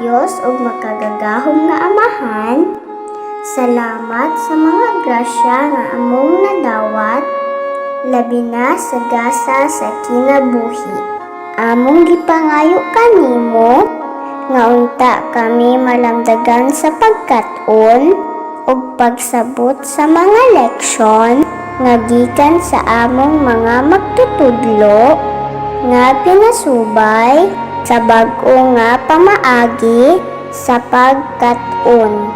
Diyos ug makagagahom nga Amahan, salamat sa mga grasya nga among nadawat, labi na sa gasa sa kinabuhi. Among gipangayo kanimo nga unta kami malamdagan sa pagkat-on ug pagsabot sa mga leksyon nga gikan sa among mga magtutudlo nga pinasubay sa bag-o nga pamaagi sa pagkat-on.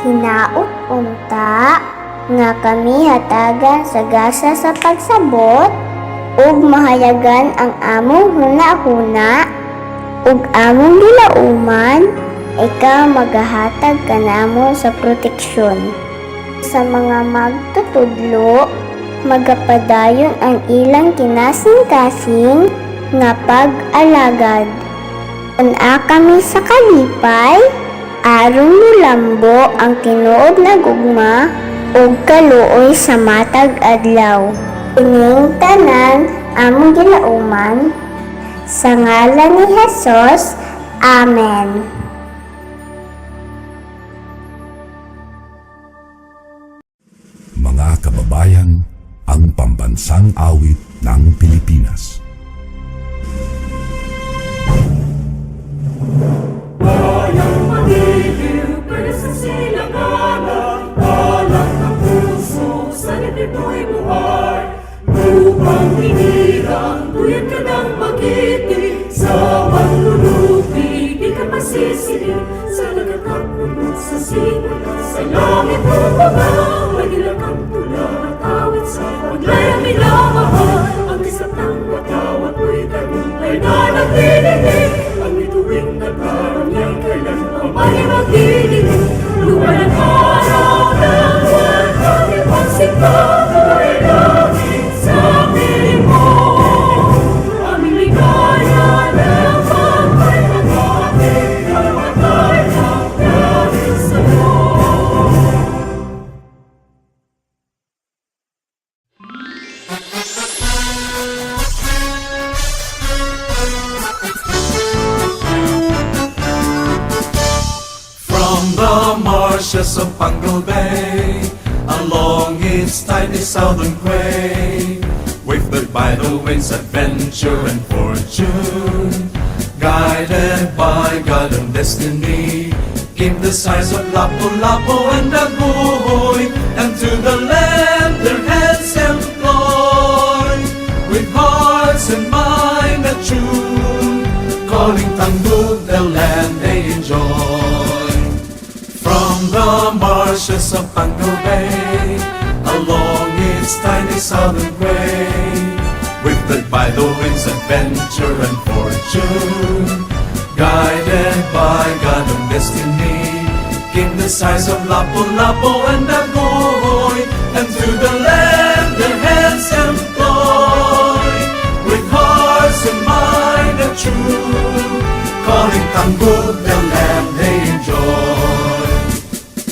Hinaot unta nga kami hatagan sa gasa sa pagsabot ug mahayagan ang among hunahuna ug among gilauman, ikaw magahatag kanamo sa proteksyon. Sa mga magtutudlo, magapadayon ang ilang kinasing-kasing nga pag-alagad. Una kami sa kalipay, aron mulambo ang tinuod na gugma ug kaluoy sa matag adlaw. Ining tanan among gilauman, sa ngalan ni Jesus, Amen. Mga kababayan, ang pambansang awit ng Pilipinas. Bayang magigil, pwede sa silanganan, balak ng puso, sa nitito'y buhay. Lupang hinirang, tuyot ka ng magiti, sa panlulupi, di ka masisiling, sa nagkakapunod sa simula, sa langit mo mga, magilang kang tula at awit sa paglay ang minamahal, ang isang ng watawat mo'y tagumpay na nagdidinig, ang ituwing nagkaroon niya'y kailan ang mali magdidinig, lupa ng araw ng walang ipagsikap, ay langit sa piling mo, aming ligaya ng pagkay ng ating kamatay ng dahil sa mo. From the marshes of Pangal Bay, along its tiny southern quay, wafted by the winds, adventure and fortune, guided by God and destiny, came the sighs of Lapu-Lapu and Daguhoy, and to the land their hands employed, with hearts and mind attuned, calling Tanggug the land they enjoy. From the marshes of Pangal Bay, along its tiny southern quay, wafted by the winds, adventure and fortune, guided by God and destiny, came the sighs of Lapu-Lapu and Daguhoy, and to the land their hands employed, with hearts and mind attuned, calling Tanggug the land they enjoy.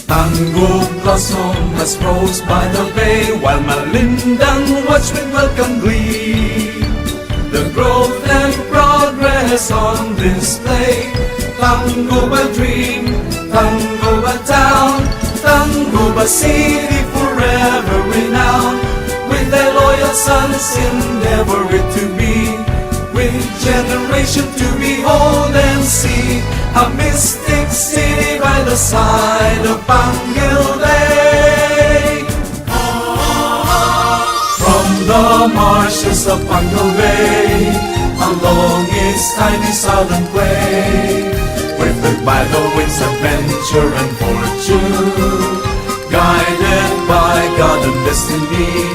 Tanggug blossom as rose by the bay, while Malindang watched with welcome glee the growth and progress on display. Tanggug a dream, Tanggug a town, Tanggug a city forever renowned, with their loyal sons endeavor it to be, with generation to behold and see, a mystic city by the side of Pangal Bay. From the marshes of Pangal Bay, along its tiny southern quay, wafted by the winds, adventure and fortune, guided by God and destiny,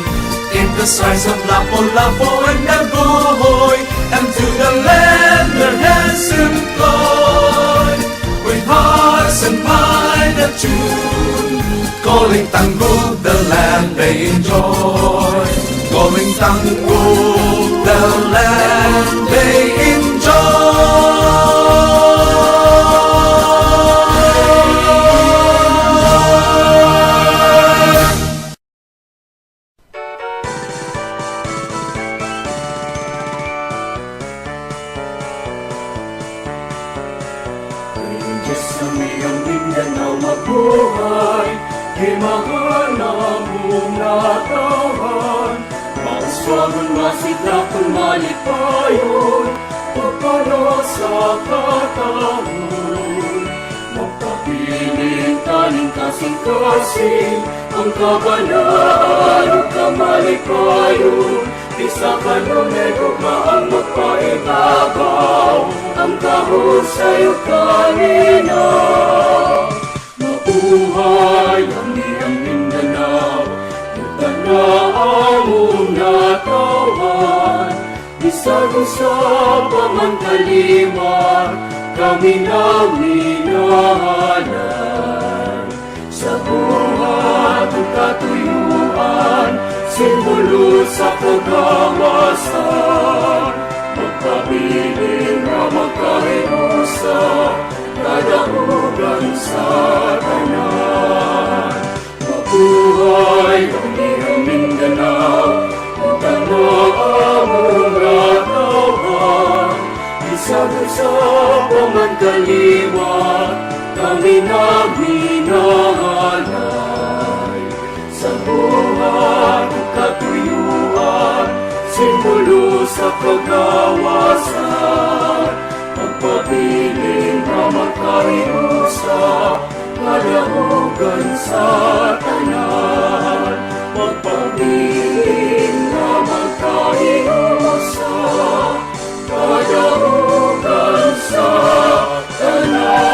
came the sighs of Lapu-Lapu and Daguhoy, and to the land their hands employed, with hearts and mind attuned, calling Tanggug the land they enjoy, calling Tanggug the land they enjoy. buhay, himahal na mong natawan. Mauswagon masidakon malipayon, pagpano sa katahon. Magpapiling kaning kasing-kasing, ang kabanaan o kamalipayon. Isa ka lumego maang magpaibabaw, ang kahon sa'yo kanina. Mabuhay ang iyong Mindanao, utang na among natawan. Bisag usab pa man kalimar, kami na minahalan. Sa buhat o katuyuan, simbolo sa kagawasan. Magpabiling na magkahinusa, kadahugan sa tanan. Mabuhay ang iyong Mindanao, utang na among natawan. Bisag usab pa man kalimar, kami na minahalay. Sa buhat o katuyuan, simbolo sa kagawasan. Magpabiling na magkahinusa, kadahugan sa tanan. Magpabiling na magkahinusa, kadahugan sa tanan.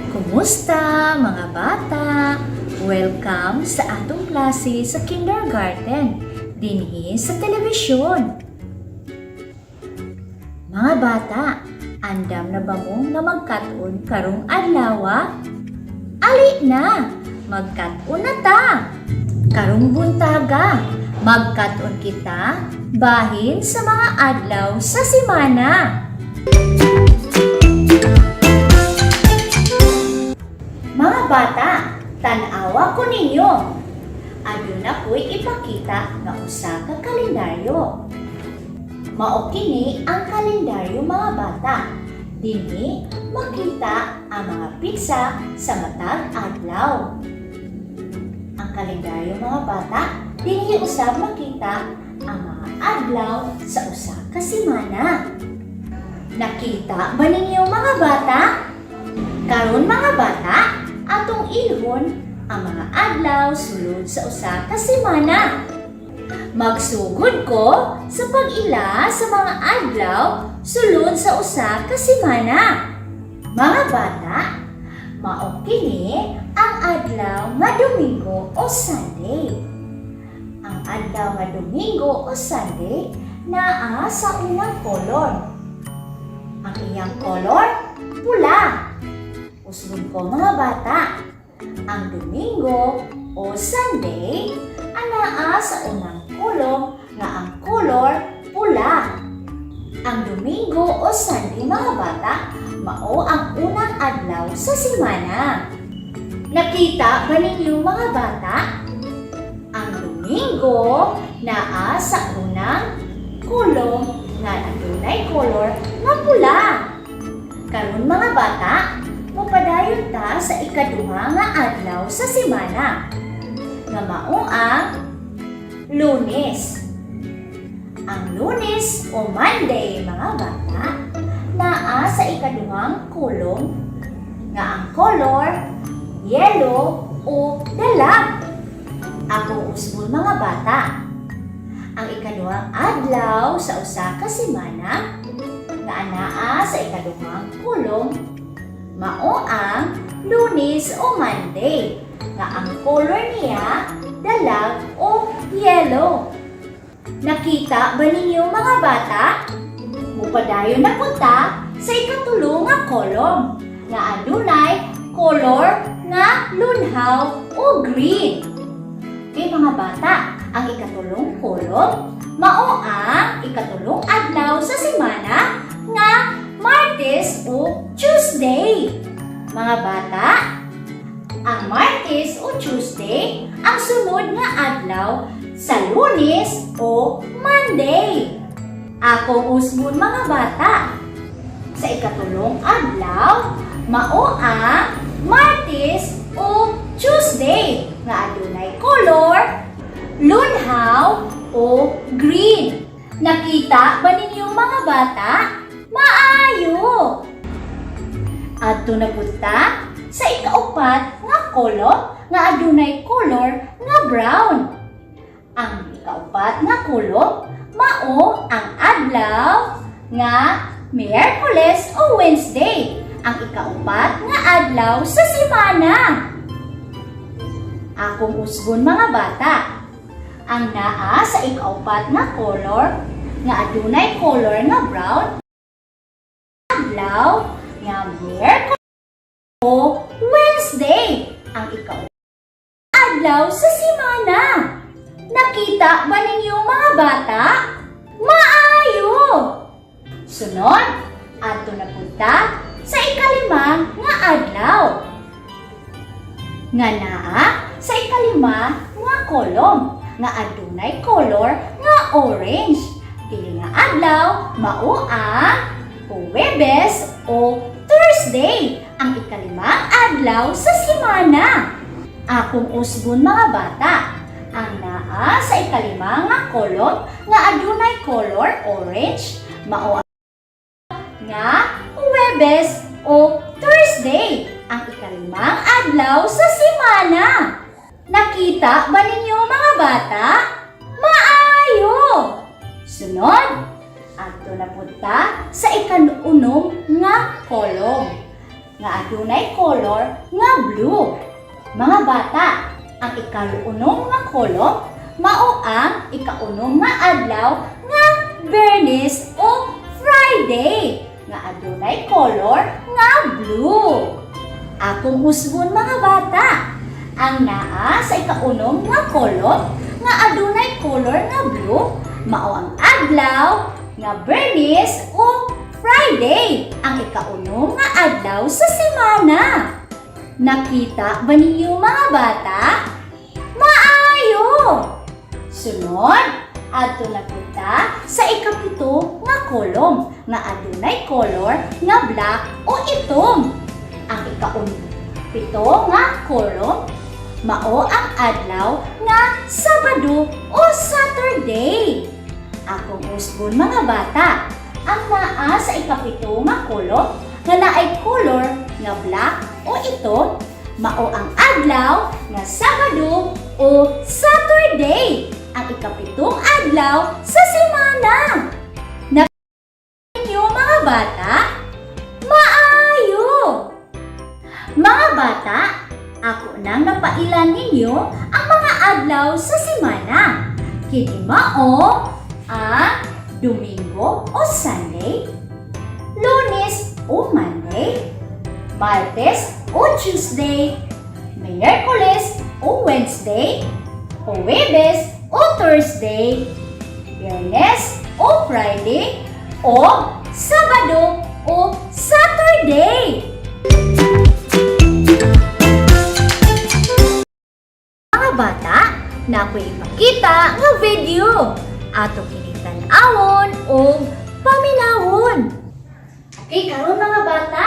Kumusta mga bata? Welcome sa atong klase sa kindergarten dinhi sa telebisyon. Mga bata, andam na ba mo na magkat-on karong adlaw? Ali na, magkat-on na ta. Karong buntaga, magkat-on kita bahin sa mga adlaw sa semana. Mga bata, tanawa ko ninyo. Aduna ko'y ipakita nga usa ka kalendaryo. Mao kini ang kalendaryo mga bata. Dinhi makita ang mga pitsa sa matag adlaw. Ang kalendaryo mga bata, dinhi usab makita ang mga adlaw sa usa ka semana. Nakita ba ninyo mga bata? Karon mga bata, atong ilhon ang mga adlaw sulod sa usa ka semana. Magsugod ko sa pag-ila sa mga adlaw sulod sa usa ka semana. Mga bata, mao kini ang adlaw nga Domingo o Sunday. Ang adlaw nga Domingo o Sunday naa sa unang kolor. Ang iyang kolor, pula. Usbon ko mga bata, ang Domingo o Sunday anaa sa unang kolong nga ang kolor pula. Ang Domingo o Sunday mga bata, mao ang unang adlaw sa semana. Nakita ba ninyo mga bata? Ang Domingo naa sa unang kolong nga adunay kolor nga pula. Karon mga bata, mupadayon ta sa ikaduha nga adlaw sa semana, nga mao ang Lunes. Ang Lunes o Monday mga bata, naa sa ikaduhang kolong nga ang kolor yellow o dalag. Ako usbon mga bata, ang ikaduhang adlaw sa usa ka semana nga anaa sa ikaduhang kolong mao ang Lunes o Monday, nga ang color niya dalag o yellow. Nakita ba ninyo mga bata? Mupadayon na punta sa ikatulo nga kolom, nga adunay color nga lunhaw o green. Okay mga bata, ang ikatulong kolom mao ang ikatulong adlaw sa semana nga Martes. Martes o Tuesday. Mga bata, ang Martes o Tuesday ang sunod nga adlaw sa Lunes o Monday. Akong usbon mga bata. Sa ikatulong adlaw, mao ang Martes o Tuesday nga adunay color lunhaw o green. Nakita ba ninyo mga bata? Maayo! Adto na punta sa ikaupat nga kolom nga adunay color nga brown. Ang ikaupat nga kolom mao ang adlaw nga Miyerkules o Wednesday. Ang ikaupat nga adlaw sa semana. Akong usbon mga bata. Ang naa sa ikaupat nga color nga adunay color nga brown adlaw nga Miyerkules o Wednesday. Ang ikaupat adlaw sa semana. Nakita ba ninyo mga bata? Maayo! Sunod, ato na punta sa ikalimang nga adlaw. Nga naa sa ikalima nga kolom nga adunay color nga orange. Kini nga adlaw mao ang Huwebes o Thursday. Ang ikalimang adlaw sa semana. Akong usbon mga bata. Ang naa sa ikalima nga kolom nga adunay color orange mao ang nga Huwebes o Thursday. Ang ikalimang adlaw sa semana. Nakita ba ninyo mga bata? Maayo! Sunod, ato na punta sa ikanunom nga kolom nga adunay color nga blue. Mga bata, ang ikalunom nga kolom mao ang ikaunom nga adlaw nga Bernes o Friday nga adunay color nga blue. Akong usbon mga bata. Ang naa sa ikaunom nga kolom nga adunay color nga blue mao ang adlaw nga Bernes o Friday. Ang ikaunom nga adlaw sa semana. Nakita ba ninyo mga bata? Maayo! Sunod, adto na punta sa ikapito nga kolom nga adunay color nga black o itom. Ang ikaunpito nga kolom mao ang adlaw nga Sabado o Saturday. Akong usbon mga bata. Ang naa sa ikapito nga kolom nga naay color nga black o itom mao ang adlaw nga Sabado o Saturday. Ang ikapitong adlaw sa semana. Nakita niyo mga bata? Maayo! Mga bata, ako nang napailan ninyo ang mga adlaw sa semana. Kini mao ang Domingo o Sunday, Lunes o Monday, Martes o Tuesday, Miyerkules o Wednesday, Huwebes o Thursday, Biyernes o Friday, o Sabado o Saturday. Mga bata, na ako'y ipakita nga video ato kinitan-awon o paminawon. Okay, karon mga bata,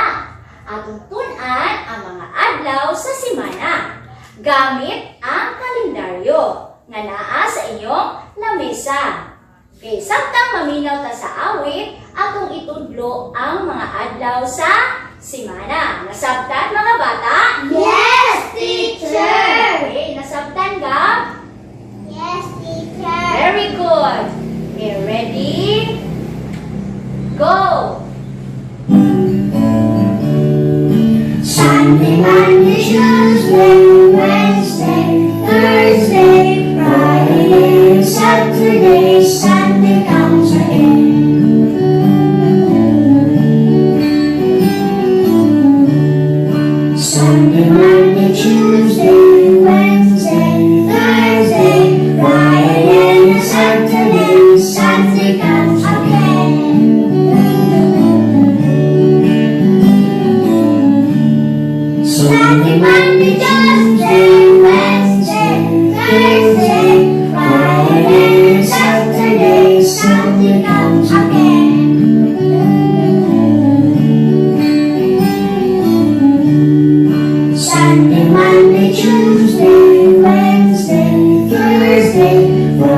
atong tun-an ang mga adlaw sa semana gamit ang kalendaryo nga naa sa inyong lamesa. Okay, samtang maminaw ta sa awit, atong itudlo ang mga adlaw sa semana. Nasabtan mga bata? Yes, teacher! Okay, nasabtan ka? Yes, teacher! Very good. Okay, ready? Go! Sunday, Monday, Tuesday, Wednesday, Thursday, Friday, Saturday, Sunday comes again. Sunday, Monday, Tuesday, Wednesday, Thursday, Friday, Saturday, Sunday comes again.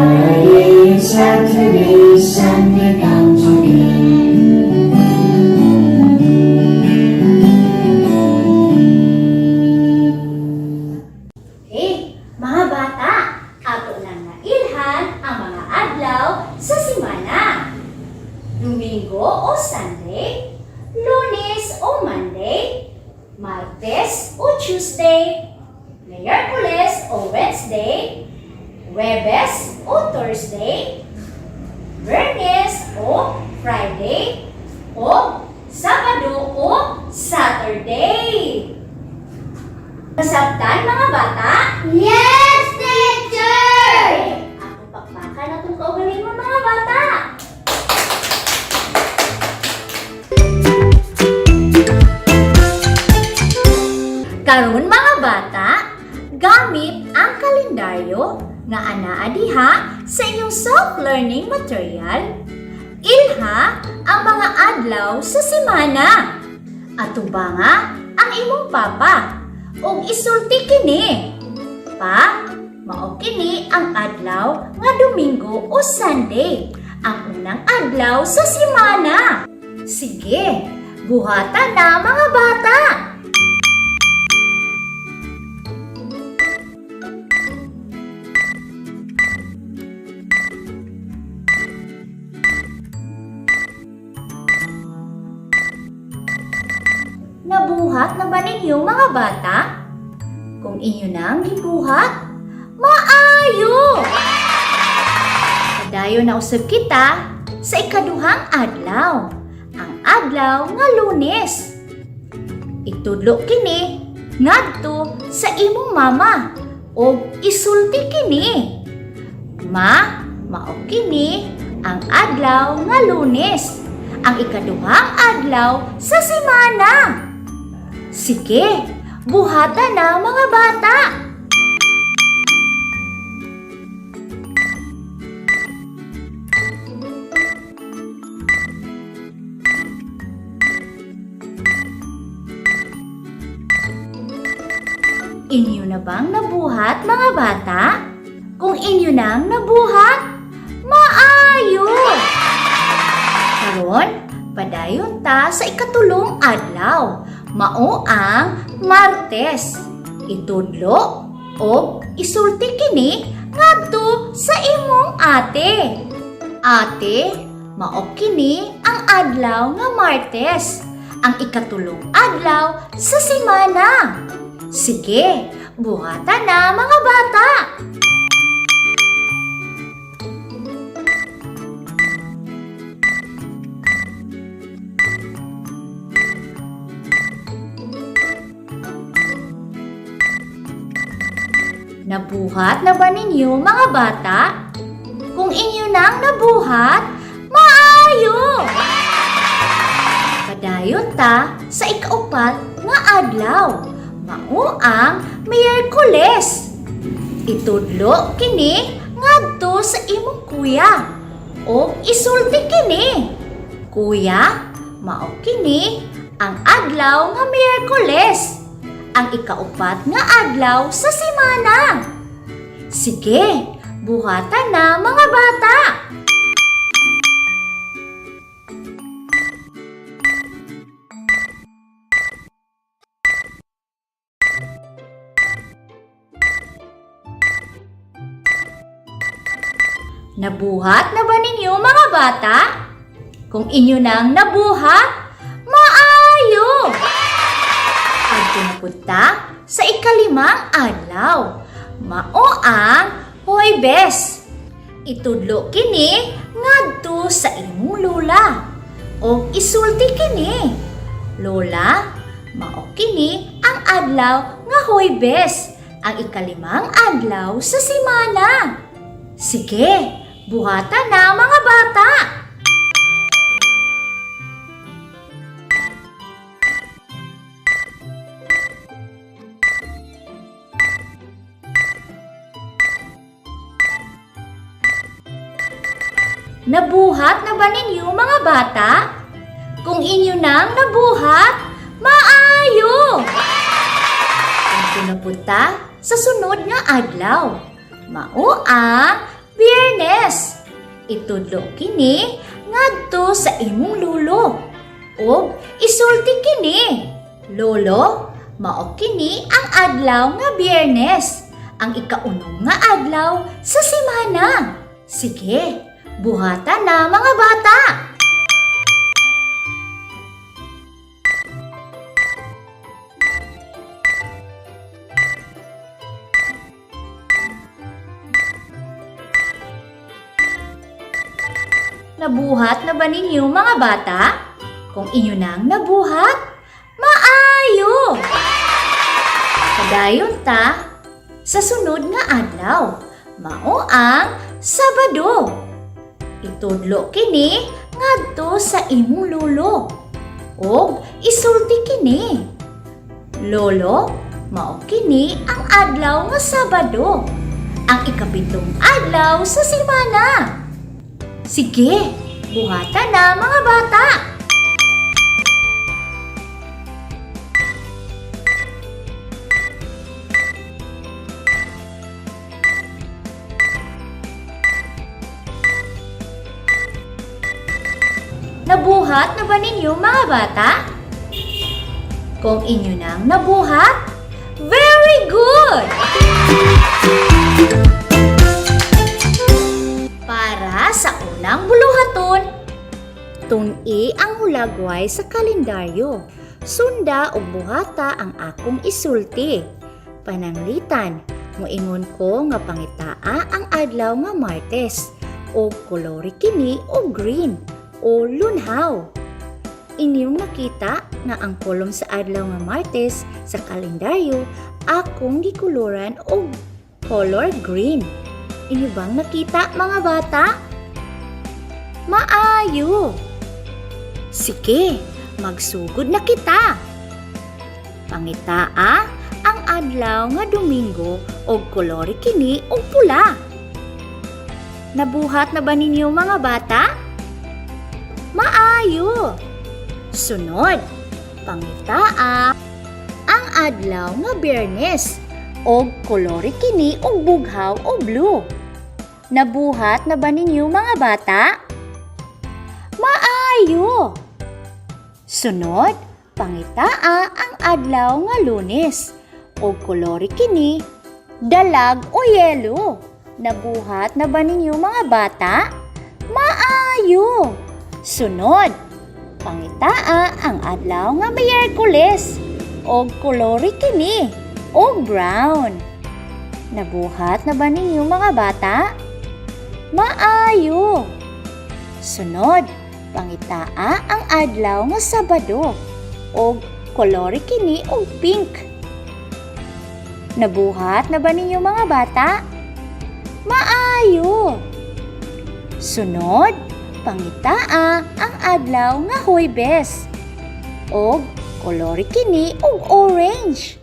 Friday, Saturday, Sunday comes again. Hey, mga bata, ato nang nailhan ang mga adlaw sa simana. Domingo o Sunday, Lunes o Monday, Martes o Tuesday, Miyerkules o Wednesday, Huwebes o Thursday, Biyernes o Friday, o Sabado o Saturday. Nasabtan mga bata? Yes, teacher! Ako pakpakan na itong kaugaling mo mga bata. Karon mga bata, gamit ang kalendaryo nga anaa diha sa inyong self-learning material. Ilha ang mga adlaw sa semana. Atubanga ang imong papa ug isulti kini. Pa, mao kini ang adlaw nga Domingo o Sunday, ang unang adlaw sa semana. Sige, buhatan na mga bata. Nabuhat na ba ninyo mga bata? Kung inyo nang gibuhat, maayo! Padayon na usab kita sa ikaduhang adlaw, ang adlaw nga Lunes. Itudlo kini ngadto sa imong mama o isulti kini. Mao kini ang adlaw nga Lunes, ang ikaduhang adlaw sa semana. Sige, buhatan na mga bata! Inyo na bang nabuhat mga bata? Kung inyo nang nabuhat, maayo! Karon, padayon ta sa ikatulong adlaw, mao ang Martes. Itudlo o isulti kini ngadto sa imong ate. Ate, mao kini ang adlaw nga Martes, ang ikatulong adlaw sa semana. Sige, buhatan na mga bata! Nabuhat na ba ninyo mga bata? Kung inyo nang nabuhat, maayo! Padayon ta sa ikaupat nga adlaw, mao ang Miyerkules. Itudlo kini ngadto sa imong kuya o isulti kini. Kuya, mao kini ang adlaw nga Miyerkules, ang ikaupat nga adlaw sa semana. Sige, buhatan na mga bata! Nabuhat na ba ninyo mga bata? Kung inyo nang nabuhat, maayo! Adto na punta sa ikalimang adlaw, mao ang Huwebes. Itudlo kini ngadto sa imong lola o isulti kini. Lola, mao kini ang adlaw nga Huwebes, ang ikalimang adlaw sa semana. Sige, buhatan na mga bata! Nabuhat na ba ninyo mga bata? Kung inyo nang nabuhat, maayo! Adto na punta sa sunod nga adlaw, mao ang Biyernes. Itudlo kini ngadto sa imong lulo. O isulti kini. Lolo, mao kini ang adlaw nga Biyernes, ang ikaunom nga adlaw sa semana. Sige, buhatan na mga bata. Nabuhat na ba ninyo mga bata? Kung inyo nang nabuhat, maayo! Padayon ta sa sunod nga adlaw, mao ang Sabado. Itudlo kini ngadto sa imong lulo. Og isulti kini. Lolo, mao kini ang adlaw nga Sabado, ang ikapitong adlaw sa semana. Sige, buhatan na mga bata! Nabuhat na ba ninyo mga bata? Kung inyo nang nabuhat, very good! Para sa unang buluhaton, tun-i ang hulagway sa kalendaryo. Sunda o buhata ang akong isulti. Pananglitan, moingon ko nga pangitaa ang adlaw nga Martes, o kolori kini o green, o lunhaw. Inyong nakita nga ang kolom sa adlaw nga Martes sa kalendaryo akong gikuluran og color green. Inyo bang nakita mga bata? Maayo! Sige, magsugod na kita. Pangitaa ang adlaw nga Domingo og kolore kini og pula. Nabuhat na ba ninyo mga bata? Maayo! Sunod, pangitaa ang adlaw nga Biyernes og kolore kini og bughaw o blue. Nabuhat na ba ninyo mga bata? Maayo! Sunod, pangitaa ang adlaw nga Lunes og kolore kini dalag o yelo. Nabuhat na ba ninyo mga bata? Maayo! Sunod, pangitaa ang adlaw nga Miyerkules og kolore kini og brown. Nabuhat na ba ninyo mga bata? Maayo! Sunod, pangitaa ang adlaw nga Sabado og kolore kini og pink. Nabuhat na ba ninyo mga bata? Maayo! Sunod, pangitaa ang adlaw nga Huwebes og kolore kini og orange.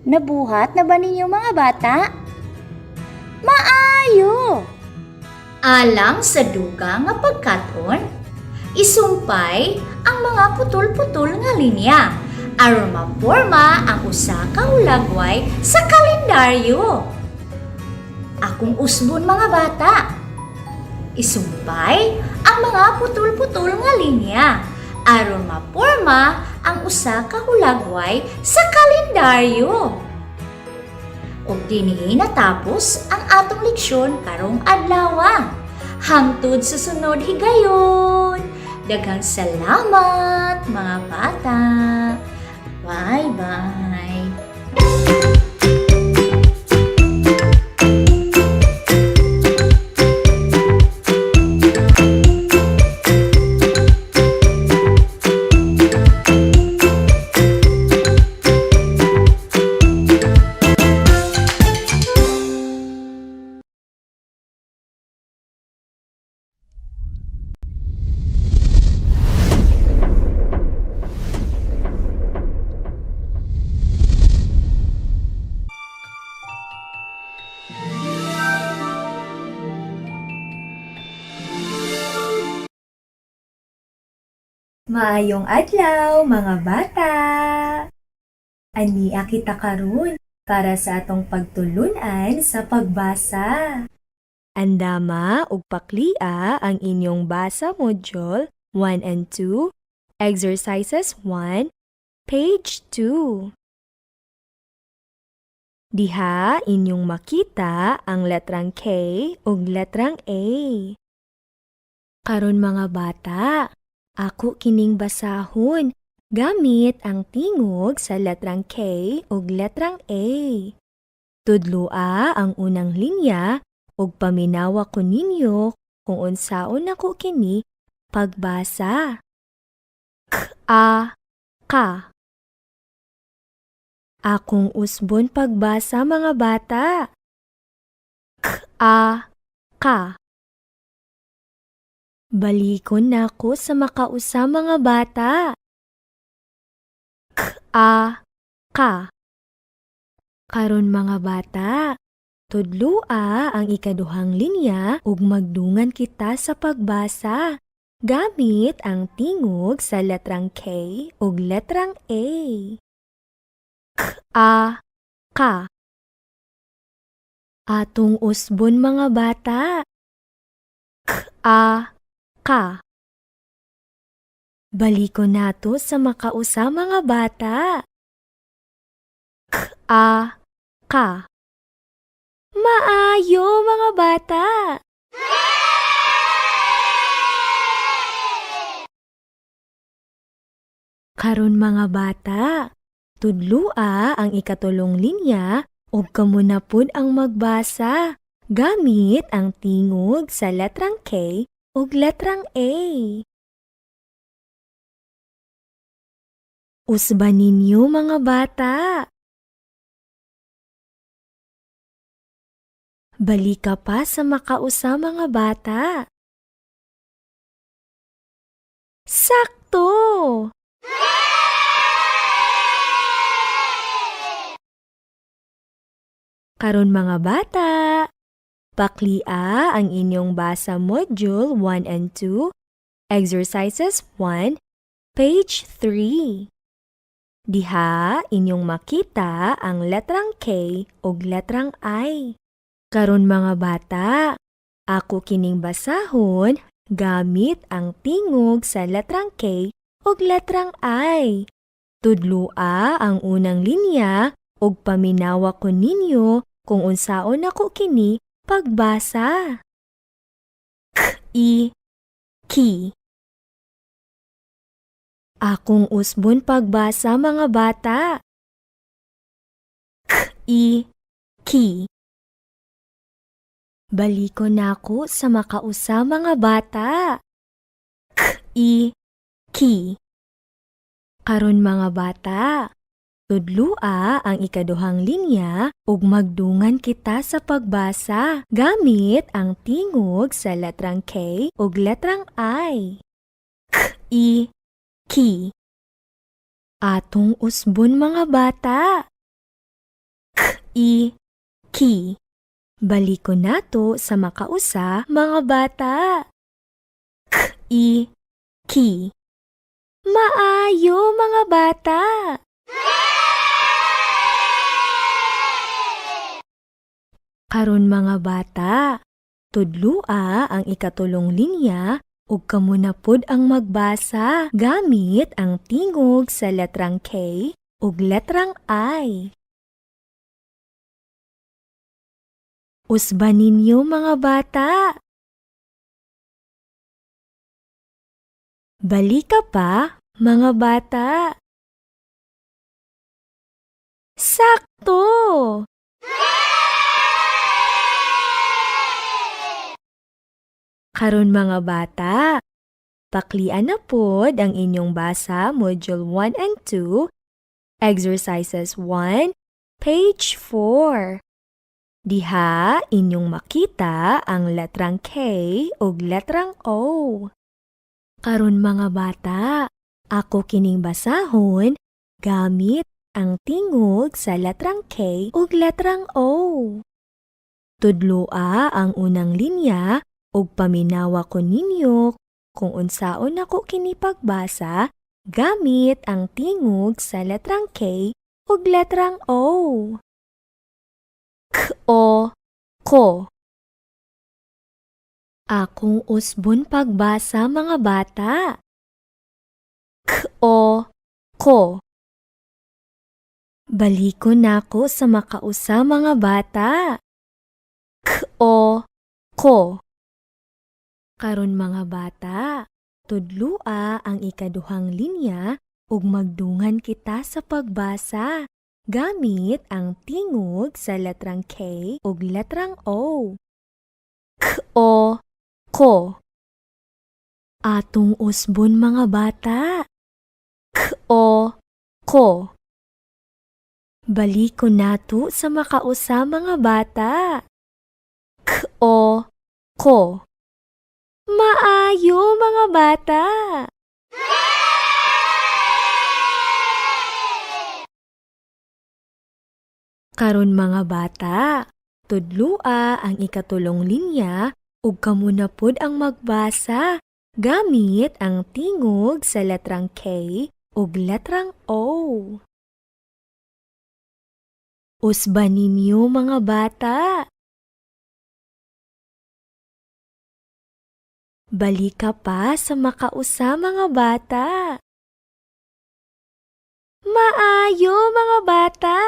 Nabuhat na ba ninyo mga bata? Maayo! Alang sa duga nga pagkaton, isumpay ang mga putol-putol nga linya aron maporma ang usa ka hulagway sa kalendaryo. Akong usbon mga bata, isumpay ang mga putol-putol nga linya aron maporma ang usa ka hulagway sa kalendaryo. Ug dinhi natapos ang atong leksyon karong adlaw. Hangtod sa sunod higayon. Daghang salamat mga bata. Bye-bye. Maayong adlaw, mga bata! Ania kita karon para sa atong pagtulunan sa pagbasa. Andama ug paklia ang inyong basa module 1 and 2, exercises 1, page 2. Diha inyong makita ang letrang K ug letrang A. Karon mga bata, ako kining basahon gamit ang tingog sa letrang K ug letrang A. Tudloa ang unang linya ug paminawa ko ninyo kung unsaon ako kini pagbasa. K-a, ka. Akong usbon pagbasa mga bata. K-a, ka. Balikon nako sa makausa mga bata. K-a, ka. Karon mga bata, tudloa ang ikaduhang linya ug magdungan kita sa pagbasa gamit ang tingog sa letrang K ug letrang A. K-a, ka. Atong usbon mga bata. K-a, ka. Balikon nato sa makausa mga bata. K-a, ka. Maayo mga bata. Karon mga bata, tudloa ang ikatulong linya ug kamo na pud ang magbasa gamit ang tingog sa letrang K ug letrang A. Usban ninyo mga bata. Balika pa sa makausa mga bata. Sakto! Karon mga bata, paklia ang inyong basa module 1 and 2, exercises 1, page 3. Diha inyong makita ang letrang K ug letrang I. Karon mga bata, ako kining basahon gamit ang tingog sa letrang K ug letrang I. Tudloa ang unang linya ug paminawa ko ninyo kung unsaon ako kini pagbasa. K-i, ki. Akong usbon pagbasa mga bata. K-i, ki. Balikon nako sa makausa mga bata. K-i, ki. Karon mga bata, tudloa ang ikaduhang linya ug magdungan kita sa pagbasa gamit ang tingog sa letrang K ug letrang I. K-i, ki. Atong usbon mga bata. K-i, ki. Balikon nato sa makausa mga bata. K-i, ki. Maayo mga bata. Karon mga bata, tudloa ang ikatulong linya ug kamo na pud ang magbasa gamit ang tingog sa letrang K ug letrang I. Usban ninyo mga bata. Balika pa mga bata. Sakto! Karon mga bata, paklian na pod ang inyong basa module 1 and 2, exercises 1, page 4. Diha inyong makita ang letrang K ug letrang O. Karon mga bata, ako kining basahon gamit ang tingog sa letrang K ug letrang O. Tudloa ang unang linya ug paminawa ko ninyo kung unsaon ako kini pagbasa gamit ang tingog sa letrang K ug letrang O. K-o, ko. Akong usbon pagbasa mga bata. K-o, ko. Baliko nako sa makausa mga bata. K-o, ko. Karon mga bata, tudlua ang ikaduhang linya ug magdungan kita sa pagbasa gamit ang tingog sa letrang K ug letrang O. K-o, ko. Atong usbon mga bata. K-o, ko. Baliko nato sa makausa mga bata. K-o, ko. Maayo mga bata. Karon mga bata, tudlua ang ikatulong linya ug kamo na pod ang magbasa gamit ang tingog sa letrang K ug letrang O. Usban ninyo mga bata. Balika pa sa makausa mga bata. Maayo mga bata.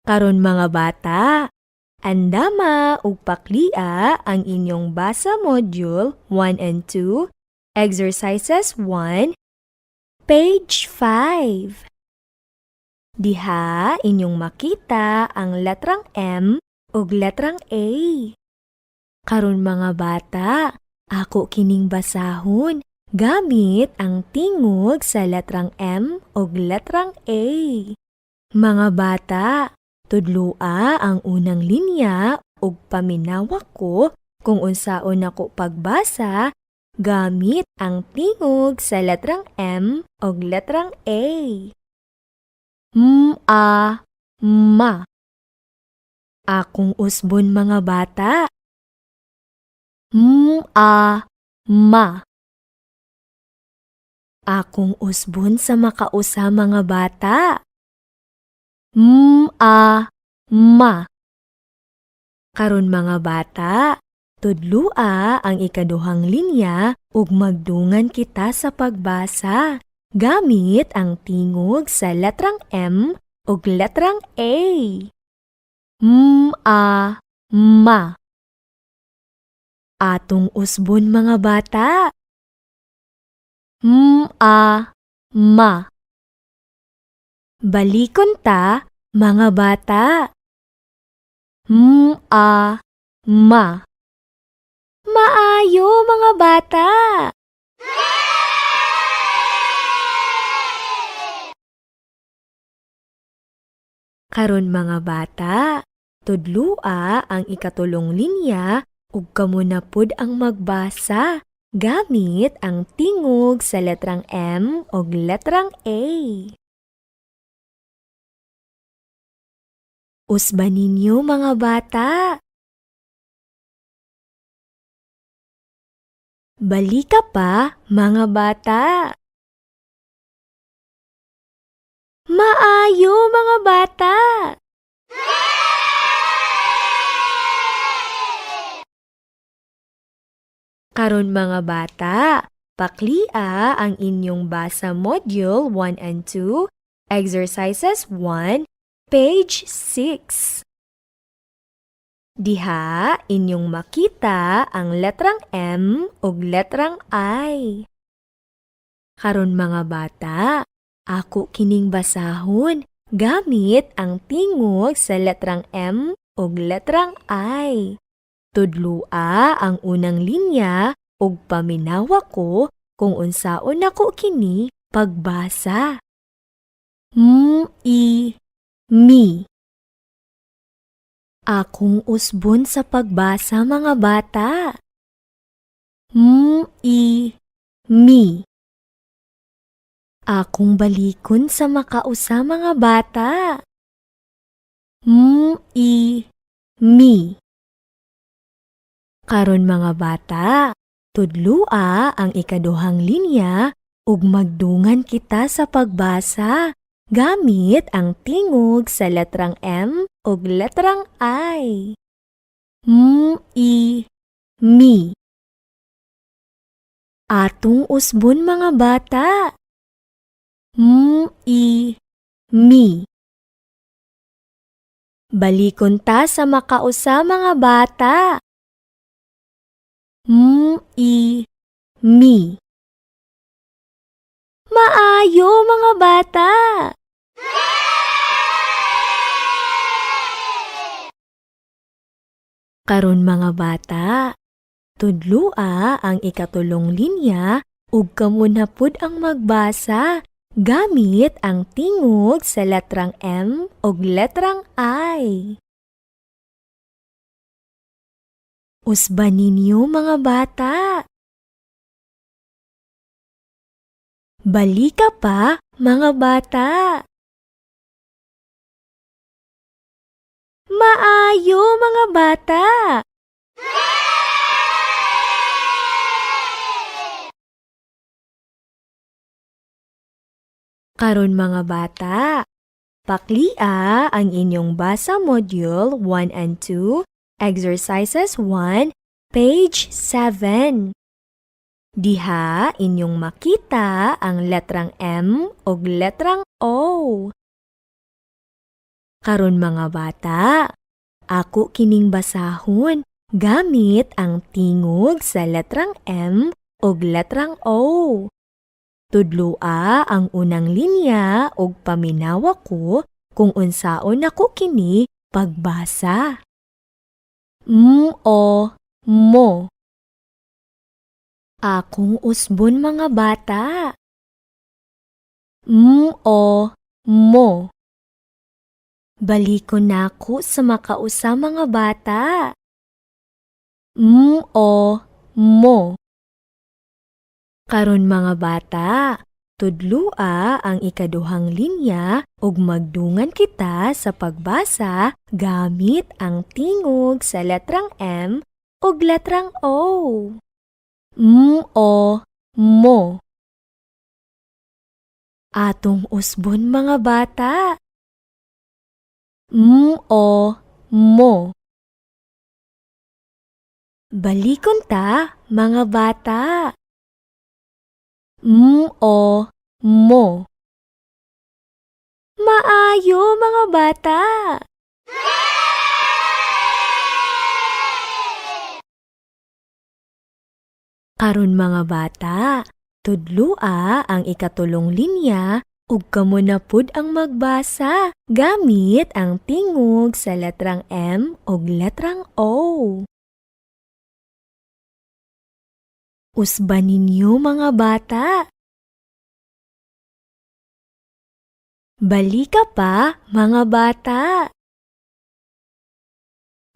Karon mga bata, andama ug paklia ang inyong basa module 1 and 2, exercises 1, page 5. Diha inyong makita ang letrang M ug letrang A. Karon mga bata, ako kining basahon gamit ang tingog sa letrang M ug letrang A. Mga bata, tudlua ang unang linya ug paminawak ko kung unsaon ako pagbasa gamit ang tingog sa letrang M ug letrang A. M-a, ma. Akong usbon mga bata. M-a, ma. Akong usbon sa makausa mga bata. M-a, ma. Karon mga bata, tudlua ang ikaduhang linya ug magdungan kita sa pagbasa gamit ang tingog sa letrang M ug letrang A. M-a, ma. Atong usbon mga bata. M-a, ma. Balikon ta mga bata. M-a, ma. Maayo mga bata. Karon mga bata, tudlua ang ikatulong linya ug kamo na pod ang magbasa gamit ang tingog sa letrang M ug letrang A. Usban ninyo mga bata. Balika pa mga bata. Maayo mga bata. Karon mga bata, paklia ang inyong basa module 1 and 2, exercises 1, page 6. Diha inyong makita ang letrang M ug letrang I. Karon mga bata, ako kining basahon gamit ang tingog sa letrang M ug letrang I. Tudlua ang unang linya ug paminawa ko kung unsaon ako kini pagbasa. M-i, mi. Akong usbon sa pagbasa mga bata. M-i, mi. Akong balikon sa makausa mga bata. M-i, mi. Karon mga bata, tudlua ang ikaduhang linya ug magdungan kita sa pagbasa gamit ang tingog sa letrang M ug letrang I. Mi. Atong usbon mga bata. Mi. Balikon ta sa makausa mga bata. Mi. Maayo mga bata. Karon mga bata, tudlua ang ikatulong linya ug kamo na pud ang magbasa gamit ang tingog sa letrang M ug letrang I. Usban ninyo mga bata. Balika pa mga bata. Maayo mga bata. Karon mga bata, paklia ang inyong basa module 1 and 2, exercises 1, page 7. Diha inyong makita ang letrang M ug letrang O. Karon mga bata, ako kining basahon gamit ang tingog sa letrang M ug letrang O. Tudlua ang unang linya ug paminawa ko kung unsaon ako kini pagbasa. Mo. Akong usbon mga bata. Mo. Balikon nako sa makausa mga bata. Mo. Karon mga bata, tudlua ang ikaduhang linya ug magdungan kita sa pagbasa gamit ang tingog sa letrang M ug letrang O. Mo. Atong usbon mga bata. Mo. Balikon ta mga bata. Mo. Maayo mga bata. Karon mga bata, tudlua ang ikatulong linya ug kamo na pud ang magbasa gamit ang tingog sa letrang M ug letrang O. Usban ninyo mga bata. Balika pa mga bata.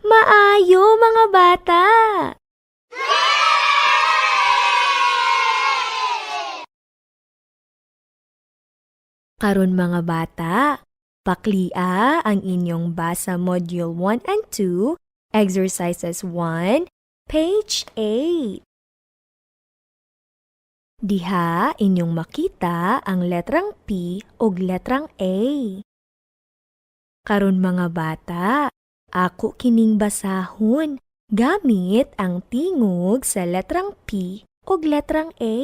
Maayo mga bata. Karon mga bata, paklia ang inyong basa module 1 and 2, exercises 1, page 8. Diha inyong makita ang letrang P ug letrang A. Karon mga bata, ako kining basahon gamit ang tingog sa letrang P ug letrang A.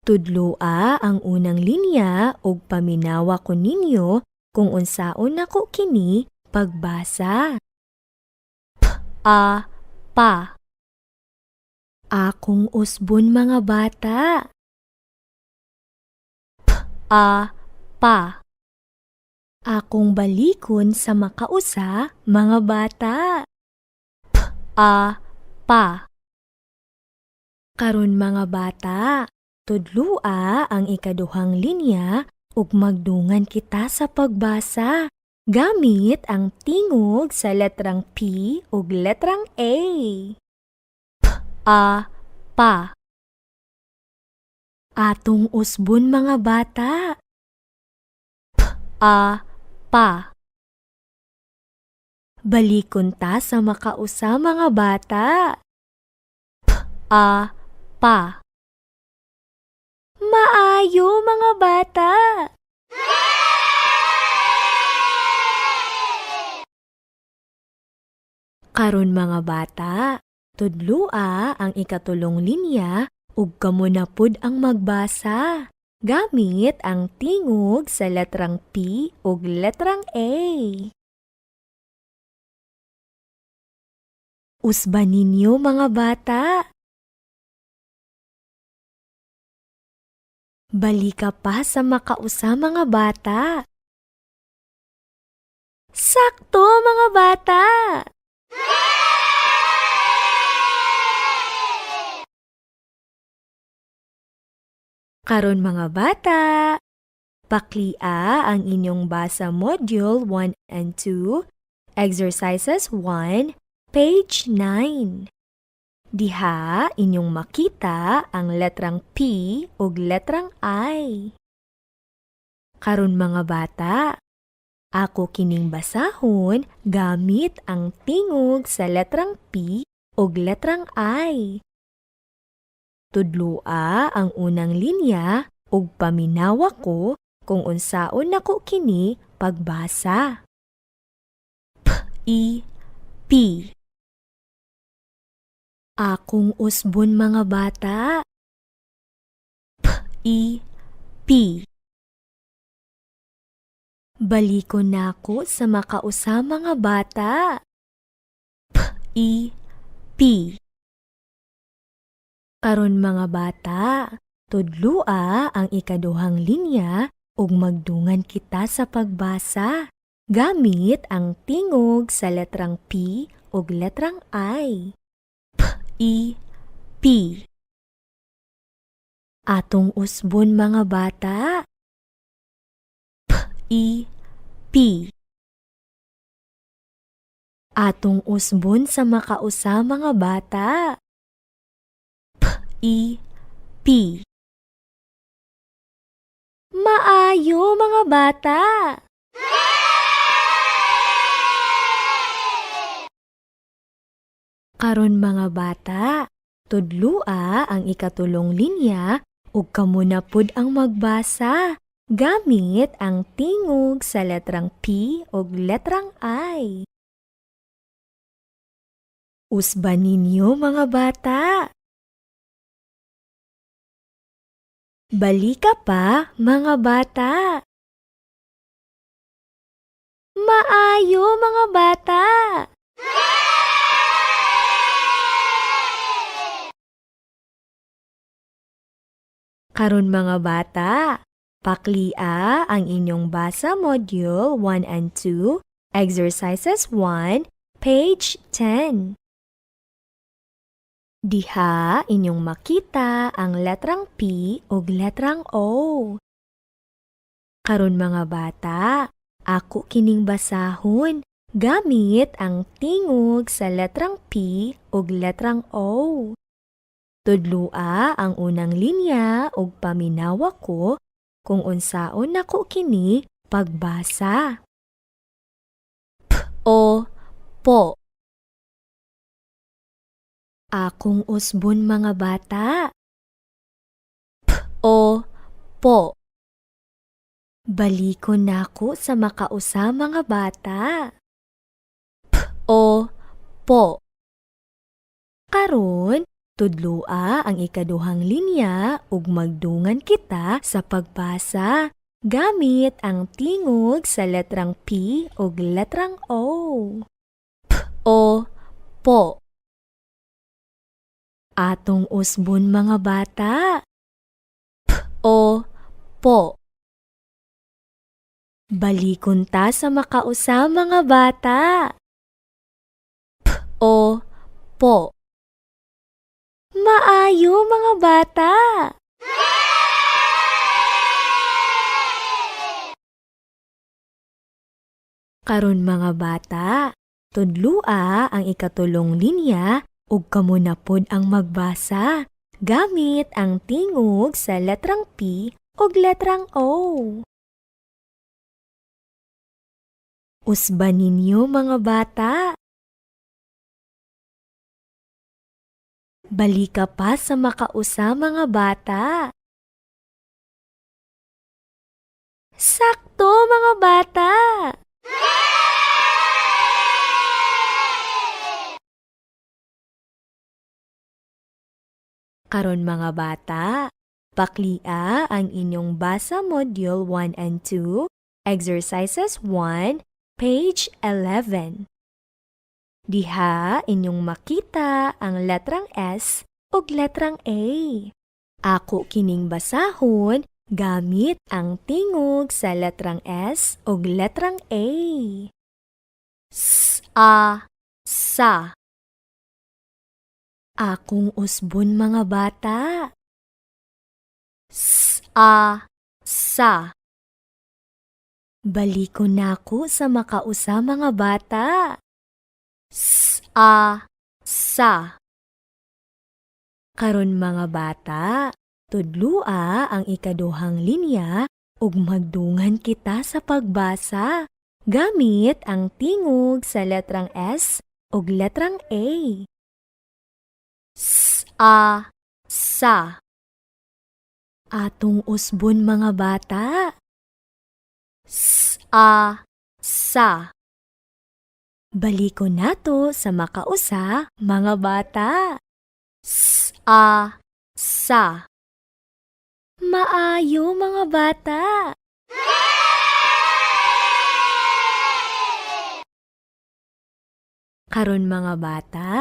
Tudlua ang unang linya ug paminawa ko ninyo kung unsaon nako kini pagbasa. Pa. Akong usbon mga bata. Pa. Akong balikon sa makausa mga bata. Pa. Karon mga bata, tudlua ang ikaduhang linya ug magdungan kita sa pagbasa gamit ang tingog sa letrang P ug letrang A. Pa. Atong usbon mga bata. Pa. Balikon ta sa makausa mga bata. Pa. Maayo mga bata. Karon mga bata, tudlua ang ikatulong linya ug kamo na pud ang magbasa. Gamit ang tingog sa letrang P ug letrang A. Usban ninyo mga bata. Balika pa sa makausa mga bata. Sakto mga bata! Karon mga bata, paklia ang inyong basa module 1 and 2, exercises 1, page 9. Diha inyong makita ang letrang P ug letrang I. Karon mga bata, ako kining basahon gamit ang tingog sa letrang P ug letrang I. Tudlua ang unang linya ug paminawa ko kung unsaon nako kini pagbasa. P. Akong usbon mga bata. P. Balikon nako sa makausa mga bata. P. Karon mga bata, tudlua ang ikaduhang linya ug magdungan kita sa pagbasa gamit ang tingog sa letrang P ug letrang I. P. Atong usbon mga bata. P. Atong usbon sa makausa mga bata. P. Maayo mga bata! Karon mga bata, tudlua ang ikatulong linya ug kamo na pud ang magbasa gamit ang tingog sa letrang P ug letrang I. Usban ninyo mga bata. Balika pa, mga bata. Maayo, mga bata. Karon mga bata, paklia ang inyong basa module 1 and 2, exercises 1, page 10. Diha inyong makita ang letrang P ug letrang O. Karon mga bata, ako kining basahon gamit ang tingog sa letrang P ug letrang O. Tudlua ang unang linya ug paminawa ko kung unsaon nako kini pagbasa. O, po. Akong usbon mga bata. O, po. Balikon nako sa makausa mga bata. O, po. Karon, tudlua ang ikaduhang linya ug magdungan kita sa pagbasa gamit ang tingog sa letrang P ug letrang O. O, po. Atong usbon mga bata. O, po. Balikon ta sa makausa mga bata. O, po. Maayo mga bata. Karon mga bata, tudlua ang ikatulong linya ug kamo na pod ang magbasa gamit ang tingog sa letrang P ug letrang O. Usban ninyo mga bata. Balika pa sa makausa mga bata. Sakto mga bata! Karon mga bata, paklia ang inyong basa module 1 and 2, exercises 1, page 11. Diha inyong makita ang letrang S ug letrang A. Ako kining basahon gamit ang tingog sa letrang S ug letrang A. S-a, sa. Akong usbon mga bata. S-a, sa. Balikon nako sa makausa mga bata. S-a, sa. Karon mga bata, tudlua ang ikaduhang linya ug magdungan kita sa pagbasa gamit ang tingog sa letrang S ug letrang A. S-a, sa. Atong usbon mga bata. S-a, sa. Balikon nato sa makausa mga bata. S-a, sa. Maayo mga bata. Karon mga bata,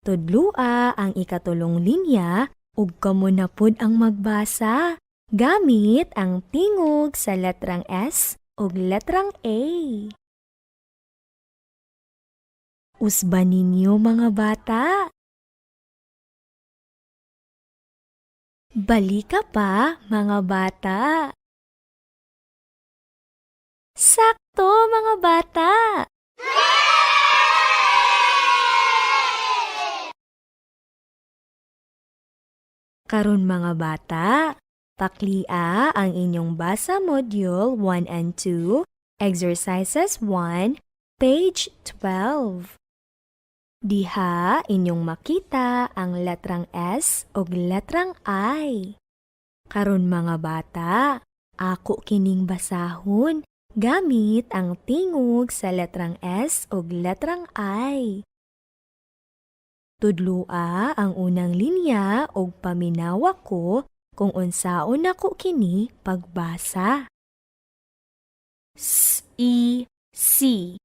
tudlua ang ikatulong linya ug kamo na pud ang magbasa gamit ang tingog sa letrang S ug letrang A. Usban ninyo mga bata. Balika pa mga bata. Sakto mga bata. Karon mga bata, paklia ang inyong basa module 1 and 2, exercises 1, page 12. Diha inyong makita ang letrang S ug letrang I. Karon mga bata, ako kining basahon gamit ang tingog sa letrang S ug letrang I. Tudlua ang unang linya ug paminawa ko kung unsaon ako kini pagbasa. S-i, si.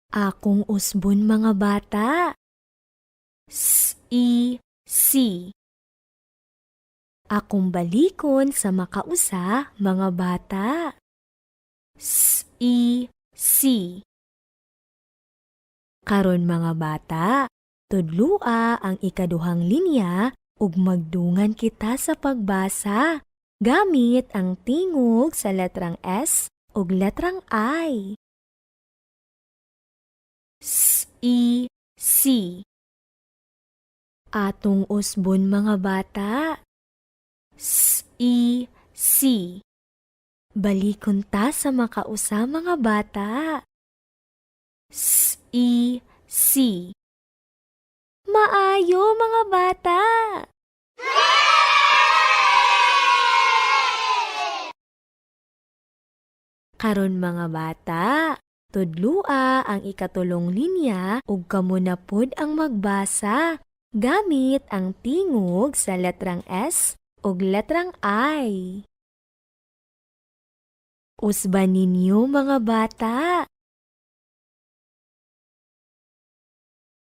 Akong usbon mga bata. S-i, si. Akong balikon sa makausa mga bata. S-i, si. Karon mga bata, tudlua ang ikaduhang linya ug magdungan kita sa pagbasa gamit ang tingog sa letrang S ug letrang I. S-i, si. Atong usbon mga bata. S-i, si. Balikon ta sa makausa mga bata. S-i, si. Maayo mga bata. Karon mga bata, tudlua ang ikatulong linya ug kamo na pud ang magbasa gamit ang tingog sa letrang S ug letrang I. Usban ninyo mga bata.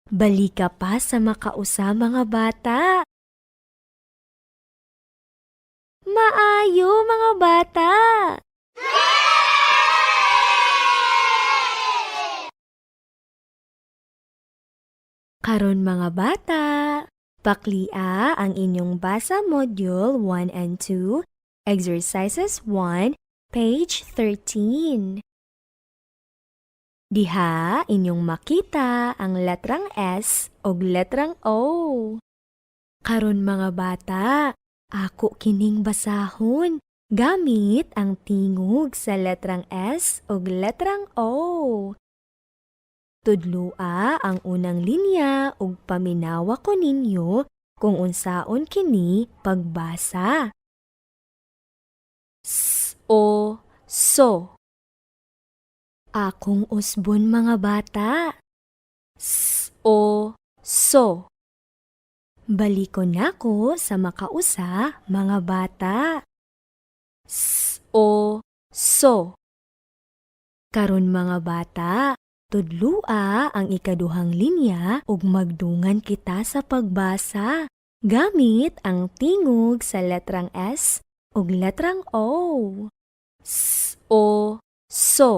Balika pa sa makausa mga bata. Maayo mga bata. Karon mga bata, paklia ang inyong basa module 1 and 2, exercises 1, page 13. Diha inyong makita ang letrang S ug letrang O. Karon mga bata, ako kining basahon gamit ang tingog sa letrang S ug letrang O. Tudlua ang unang linya ug paminawa ko ninyo kung unsaon kini pagbasa. o so. Akong usbon mga bata. O so. Balikon nako sa makausa mga bata. O so. Karon mga bata, tudlua ang ikaduhang linya ug magdungan kita sa pagbasa gamit ang tingog sa letrang S ug letrang O. O so.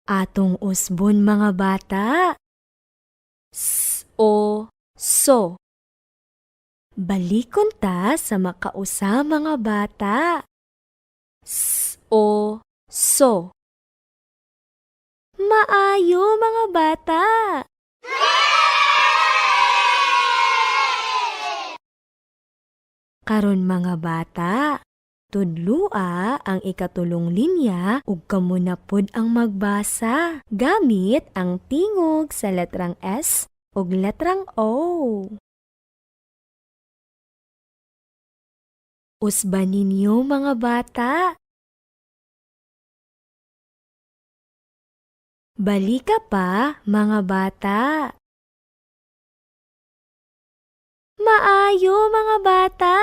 Atong usbon mga bata. O so. Balikon ta sa makausa mga bata. O so. Maayo mga bata. Karon mga bata, tudlua ang ikatulong linya ug kamo na pod ang magbasa gamit ang tingog sa letrang S ug letrang O. Usban ninyo mga bata. Balika pa mga bata. Maayo mga bata.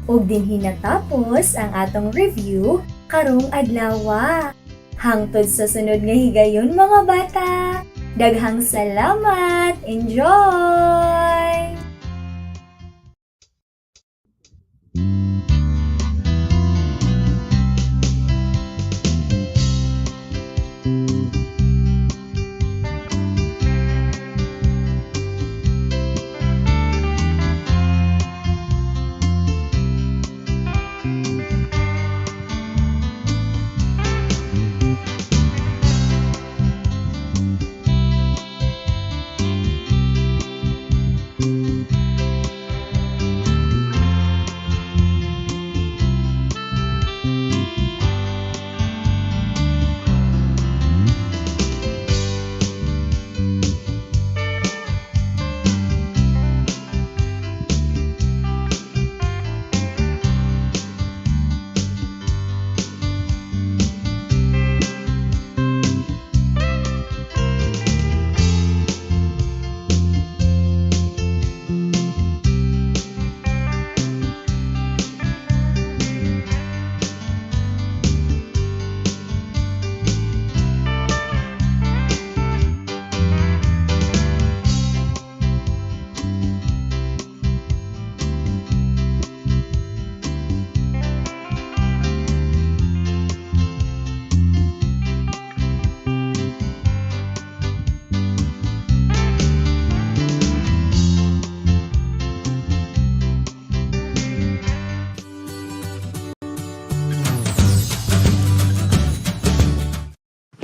Ug din hinatapos ang atong review karong adlaw. Hangtod sa sunod nga higayon mga bata. Daghang salamat. Enjoy!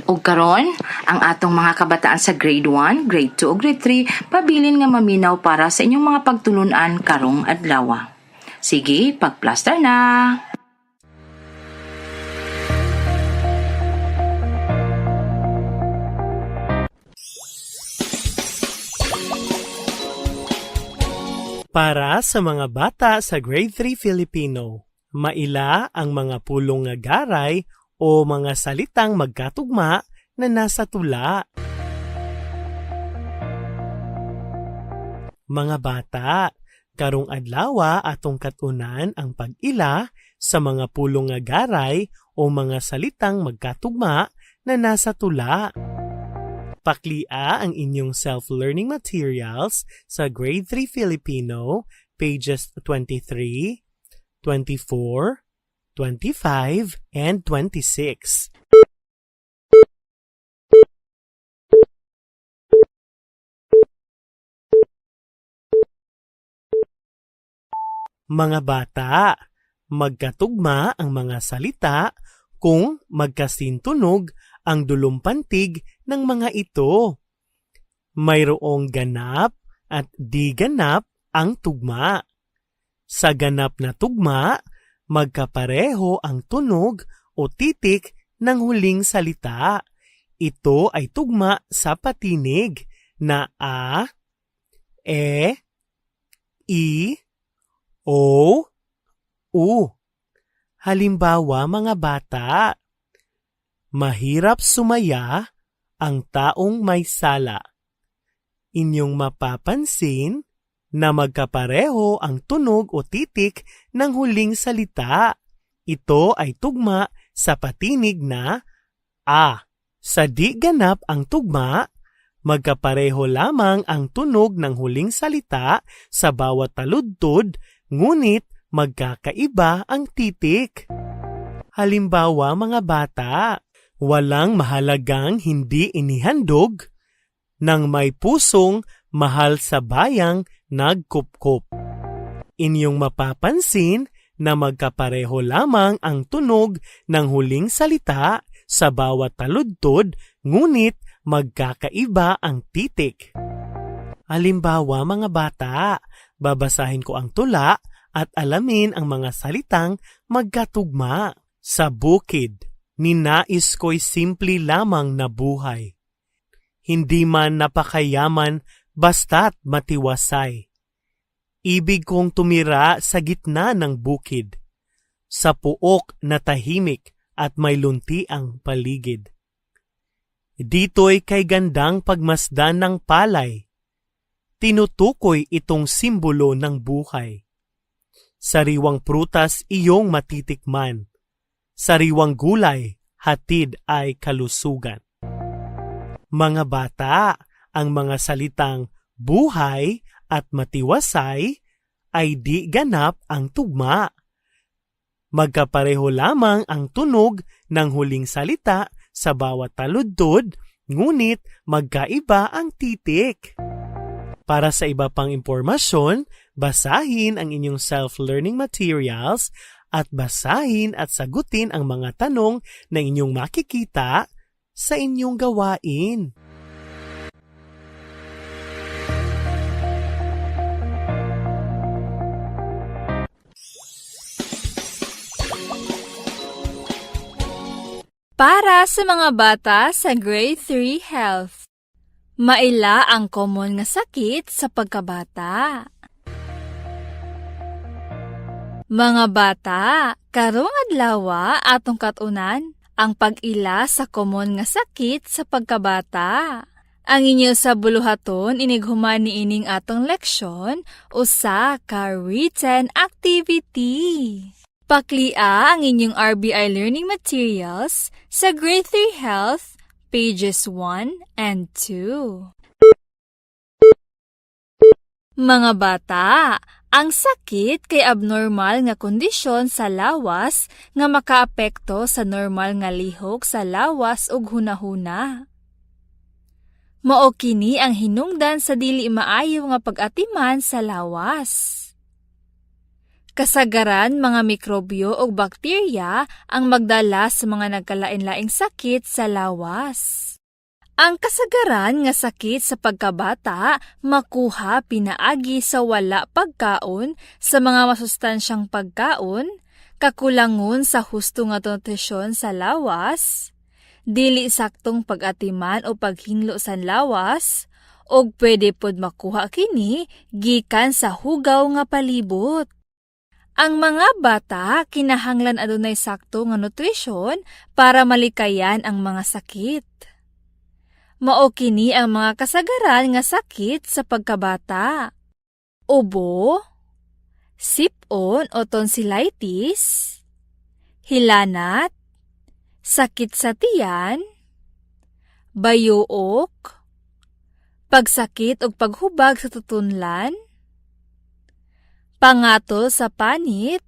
Ug karon, ang atong mga kabataan sa grade 1, grade 2 ug grade 3 pabilin nga maminaw para sa inyong mga pagtulunan karong adlaw. Sige, pagplaster na. Para sa mga bata sa grade 3 Filipino, maila ang mga pulong nga garay o mga salitang magkatugma na nasa tula. Mga bata, karong adlaw atong katunan ang pag-ila sa mga pulong nga garay o mga salitang magkatugma na nasa tula. Paklia ang inyong self-learning materials sa grade 3 Filipino, pages 23, 24, 25, and 26. Mga bata, magkatugma ang mga salita kung magkasintunog ang dulumpantig ng mga ito. Mayroong ganap at di ganap ang tugma. Sa ganap na tugma, magkapareho ang tunog o titik ng huling salita. Ito ay tugma sa patinig na a, E, I, O, U. Halimbawa mga bata, mahirap sumaya ang taong may sala. Inyong mapapansin na magkapareho ang tunog o titik ng huling salita. Ito ay tugma sa patinig na A. Sa di ganap ang tugma, magkapareho lamang ang tunog ng huling salita sa bawat taludtod, ngunit magkakaiba ang titik. Halimbawa mga bata, walang mahalagang hindi inihandog ng may pusong mahal sa bayang nagkupkop. Inyong mapapansin na magkapareho lamang ang tunog ng huling salita sa bawat taludtod, ngunit magkakaiba ang titik. Halimbawa mga bata, babasahin ko ang tula at alamin ang mga salitang magkatugma. Sa bukid, ninais ko'y simple lamang na buhay. Hindi man napakayaman, basta't matiwasay. Ibig kong tumira sa gitna ng bukid, sa puok na tahimik at may lunti ang paligid. Dito'y kay gandang pagmasdan ng palay. Tinutukoy itong simbolo ng buhay. Sariwang prutas iyong matitikman. Sariwang gulay, hatid ay kalusugan. Mga bata, ang mga salitang buhay at matiwasay ay di ganap ang tugma. Magkapareho lamang ang tunog ng huling salita sa bawat taludtod, ngunit magkaiba ang titik. Para sa iba pang impormasyon, basahin ang inyong self-learning materials at basahin at sagutin ang mga tanong na inyong makikita sa inyong gawain. Para sa mga bata sa Grade 3 Health, maila ang common nga sakit sa pagkabata. Mga bata, karong adlaw atong katunan ang pag-ila sa common nga sakit sa pagkabata. Ang inyo sa buluhaton inighuman ni ining atong leksyon usa ka written activity. Paklia ang inyong RBI learning materials sa Grade 3 Health, pages 1 and 2. Mga bata, ang sakit kay abnormal nga kondisyon sa lawas nga makaapekto sa normal nga lihok sa lawas ug hunahuna. Mao kini ang hinungdan sa dili maayo nga pag-atiman sa lawas. Kasagaran mga mikrobyo o bakterya ang magdala sa mga nagkalain-laing sakit sa lawas. Ang kasagaran nga sakit sa pagkabata makuha pinaagi sa wala pagkaon sa mga masustansyang pagkaon, kakulangon sa husto nga nutrisyon sa lawas, dili saktong pag-atiman o paghinlo sa lawas, o pwede pod makuha kini gikan sa hugaw nga palibot. Ang mga bata kinahanglan adunay sakto nga nutrisyon para malikayan ang mga sakit. Mao kini ang mga kasagaran nga sakit sa pagkabata. Ubo, sipon o tonsillitis, hilanat, sakit sa tiyan, bayuok, pagsakit o paghubag sa tutunlan, pangatol sa panit,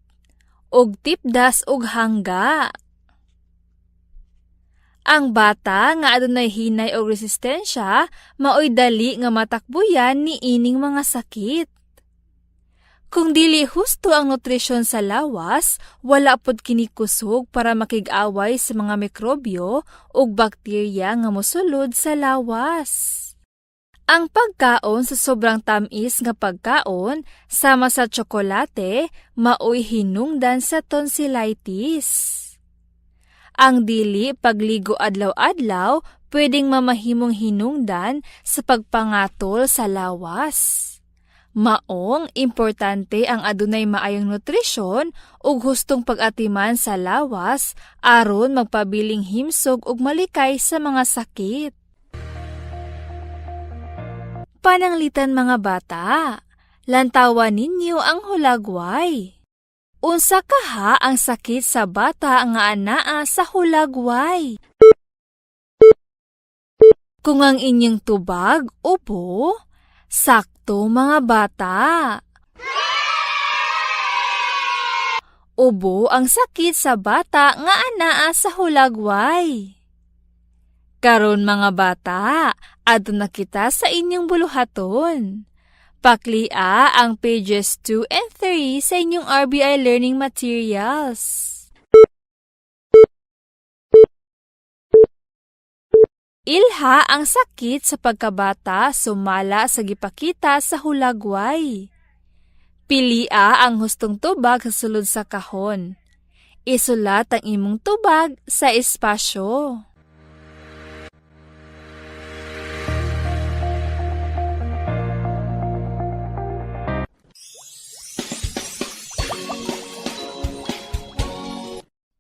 ug tipdas ug hangga. Ang bata nga adunay hinay o resistensya maoy dali nga matakbuyan ni ining mga sakit. Kung dili husto ang nutrisyon sa lawas, wala pod kini kusog para makig-away sa mga mikrobyo ug bakterya nga mosulod sa lawas. Ang pagkaon sa sobrang tamis nga pagkaon sama sa tsokolate maoy hinungdan sa tonsillitis. Ang dili pagligo adlaw-adlaw pwedeng mamahimong hinungdan sa pagpangatol sa lawas. Maong importante ang adunay maayong nutrisyon ug hustong pag-atiman sa lawas aron magpabiling himsog ug malikay sa mga sakit. Pananglitan mga bata, lantawan ninyo ang hulagway. Unsa kaha ang sakit sa bata nga anaa sa hulagway? Kung ang inyong tubag, upo, sakto mga bata. Ubo ang sakit sa bata nga anaa sa hulagway. Karon mga bata, adto na kita sa inyong buluhaton. Paklia ang pages 2 and 3 sa inyong RBI Learning Materials. Ilha ang sakit sa pagkabata sumala sa gipakita sa hulagway. Pilia ang hustong tubag sa sulod sa kahon. Isulat ang imong tubag sa espasyo.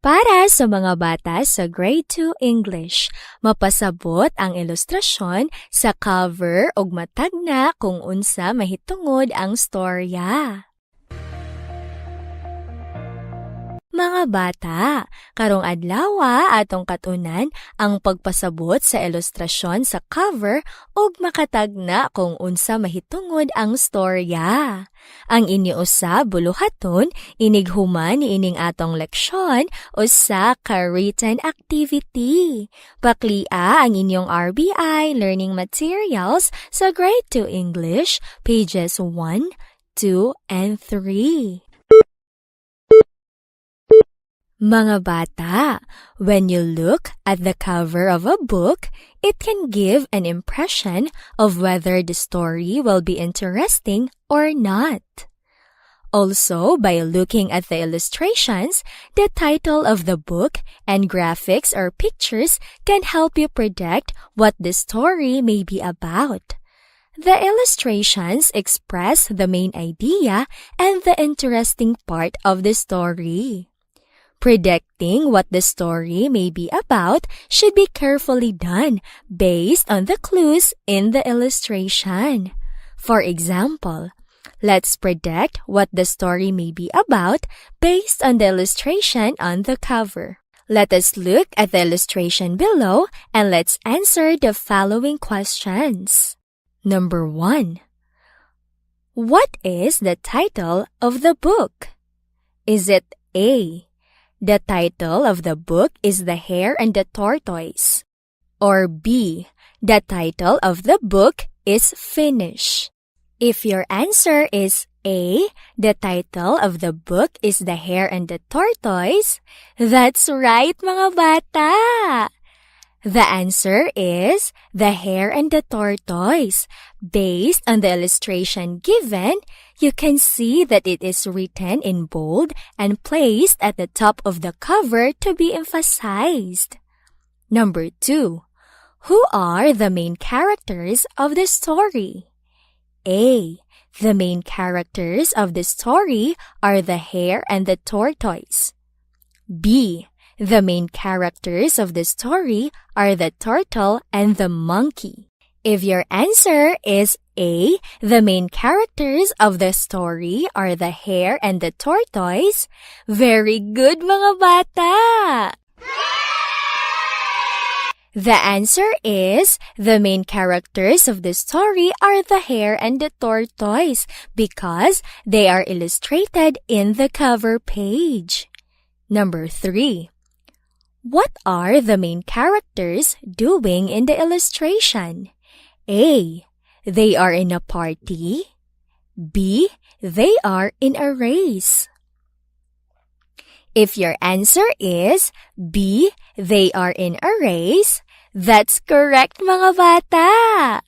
Para sa mga bata sa Grade 2 English, mapasabot ang ilustrasyon sa cover ug matagna kung unsa mahitungod ang storya. Mga bata, karong adlaw atong katunan ang pagpasabot sa ilustrasyon sa cover ug makatagna kung unsa mahitungod ang storya. Ang iniusa buluhaton inighuman ining atong leksyon usa ka written activity. Paklia ang inyong RBI learning materials sa Grade 2 English, pages 1, 2, and 3. Mga bata, when you look at the cover of a book, it can give an impression of whether the story will be interesting or not. Also, by looking at the illustrations, the title of the book and graphics or pictures can help you predict what the story may be about. The illustrations express the main idea and the interesting part of the story. Predicting what the story may be about should be carefully done based on the clues in the illustration. For example, let's predict what the story may be about based on the illustration on the cover. Let us look at the illustration below and let's answer the following questions. Number 1. What is the title of the book? Is it A? The title of the book is The Hare and the Tortoise. Or B. The title of the book is Finish. If your answer is A, the title of the book is The Hare and the Tortoise, that's right mga bata! The answer is The Hare and the Tortoise. Based on the illustration given, you can see that it is written in bold and placed at the top of the cover to be emphasized. Number 2. Who are the main characters of the story? A. The main characters of the story are the hare and the tortoise. B. The main characters of the story are the turtle and the monkey. If your answer is A, the main characters of the story are the hare and the tortoise, very good mga bata! The answer is the main characters of the story are the hare and the tortoise because they are illustrated in the cover page. Number 3. What are the main characters doing in the illustration? A. They are in a party. B. They are in a race. If your answer is B. They are in a race, that's correct mga bata!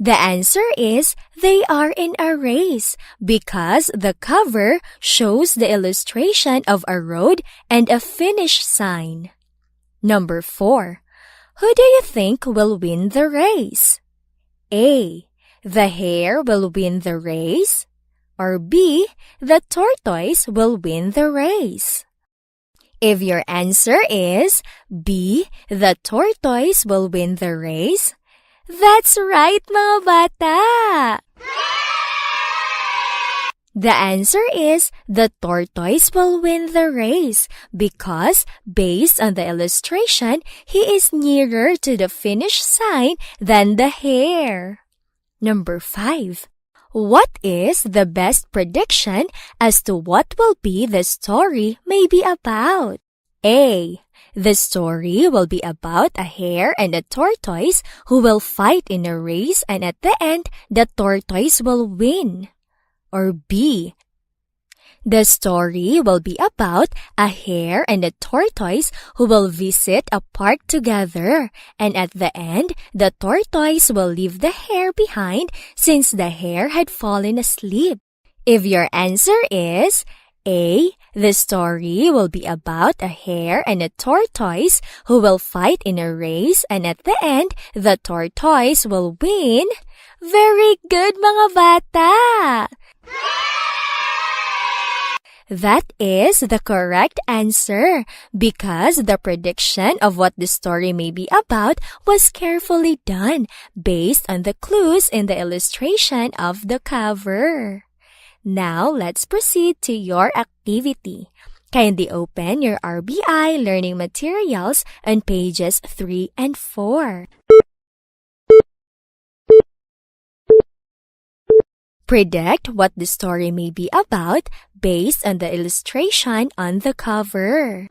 The answer is they are in a race because the cover shows the illustration of a road and a finish sign. Number 4. Who do you think will win the race? A. the hare will win the race? Or B, the tortoise will win the race? If your answer is B, the tortoise will win the race, that's right, mga bata! The answer is the tortoise will win the race because based on the illustration, he is nearer to the finish line than the hare. Number 5. What is the best prediction as to what will be the story may be about? A. The story will be about a hare and a tortoise who will fight in a race and at the end, the tortoise will win. Or B. The story will be about a hare and a tortoise who will visit a park together, and at the end, the tortoise will leave the hare behind since the hare had fallen asleep. If your answer is A, the story will be about a hare and a tortoise who will fight in a race, and at the end, the tortoise will win. Very good, mga bata! That is the correct answer because the prediction of what the story may be about was carefully done based on the clues in the illustration of the cover. Now, let's proceed to your activity. Kindly open your RBI learning materials on pages 3 and 4. Predict what the story may be about based on the illustration on the cover.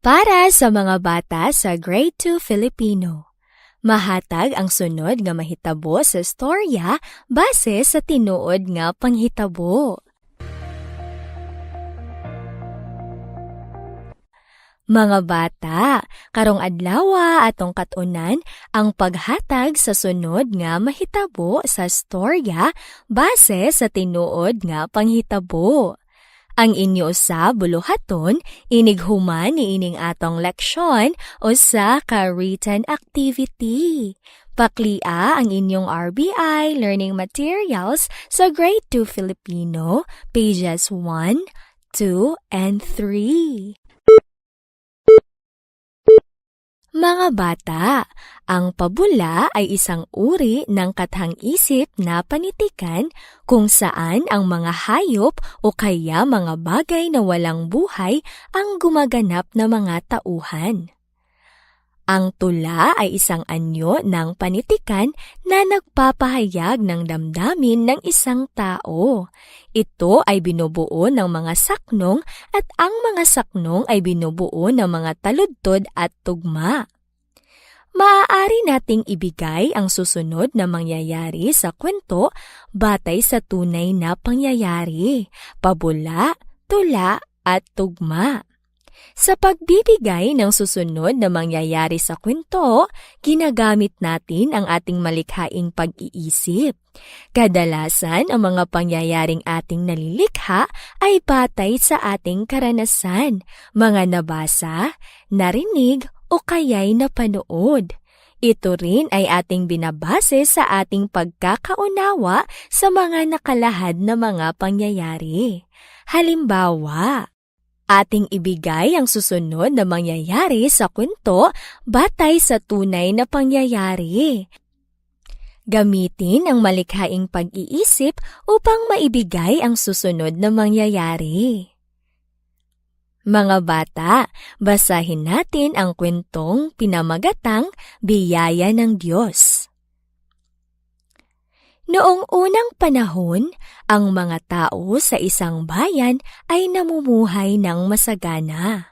Para sa mga bata sa Grade 2 Filipino, mahatag ang sunod nga mahitabo sa storya base sa tinuod nga panghitabo. Mga bata, karong adlaw atong katunan ang paghatag sa sunod nga mahitabo sa storya base sa tinuod nga panghitabo. Ang inyo sa buluhaton, inighuman ni ining atong leksyon o sa ka-written activity. Paklia ang inyong RBI learning materials sa Grade 2 Filipino, pages 1, 2, and 3. Mga bata, ang pabula ay isang uri ng kathang-isip na panitikan kung saan ang mga hayop o kaya mga bagay na walang buhay ang gumaganap na mga tauhan. Ang tula ay isang anyo ng panitikan na nagpapahayag ng damdamin ng isang tao. Ito ay binubuo ng mga saknong at ang mga saknong ay binubuo ng mga taludtod at tugma. Maaari nating ibigay ang susunod na mangyayari sa kwento batay sa tunay na pangyayari, pabula, tula at tugma. Sa pagbibigay ng susunod na mangyayari sa kwento, ginagamit natin ang ating malikhaing pag-iisip. Kadalasan, ang mga pangyayaring ating nalilikha ay batay sa ating karanasan, mga nabasa, narinig o kaya'y napanood. Ito rin ay ating binabase sa ating pagkakaunawa sa mga nakalahad na mga pangyayari. Halimbawa, ating ibigay ang susunod na mangyayari sa kwento batay sa tunay na pangyayari. Gamitin ang malikhaing pag-iisip upang maibigay ang susunod na mangyayari. Mga bata, basahin natin ang kwentong pinamagatang Biyaya ng Diyos. Noong unang panahon, ang mga tao sa isang bayan ay namumuhay ng masagana.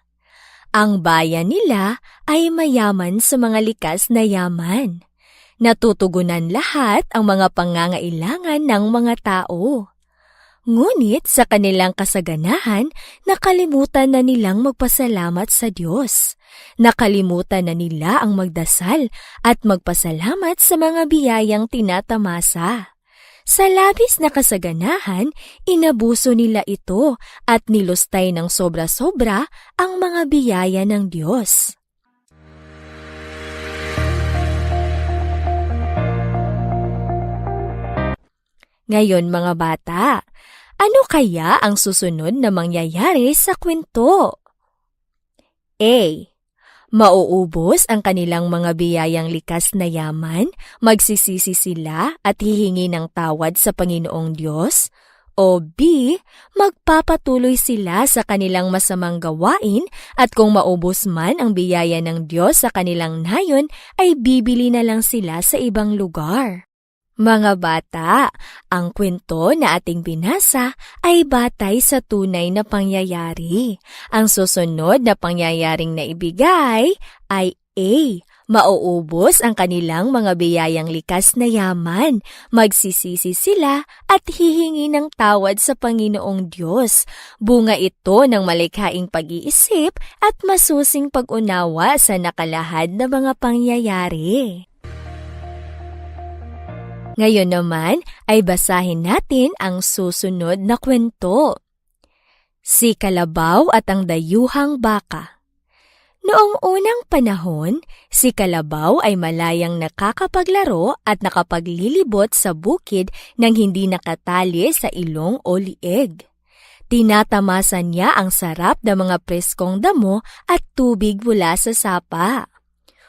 Ang bayan nila ay mayaman sa mga likas na yaman. Natutugunan lahat ang mga pangangailangan ng mga tao. Ngunit sa kanilang kasaganahan, nakalimutan na nilang magpasalamat sa Diyos. Nakalimutan na nila ang magdasal at magpasalamat sa mga biyayang tinatamasa. Sa labis na kasaganahan, inabuso nila ito at nilustay ng sobra-sobra ang mga biyaya ng Diyos. Ngayon mga bata, ano kaya ang susunod na mangyayari sa kwento? A. Mauubos ang kanilang mga biyayang likas na yaman, magsisisi sila at hihingi ng tawad sa Panginoong Diyos? O B. Magpapatuloy sila sa kanilang masamang gawain at kung maubos man ang biyaya ng Diyos sa kanilang nayon ay bibili na lang sila sa ibang lugar? Mga bata, ang kwento na ating binasa ay batay sa tunay na pangyayari. Ang susunod na pangyayaring naibigay ay A. Mauubos ang kanilang mga biyayang likas na yaman, magsisisi sila at hihingi ng tawad sa Panginoong Diyos. Bunga ito ng malikhaing pag-iisip at masusing pag-unawa sa nakalahad na mga pangyayari. Ngayon naman ay basahin natin ang susunod na kwento. Si Kalabaw at ang Dayuhang Baka. Noong unang panahon, si Kalabaw ay malayang nakakapaglaro at nakapaglilibot sa bukid nang hindi nakatali sa ilong o lieg. Tinatamasan niya ang sarap na mga preskong damo at tubig mula sa sapa.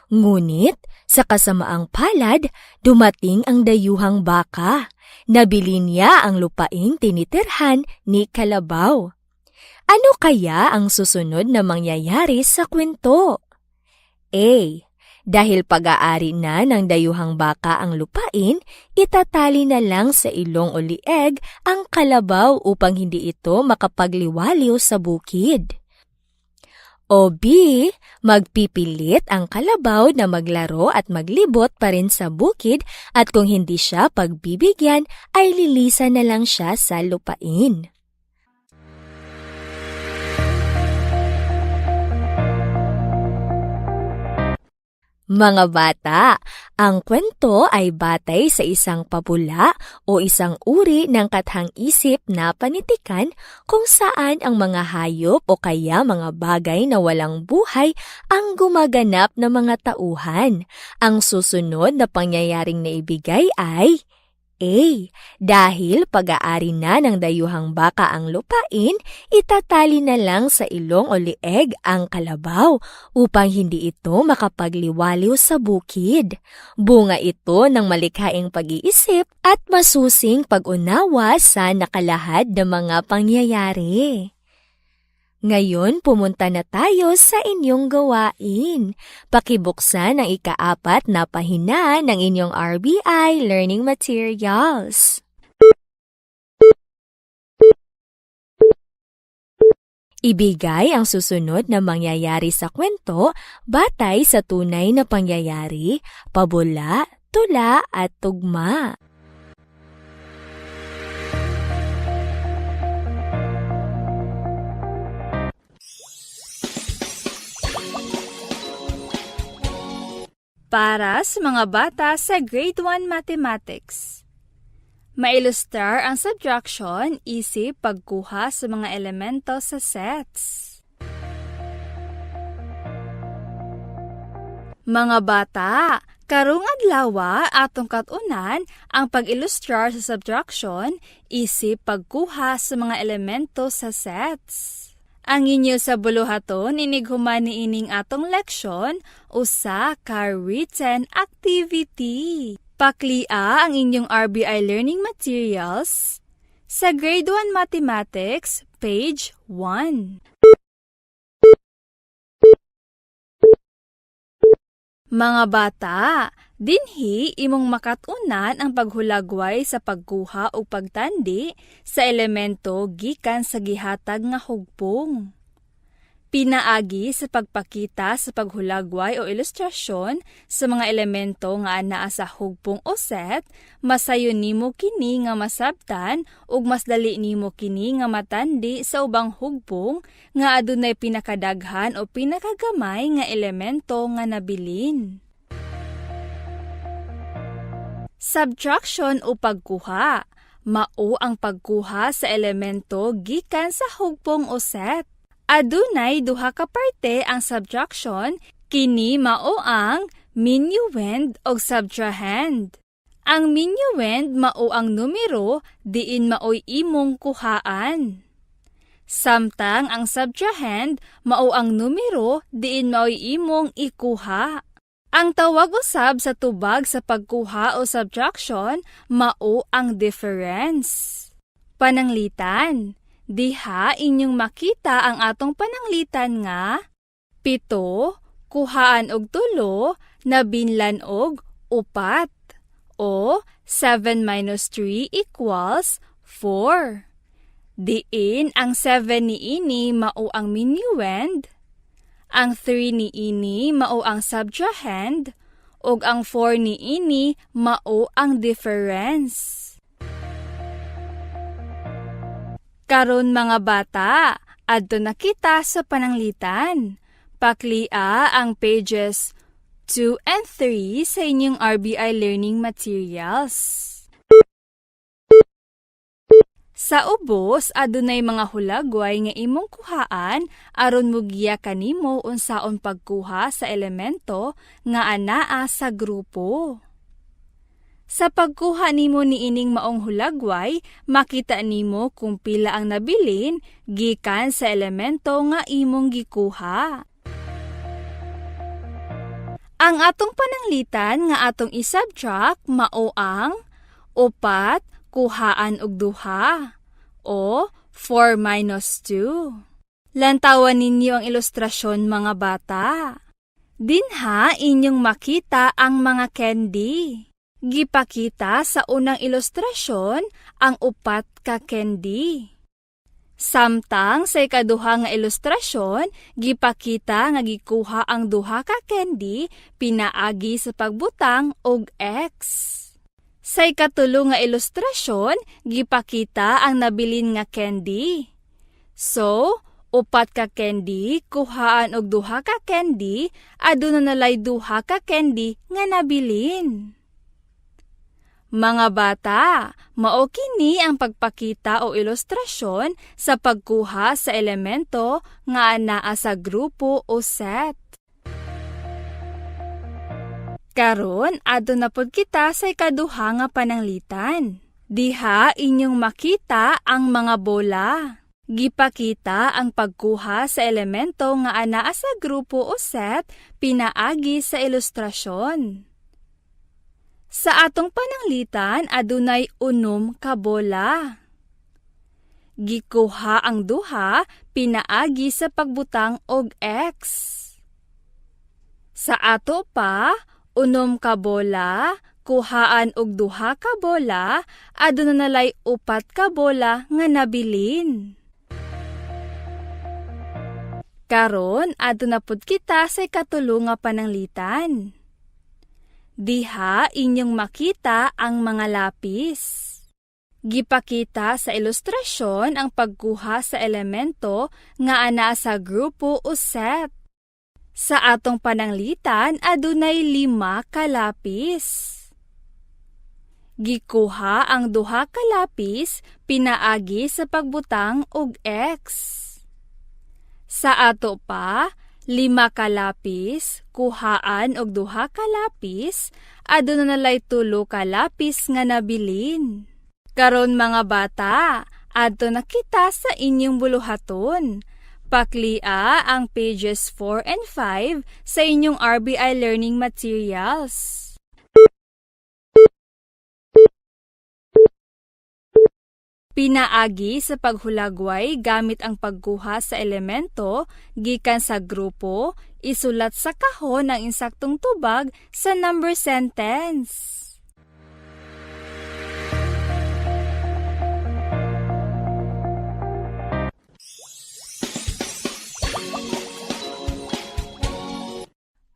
Ngunit, sa kasamaang palad, dumating ang dayuhang baka. Nabili niya ang lupaing tinitirhan ni Kalabaw. Ano kaya ang susunod na mangyayari sa kwento? A. Dahil pag-aari na ng dayuhang baka ang lupain, itatali na lang sa ilong o lieg ang kalabaw upang hindi ito makapagliwaliw sa bukid. O B. Magpipilit ang kalabaw na maglaro at maglibot pa rin sa bukid at kung hindi siya pagbibigyan ay lilisan na lang siya sa lupain. Mga bata, ang kwento ay batay sa isang pabula o isang uri ng kathang-isip na panitikan kung saan ang mga hayop o kaya mga bagay na walang buhay ang gumaganap na mga tauhan. Ang susunod na pangyayaring naibigay ay A. Dahil pag-aari na ng dayuhang baka ang lupain, itatali na lang sa ilong o lieg ang kalabaw upang hindi ito makapagliwaliw sa bukid. Bunga ito ng malikhaing pag-iisip at masusing pag-unawa sa nakalahad na mga pangyayari. Ngayon, pumunta na tayo sa inyong gawain. Pakibuksan ang ika-4 na pahina ng inyong RBI Learning Materials. Ibigay ang susunod na mangyayari sa kwento batay sa tunay na pangyayari, pabula, tula at tugma. Para sa mga bata sa Grade 1 Mathematics. Mailustrar ang subtraction, isip pagkuha sa mga elemento sa sets. Mga bata, karong adlaw atong katunan ang pag-ilustrar sa subtraction, isip pagkuha sa mga elemento sa sets. Ang inyo sa buluhaton inighuman niining atong leksyon usa ka written activity. Paklia ang inyong RBI Learning Materials sa Grade 1 Mathematics, page 1. Mga bata, dinhi imong makatunan ang paghulagway sa pagkuha o pagtandi sa elemento gikan sa gihatag nga hugpong. Pinaagi sa pagpakita sa paghulagway o ilustrasyon sa mga elemento nga anaa sa hugpong o set, masayon nimo kini nga masabtan ug mas dali nimo kini nga matandi sa ubang hugpong nga adunay pinakadaghan o pinakagamay nga elemento nga nabilin. Subtraction o pagkuha. Mao ang pagkuha sa elemento gikan sa hugpong o set. Adunay duha ka parte ang subtraction, kini mao ang minuend o subtrahend. Ang minuend mao ang numero diin maoy imong kuhaan. Samtang ang subtrahend mao ang numero diin maoy imong ikuha. Ang tawag usab sa tubag sa pagkuha o subtraction mao ang difference. Pananglitan. Diha inyong makita ang atong pananglitan nga 7 kuhaan og 3 na binlan og 4 o 7 minus 3 equals 4. Diin ang 7 niini mao ang minuend, ang 3 niini mao ang subtrahend, ug ang 4 niini mao ang difference. Karon mga bata, adto na kita sa pananglitan. Paklia ang pages 2 and 3 sa inyong RBI learning materials. Sa ubos, adunay mga hulagway nga imong kuhaan aron mugiya kanimo unsaon pagkuha sa elemento nga anaa sa grupo. Sa pagkuha nimo niining maong hulagway, makita nimo kung pila ang nabilin gikan sa elemento nga imong gikuha. Ang atong pananglitan nga atong isubtract mao ang 4 kuhaan og 2 o 4 minus 2. Lantawan ninyo ang ilustrasyon mga bata. Dinha inyong makita ang mga candy. Gipakita sa unang ilustrasyon ang 4 ka candy. Samtang sa ikaduha nga ilustrasyon, gipakita nga gikuha ang 2 ka candy pinaagi sa pagbutang og X. Sa ikatulo nga ilustrasyon, gipakita ang nabilin nga candy. So, 4 ka candy, kuhaan og 2 ka candy, aduna nalay 2 ka candy nga nabilin. Mga bata, mao kini ang pagpakita o ilustrasyon sa pagkuha sa elemento nga anaa sa grupo o set. Karon, adto na pod kita sa ikaduha nga pananglitan. Diha inyong makita ang mga bola. Gipakita ang pagkuha sa elemento nga anaa sa grupo o set pinaagi sa ilustrasyon. Sa atong pananglitan, adunay 6 ka bola. Gikuha ang 2 pinaagi sa pagbutang og X. Sa ato pa, 6 ka bola, kuhaan og 2 ka bola, aduna nalay 4 ka bola nga nabilin. Karon, adto na pud kita sa ikatulo nga pananglitan. Diha inyong makita ang mga lapis. Gipakita sa ilustrasyon ang pagkuha sa elemento nga anaa sa grupo o set. Sa atong pananglitan, adunay 5 ka lapis. Gikuha ang 2 ka lapis pinaagi sa pagbutang og X. Sa ato pa, 5 ka lapis, kuhaan og 2 ka lapis, aduna nalay 3 ka lapis nga nabilin. Karon mga bata, adto na kita sa inyong buluhaton. Paklia ang pages 4 and 5 sa inyong RBI learning materials. Pinaagi sa paghulagway gamit ang pagkuha sa elemento gikan sa grupo, isulat sa kahon ang insaktong tubag sa number sentence.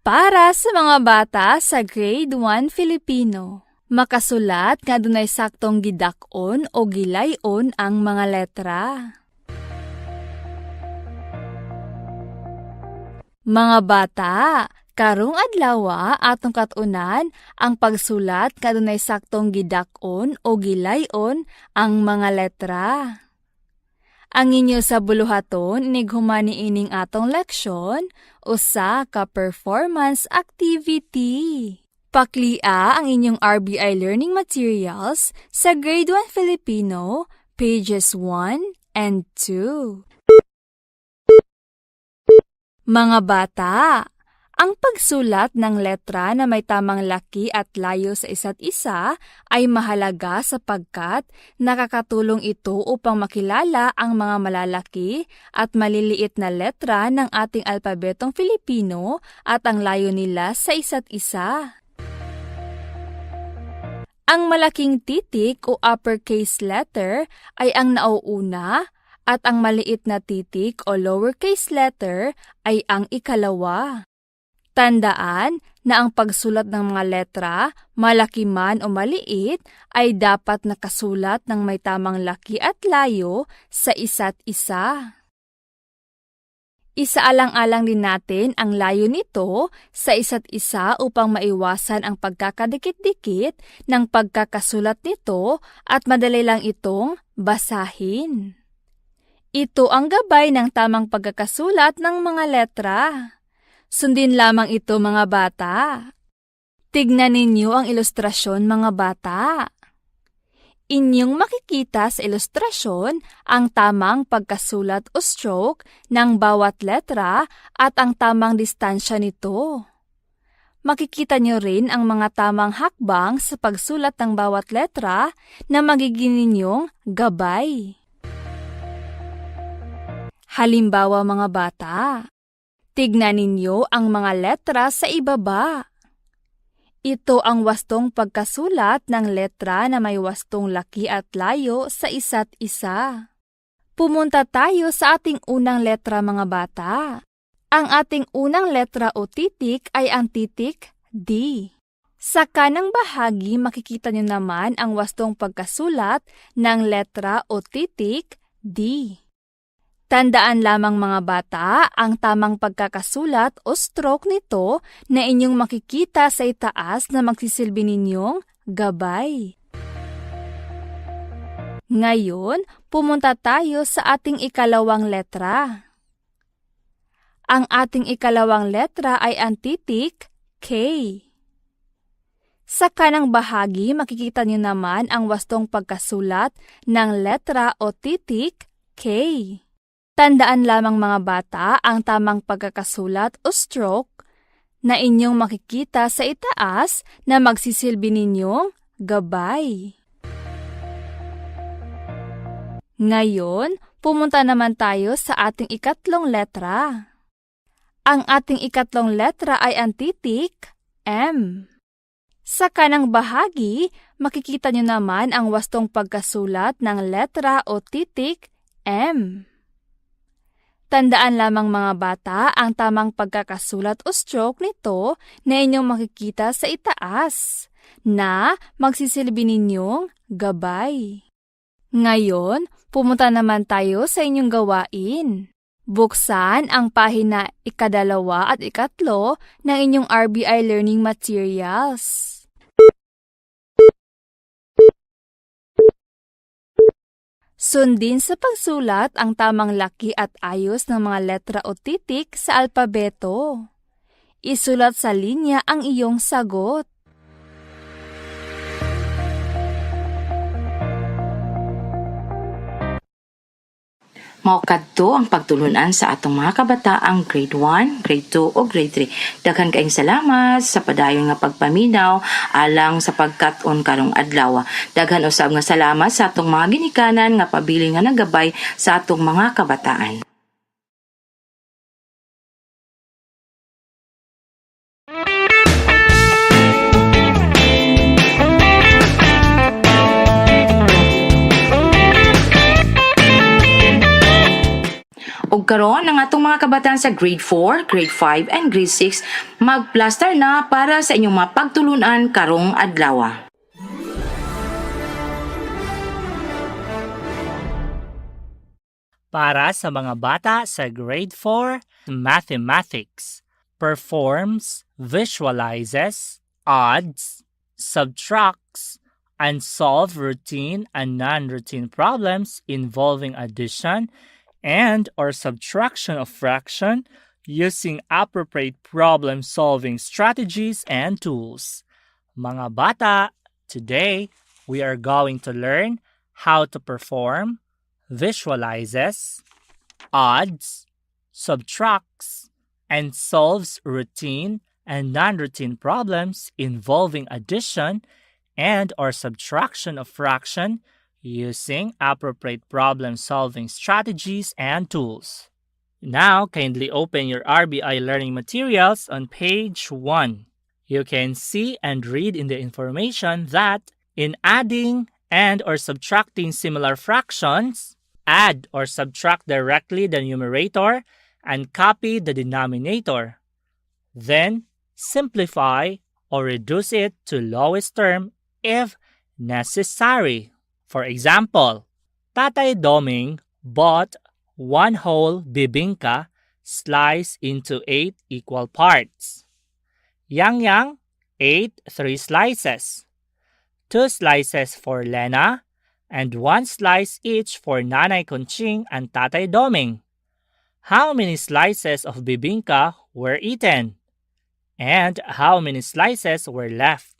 Para sa mga bata sa Grade 1 Filipino, makasulat nga dunay saktong gidak-on o gilayon ang mga letra. Mga bata, Karong adlaw atong katunan ang pagsulat kadunay saktong gidak-on o gilayon ang mga letra. Ang inyo sa buluhaton inighuman ining atong leksyon usa ka performance activity. Paklia ang inyong RBI learning materials sa Grade 1 Filipino, pages 1 and 2. Mga bata, ang pagsulat ng letra na may tamang laki at layo sa isa't isa ay mahalaga sapagkat nakakatulong ito upang makilala ang mga malalaki at maliliit na letra ng ating alpabetong Filipino at ang layo nila sa isa't isa. Ang malaking titik o uppercase letter ay ang nauuna at ang maliit na titik o lowercase letter ay ang ikalawa. Tandaan na ang pagsulat ng mga letra, malaki man o maliit, ay dapat nakasulat ng may tamang laki at layo sa isa't isa. Isaalang-alang din natin ang layo nito sa isa't isa upang maiwasan ang pagkakadikit-dikit ng pagkakasulat nito at madali lang itong basahin. Ito ang gabay ng tamang pagkakasulat ng mga letra. Sundin lamang ito mga bata. Tignan ninyo ang ilustrasyon mga bata. Inyong makikita sa ilustrasyon ang tamang pagkasulat o stroke ng bawat letra at ang tamang distansya nito. Makikita nyo rin ang mga tamang hakbang sa pagsulat ng bawat letra na magiging ninyong gabay. Halimbawa mga bata, tignan ninyo ang mga letra sa ibaba. Ito ang wastong pagkasulat ng letra na may wastong laki at layo sa isa't isa. Pumunta tayo sa ating unang letra mga bata. Ang ating unang letra o titik ay ang titik D. Sa kanang bahagi makikita nyo naman ang wastong pagkasulat ng letra o titik D. Tandaan lamang mga bata ang tamang pagkakasulat o stroke nito na inyong makikita sa itaas na magsisilbi ninyong gabay. Ngayon, pumunta tayo sa ating ikalawang letra. Ang ating ikalawang letra ay ang titik K. Sa kanang bahagi makikita niyo naman ang wastong pagkasulat ng letra o titik K. Tandaan lamang mga bata ang tamang pagkakasulat o stroke na inyong makikita sa itaas na magsisilbi ninyong gabay. Ngayon, pumunta naman tayo sa ating ikatlong letra. Ang ating ikatlong letra ay ang titik M. Sa kanang bahagi, makikita nyo naman ang wastong pagkasulat ng letra o titik M. Tandaan lamang mga bata ang tamang pagkakasulat o stroke nito na inyong makikita sa itaas na magsisilbi ninyong gabay. Ngayon, pumunta naman tayo sa inyong gawain. Buksan ang pahina 2 at 3 ng inyong RBI learning materials. Sundin sa pagsulat ang tamang laki at ayos ng mga letra o titik sa alpabeto. Isulat sa linya ang iyong sagot. Mao kadto ang pagtulunan sa atong mga kabataang grade 1, grade 2 o grade 3. Daghan kaayong salamat sa padayon nga pagpaminaw alang sa pagkat-on karong adlaw. Daghan usab nga salamat sa atong mga ginikanan nga pabili nga nagabay sa atong mga kabataan. Ug karon ang atong mga kabataan sa grade 4, grade 5 and grade 6 magplaster na para sa inyong mga pagtulunan karong adlaw. Para sa mga bata sa grade 4 Mathematics, performs, visualizes, adds, subtracts, and solve routine and non-routine problems involving addition and or subtraction of fraction using appropriate problem-solving strategies and tools. Mga bata, today we are going to learn how to perform, visualizes, adds, subtracts, and solves routine and non-routine problems involving addition and or subtraction of fraction using appropriate problem-solving strategies and tools. Now, kindly open your RBI learning materials on page 1. You can see and read in the information that in adding and or subtracting similar fractions, add or subtract directly the numerator and copy the denominator. Then, simplify or reduce it to lowest term if necessary. For example, Tatay Doming bought 1 whole bibingka sliced into 8 equal parts. Yang Yang ate 3 slices. 2 slices for Lena and 1 slice each for Nanay Conching and Tatay Doming. How many slices of bibingka were eaten? And how many slices were left?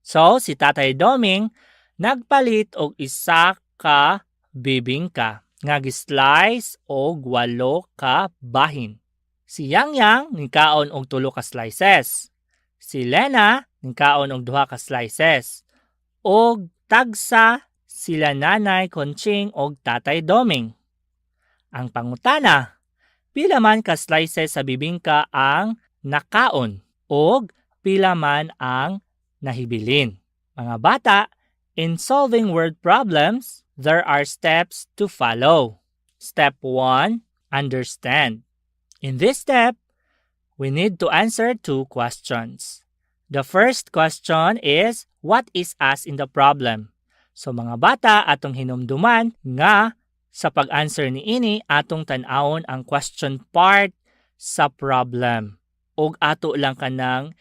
So, si Tatay Doming nagpalit og isa ka bibingka nga gi-slice og 8 ka bahin. Si Yang Yang nikaon og 3 ka slices. Si Lena nikaon og 2 ka slices. Og tagsa sila Nanay Conching og Tatay Doming. Ang pangutana, pila man ka slices sa bibingka ang nakaon og pila man ang nahibilin. Mga bata, in solving word problems, there are steps to follow. Step 1, understand. In this step, we need to answer 2 questions. The first question is, what is as in the problem? So mga bata, atong hinumduman nga sa pag-answer ni ini, atong tan-awon ang question part sa problem. Og ato lang kanang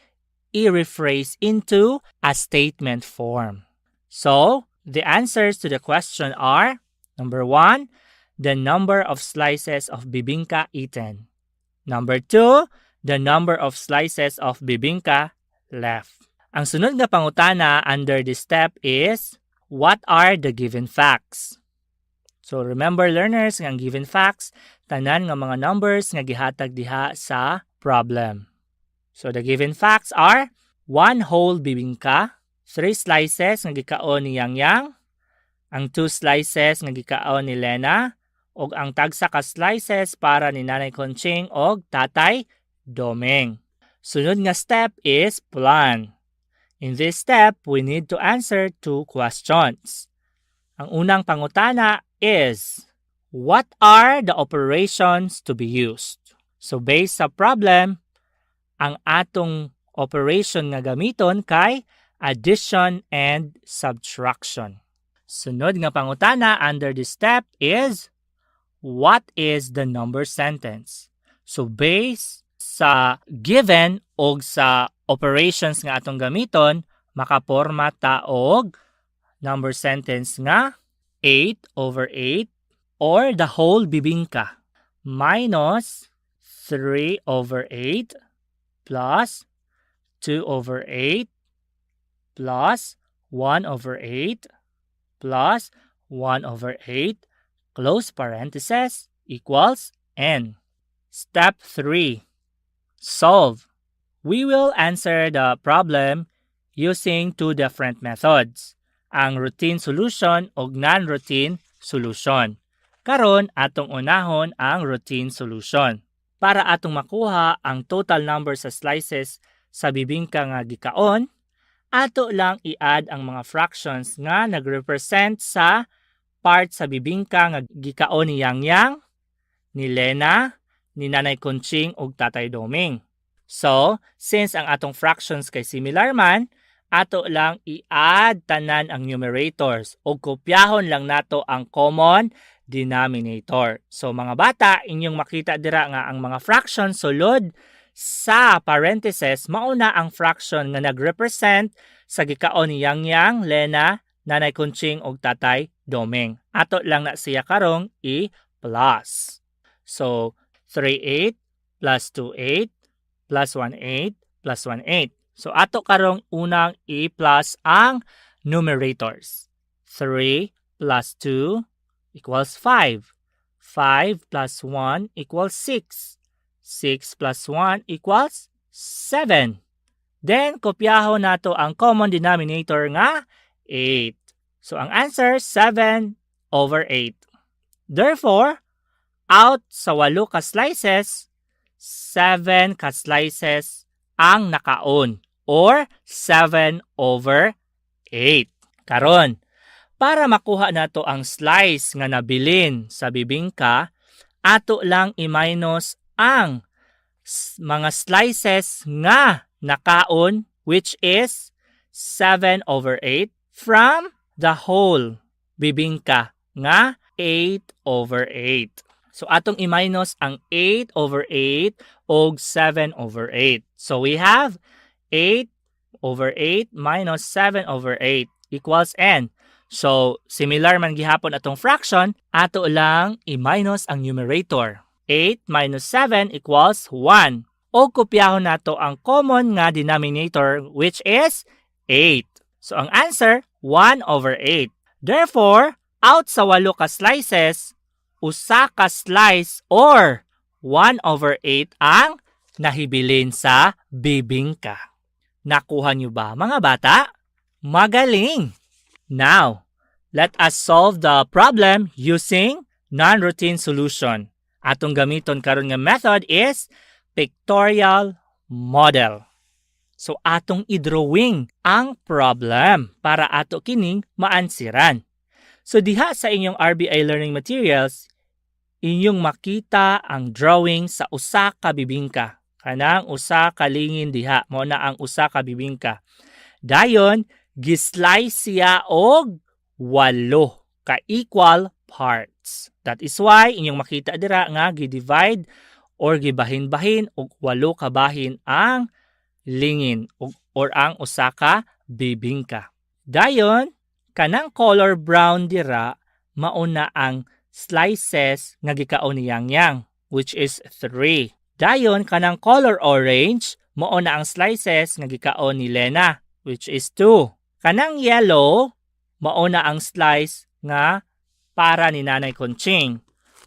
i-rephrase into a statement form. So, the answers to the question are, number 1, the number of slices of bibingka eaten. Number 2, the number of slices of bibingka left. Ang sunod nga pangutana under this step is, what are the given facts? So remember learners, nga ang given facts, tanan nga mga numbers nga gihatag diha sa problem. So the given facts are 1 whole bibingka, 3 slices nga gikaon ni Yang Yang, ang 2 slices nga gikaon ni Lena, ug ang tagsa ka slices para ni Nanay Conching og Tatay Doming. Sunod nga step is plan. In this step, we need to answer 2 questions. Ang unang pangutana is, what are the operations to be used? So based sa problem, ang atong operation nga gamiton kay addition and subtraction. Sunod nga pangutana under this step is, what is the number sentence? So based sa given o sa operations nga atong gamiton, makaporma ta og number sentence nga 8/8 or the whole bibingka minus 3/8 plus 2/8 plus 1/8 plus 1/8 close parenthesis equals n. Step 3. Solve. We will answer the problem using 2 different methods. Ang routine solution o non-routine solution. Karon atong unahon ang routine solution. Para atong makuha ang total number sa slices sa bibingka nga gikaon, ato lang i-add ang mga fractions nga nagrepresent sa part sa bibingka nga gikaon ni Yang Yang, ni Lena, ni Nanay Conching ug Tatay Doming. So, since ang atong fractions kay similar man, ato lang i-add tanan ang numerators o kopyahon lang nato ang common denominator. So mga bata, inyong makita dira nga ang mga fractions sulod sa parentheses mauna ang fraction nga nag-represent sa gikaon ni Yang, Lena, Nanay Kunching ug Tatay Domeng. Ato lang na siya karong i-plus. So 3/8 plus 2/8 plus 1/8 plus 1/8. So ato karong unang i-plus ang numerators. 3 plus 2 equals 5. 5 plus 1 equals 6. 6 plus 1 equals 7. Then, kopyahon nato ang common denominator nga 8. So, ang answer, 7/8. Therefore, out sa 8 ka slices, 7 ka slices ang nakaon or 7/8. Karon, para makuha nato ang slice nga nabilin sa bibingka, ato lang i-minus ang mga slices nga nakaon, which is 7/8 from the whole bibingka nga 8/8. So atong i-minus ang 8/8 og 7/8. So we have 8/8 minus 7/8 equals n. So similar man gihapon atong fraction, ato lang i-minus ang numerator. 8 minus 7 equals 1. O kopyahon nato ang common nga denominator, which is 8. So ang answer, 1/8. Therefore, out sa 8 ka slices, usa ka slice or 1/8 ang nahibilin sa bibingka. Nakuha niyo ba, mga bata? Magaling! Now, let us solve the problem using non-routine solution. Atong gamiton karon nga method is pictorial model. So atong i-drawing ang problem para ato kining maansiran. So diha sa inyong RBI learning materials, inyong makita ang drawing sa usa ka bibingka. Kanang usa ka lingin diha, mao na ang usa ka bibingka. Dayon, gislice siya og 8 ka equal parts. That is why inyong makita dira nga gi-divide or gibahin-bahin og 8 ka bahin ang lingin or ang usa ka bibingka. Dayon, kanang color brown dira mauna ang slices nga gikaon ni Yang, which is 3. Dayon, kanang color orange mauna ang slices nga gikaon ni Lena, which is 2. Kanang yellow mauna ang slice nga para ni Nanay Conching.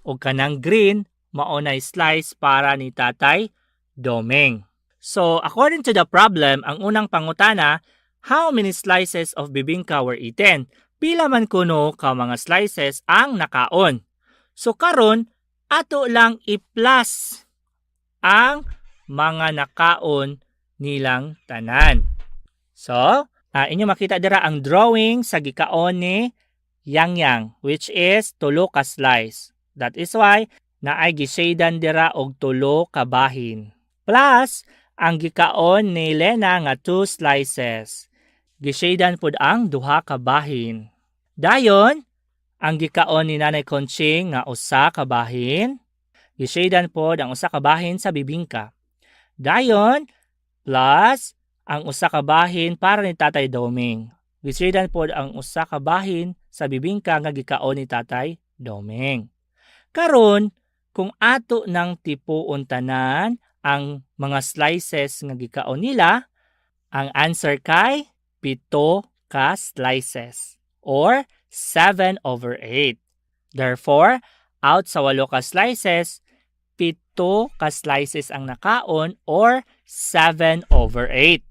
O kanang green maunay slice para ni Tatay Domeng. So, according to the problem, ang unang pangutana, how many slices of bibingka were eaten? Pila man kuno ka mga slices ang nakaon. So, karon ato lang i-plus ang mga nakaon nilang tanan. So, inyo makita dira ang drawing sa gikaon ni Yang, which is 3 ka slice. That is why naay gishadan dira og 3 ka bahin. Plus ang gikaon ni Lena nga 2 slices. Gishadan pud ang 2 ka bahin. Dayon ang gikaon ni Nanay Conching nga 1 ka bahin. Gishadan pud ang 1 ka bahin sa bibingka. Dayon plus ang 1 ka bahin para ni Tatay Domeng. Gishadan pud ang 1 ka bahin sa bibingka nga gikaon ni Tatay Domeng. Karon, kung ato nang tipuon tanan ang mga slices nga gikaon nila, ang answer kay 7 ka slices or 7/8. Therefore, out sa 8 ka slices, 7 ka slices ang nakaon or 7/8.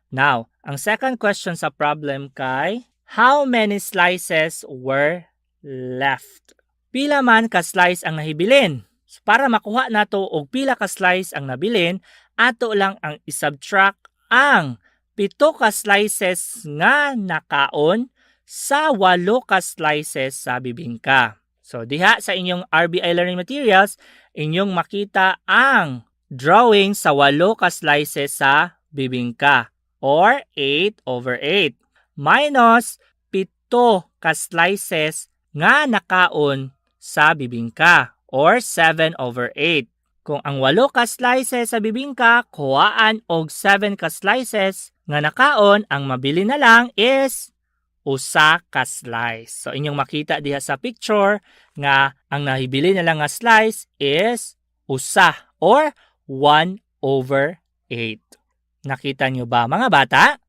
Now, ang second question sa problem kay, how many slices were left? Pila man ka slice ang nahibilin? So, para makuha nato og pila ka slice ang nabilin, ato lang ang isubtract ang 7 ka slices nga nakaon sa 8 ka slices sa bibingka. So, diha sa inyong RBI learning materials, inyong makita ang drawing sa 8 ka slices sa bibingka or 8/8 minus 7 ka slices nga nakaon sa bibingka or 7/8. Kung ang 8 ka slices sa bibingka, kuhaan og 7 ka slices nga nakaon, ang mabili na lang is usa ka slice. So inyong makita diha sa picture nga ang nahibili na lang nga slice is usa or 1/8. Nakita nyo ba mga bata?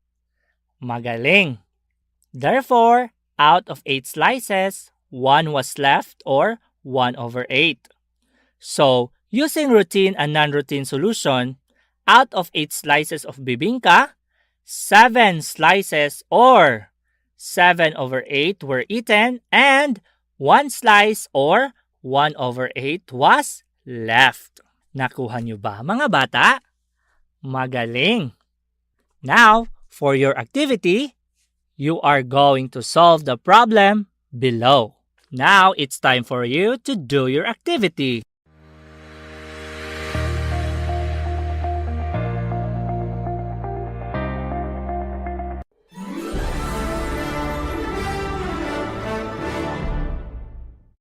Magaling! Therefore, out of 8 slices, 1 was left or 1/8. So, using routine and non-routine solution, out of 8 slices of bibingka, 7 slices or 7/8 were eaten and 1 slice or 1/8 was left. Nakuha nyo ba mga bata? Magaling! Now, for your activity, you are going to solve the problem below. Now, it's time for you to do your activity.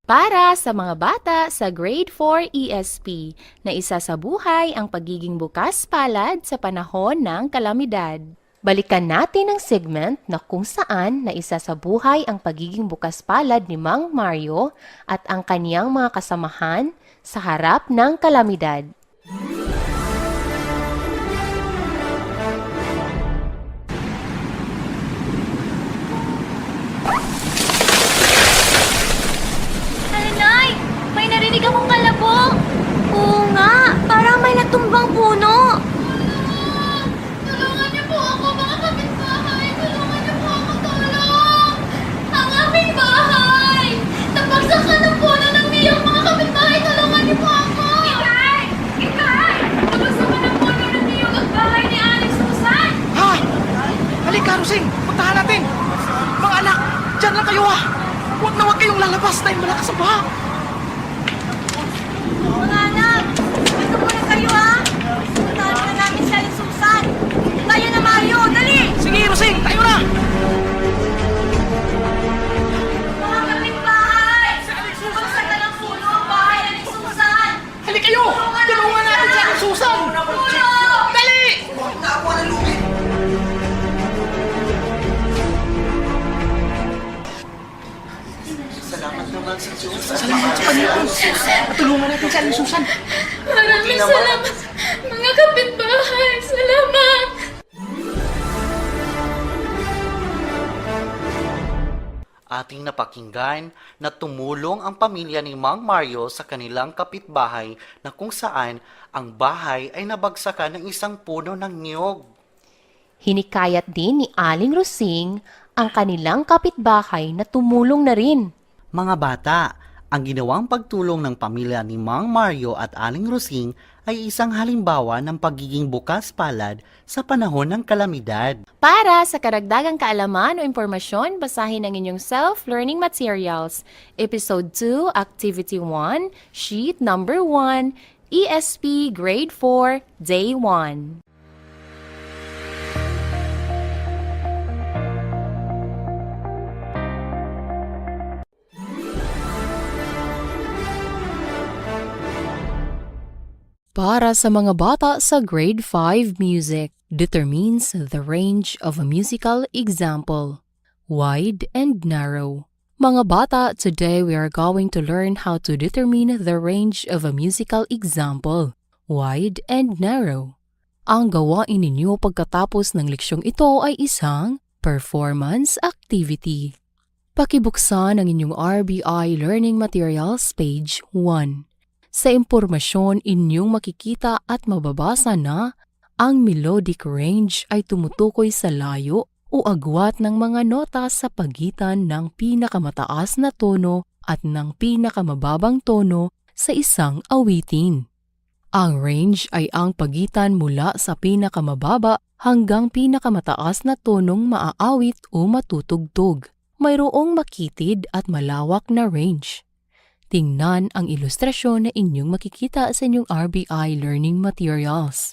Para sa mga bata sa Grade 4 ESP na isa sa buhay ang pagiging bukas palad sa panahon ng kalamidad. Balikan natin ang segment na kung saan na isa sa buhay ang pagiging bukas palad ni Mang Mario at ang kaniyang mga kasamahan sa harap ng kalamidad. Nay! May narinig akong kalabog! Oo nga! Parang may natumbang puno! Tulungan niyo po ako, mga kapitbahay! Tulungan niyo po ako, tulong! Ang aming bahay! Napagsakan ng puno ng niyong mga kapitbahay! Tulungan niyo po ako! Ikay! Ikay! Napagsakan ng puno ng niyong ang bahay ni Alex Susan! Ha? Halika, Rosing! Puntahan natin! Mga anak, dyan lang kayo ha! Huwag na huwag kayong lalabas dahil malakas ang baha! Mga anak! Dito muna kayo ha! Puntahan na namin si Alex Susan! Tayo na Mario! Dali! Sige, Rosing! Tayo na! Mga kapitbahay! Napagsakan ng puno ang bahay ni Alex Susan! Halika kayo! Tulungan natin si Alex Susan! Tulong! Dali! Salamat naman sa Diyos. Salamat sa Panginoon. Tulungan natin si Alex Susan. Maraming salamat, mga kapitbahay! Salamat! Ating napakinggan na tumulong ang pamilya ni Mang Mario sa kanilang kapitbahay na kung saan ang bahay ay nabagsakan ng isang puno ng niyog. Hinikayat din ni Aling Rosing ang kanilang kapitbahay na tumulong na rin. Mga bata, ang ginawang pagtulong ng pamilya ni Mang Mario at Aling Rosing ay isang halimbawa ng pagiging bukas palad sa panahon ng kalamidad. Para sa karagdagang kaalaman o impormasyon, basahin ang inyong self-learning materials. Episode 2, Activity 1, Sheet Number 1, ESP Grade 4, Day 1. Para sa mga bata sa Grade 5 Music, determines the range of a musical example, wide and narrow. Mga bata, today we are going to learn how to determine the range of a musical example, wide and narrow. Ang gawain ninyo pagkatapos ng leksyong ito ay isang performance activity. Pakibuksan ang inyong RBI Learning Materials page 1. Sa impormasyon, inyong makikita at mababasa na ang melodic range ay tumutukoy sa layo o agwat ng mga nota sa pagitan ng pinakamataas na tono at ng pinakamababang tono sa isang awitin. Ang range ay ang pagitan mula sa pinakamababa hanggang pinakamataas na tonong maaawit o matutugtog. Mayroong makitid at malawak na range. Tingnan ang ilustrasyon na inyong makikita sa inyong RBI Learning Materials.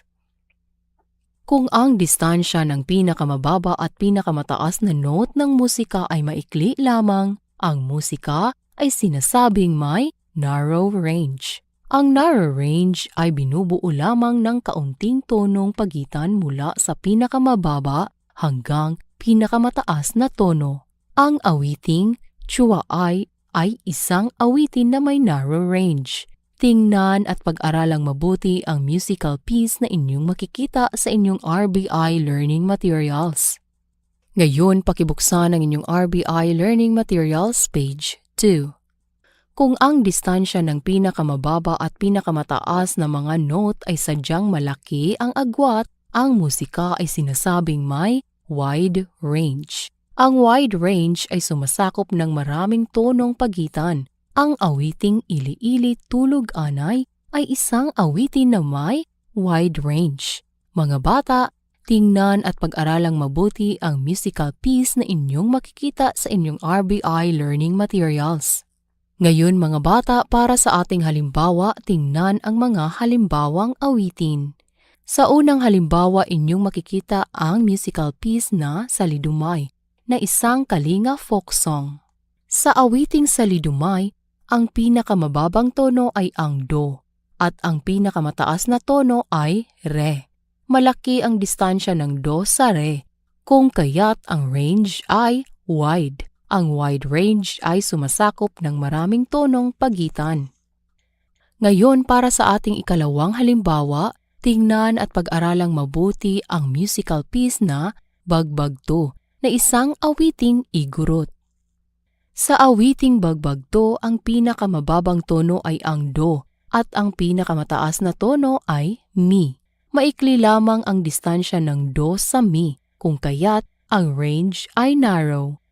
Kung ang distansya ng pinakamababa at pinakamataas na note ng musika ay maikli lamang, ang musika ay sinasabing may narrow range. Ang narrow range ay binubuo lamang ng kaunting tonong pagitan mula sa pinakamababa hanggang pinakamataas na tono. Ang awiting Chuaay ay isang awitin na may narrow range. Tingnan at pag-aralang mabuti ang musical piece na inyong makikita sa inyong RBI Learning Materials. Ngayon, pakibuksan ang inyong RBI Learning Materials page 2. Kung ang distansya ng pinakamababa at pinakamataas na mga note ay sadyang malaki ang agwat, ang musika ay sinasabing may wide range. Ang wide range ay sumasakop ng maraming tonong pagitan. Ang awiting Ili-ili Tulog Anay ay isang awitin na may wide range. Mga bata, tingnan at pag-aralang mabuti ang musical piece na inyong makikita sa inyong RBI Learning Materials. Ngayon mga bata, para sa ating halimbawa, tingnan ang mga halimbawang awitin. Sa unang halimbawa, inyong makikita ang musical piece na Salidumay, na isang Kalinga folk song. Sa awiting Salidumay, ang pinakamababang tono ay ang Do, at ang pinakamataas na tono ay Re. Malaki ang distansya ng Do sa Re, kung kaya't ang range ay wide. Ang wide range ay sumasakop ng maraming tonong pagitan. Ngayon, para sa ating ikalawang halimbawa, tingnan at pag-aralang mabuti ang musical piece na Bagbagto, na isang awiting igurot. Sa awiting Bagbagto, ang pinakamababang tono ay ang Do at ang pinakamataas na tono ay Mi. Maikli lamang ang distansya ng Do sa Mi, kung kaya't ang range ay narrow.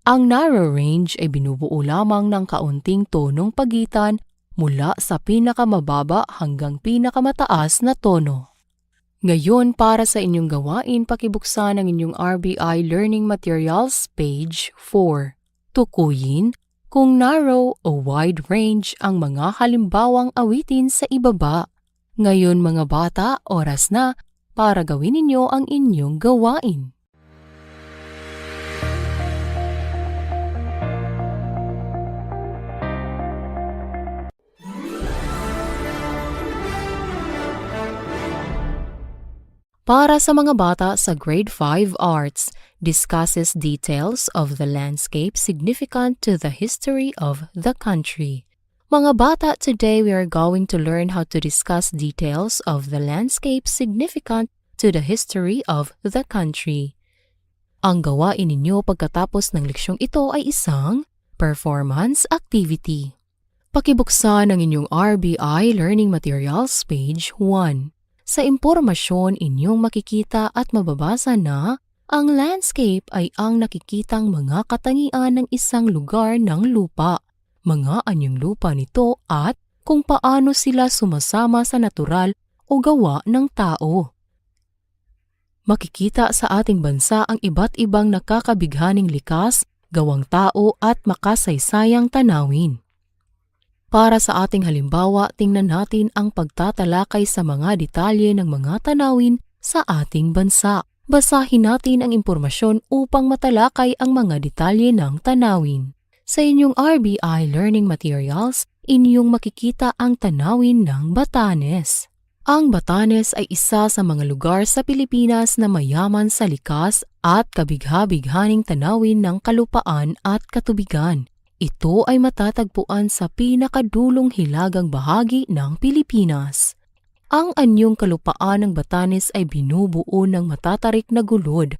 Ang narrow range ay binubuo lamang ng kaunting tonong pagitan mula sa pinakamababa hanggang pinakamataas na tono. Ngayon, para sa inyong gawain, pakibuksan ang inyong RBI Learning Materials page 4. Tukuyin kung narrow o wide range ang mga halimbawang awitin sa ibaba. Ngayon mga bata, oras na para gawin ninyo ang inyong gawain. Para sa mga bata sa Grade 5 Arts, discusses details of the landscape significant to the history of the country. Mga bata, today we are going to learn how to discuss details of the landscape significant to the history of the country. Ang gawain ninyo pagkatapos ng leksyong ito ay isang performance activity. Pakibuksan ang inyong RBI Learning Materials page 1. Sa impormasyon, inyong makikita at mababasa na ang landscape ay ang nakikitang mga katangian ng isang lugar ng lupa, mga anyong lupa nito at kung paano sila sumasama sa natural o gawa ng tao. Makikita sa ating bansa ang iba't ibang nakakabighaning likas, gawang tao at makasaysayang tanawin. Para sa ating halimbawa, tingnan natin ang pagtatalakay sa mga detalye ng mga tanawin sa ating bansa. Basahin natin ang impormasyon upang matalakay ang mga detalye ng tanawin. Sa inyong RBI Learning Materials, inyong makikita ang tanawin ng Batanes. Ang Batanes ay isa sa mga lugar sa Pilipinas na mayaman sa likas at kabigha-bighaning tanawin ng kalupaan at katubigan. Ito ay matatagpuan sa pinakadulong hilagang bahagi ng Pilipinas. Ang anyong kalupaan ng Batanes ay binubuo ng matatarik na gulod,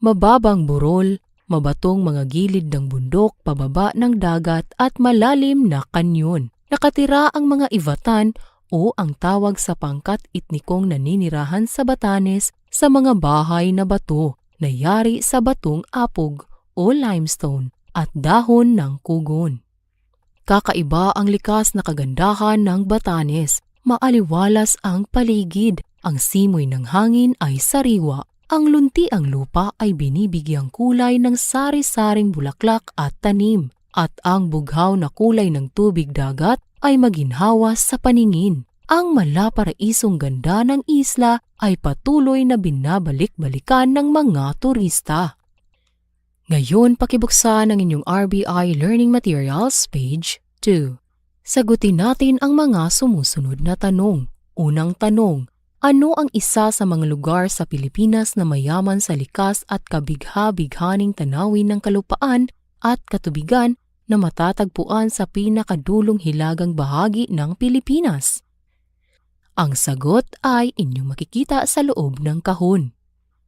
mababang burol, mabatong mga gilid ng bundok pababa ng dagat at malalim na kanyon. Nakatira ang mga Ivatan o ang tawag sa pangkat etnikong naninirahan sa Batanes sa mga bahay na bato na yari sa batong apog o limestone at dahon ng kugon. Kakaiba ang likas na kagandahan ng Batanes. Maaliwalas ang paligid, ang simoy ng hangin ay sariwa, ang luntiang lupa ay binibigyang kulay ng sari-saring bulaklak at tanim, at ang bughaw na kulay ng tubig dagat ay maginhawa sa paningin. Ang malaparaisong ganda ng isla ay patuloy na binabalik-balikan ng mga turista. Ngayon, pakibuksan ang inyong RBI Learning Materials page 2. Sagutin natin ang mga sumusunod na tanong. Unang tanong, ano ang isa sa mga lugar sa Pilipinas na mayaman sa likas at kabigha-bighaning tanawin ng kalupaan at katubigan na matatagpuan sa pinakadulong hilagang bahagi ng Pilipinas? Ang sagot ay inyong makikita sa loob ng kahon.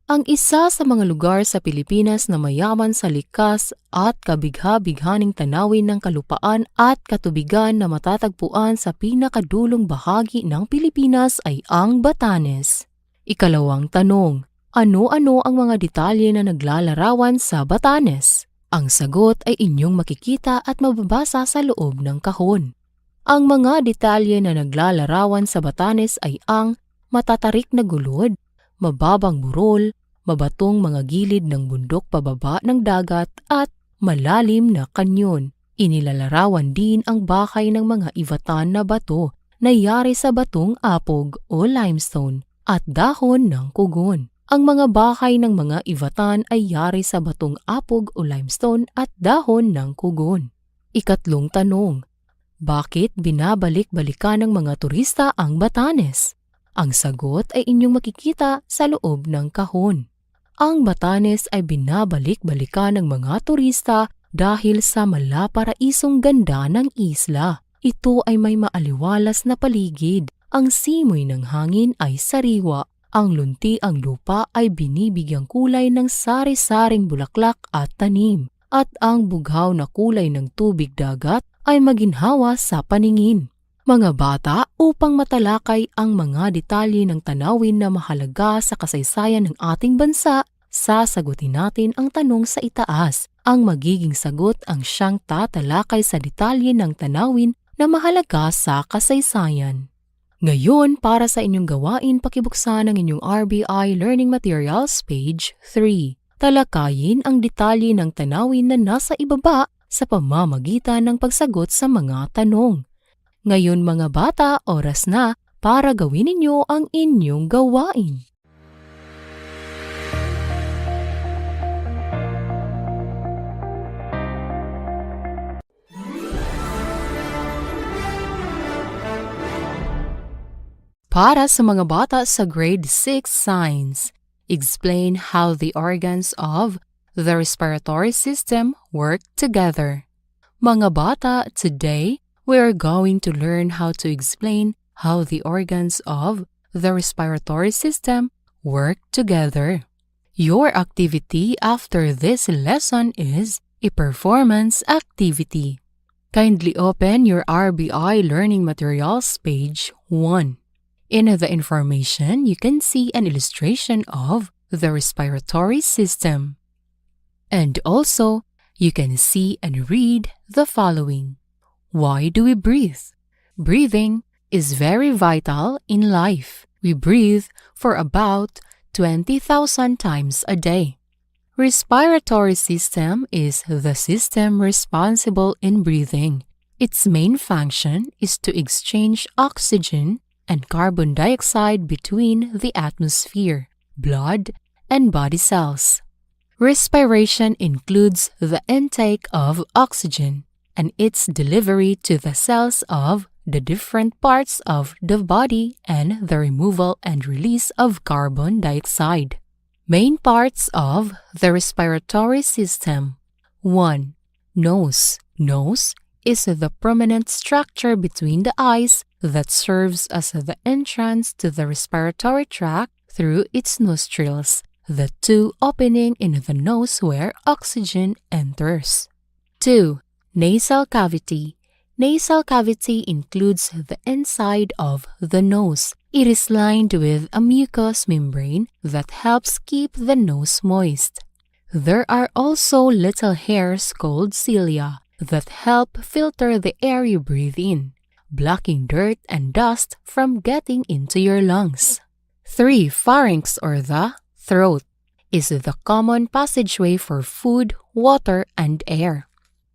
Ang isa sa mga lugar sa Pilipinas na mayaman sa likas at kabigha-bighaning tanawin ng kalupaan at katubigan na matatagpuan sa pinakadulong bahagi ng Pilipinas ay ang Batanes. Ikalawang tanong, ano-ano ang mga detalye na naglalarawan sa Batanes? Ang sagot ay inyong makikita at mababasa sa loob ng kahon. Ang mga detalye na naglalarawan sa Batanes ay ang matatarik na gulod, mababang burol, mabatong mga gilid ng bundok pababa ng dagat at malalim na kanyon. Inilalarawan din ang bakay ng mga ivatan na bato na yari sa batong apog o limestone at dahon ng kugon. Ang mga bakay ng mga ivatan ay yari sa batong apog o limestone at dahon ng kugon. Ikatlong tanong, bakit binabalik-balikan ng mga turista ang Batanes? Ang sagot ay inyong makikita sa loob ng kahon. Ang Batanes ay binabalik-balikan ng mga turista dahil sa malaparaisong ganda ng isla. Ito ay may maaliwalas na paligid. Ang simoy ng hangin ay sariwa. Ang luntiang lupa ay binibigyang kulay ng sari-saring bulaklak at tanim. At ang bughaw na kulay ng tubig dagat ay maginhawa sa paningin. Mga bata, upang matalakay ang mga detalye ng tanawin na mahalaga sa kasaysayan ng ating bansa, sasagutin natin ang tanong sa itaas. Ang magiging sagot ang siyang tatalakay sa detalye ng tanawin na mahalaga sa kasaysayan. Ngayon, para sa inyong gawain, pakibuksan ang inyong RBI Learning Materials page 3. Talakayin ang detalye ng tanawin na nasa ibaba sa pamamagitan ng pagsagot sa mga tanong. Ngayon mga bata, oras na para gawin ninyo ang inyong gawain. Para sa mga bata sa grade 6 science, explain how the organs of the respiratory system work together. Mga bata, today we are going to learn how to explain how the organs of the respiratory system work together. Your activity after this lesson is a performance activity. Kindly open your RBI Learning Materials page 1. In the information, you can see an illustration of the respiratory system. And also, you can see and read the following. Why do we breathe? Breathing is very vital in life. We breathe for about 20,000 times a day. Respiratory system is the system responsible in breathing. Its main function is to exchange oxygen and carbon dioxide between the atmosphere, blood, and body cells. Respiration includes the intake of oxygen and its delivery to the cells of the different parts of the body and the removal and release of carbon dioxide. Main parts of the respiratory system. 1. Nose. Nose is the prominent structure between the eyes that serves as the entrance to the respiratory tract through its nostrils, the two opening in the nose where oxygen enters. 2. Nasal cavity. Nasal cavity includes the inside of the nose. It is lined with a mucous membrane that helps keep the nose moist. There are also little hairs called cilia that help filter the air you breathe in, blocking dirt and dust from getting into your lungs. 3. Pharynx or the throat is the common passageway for food, water, and air.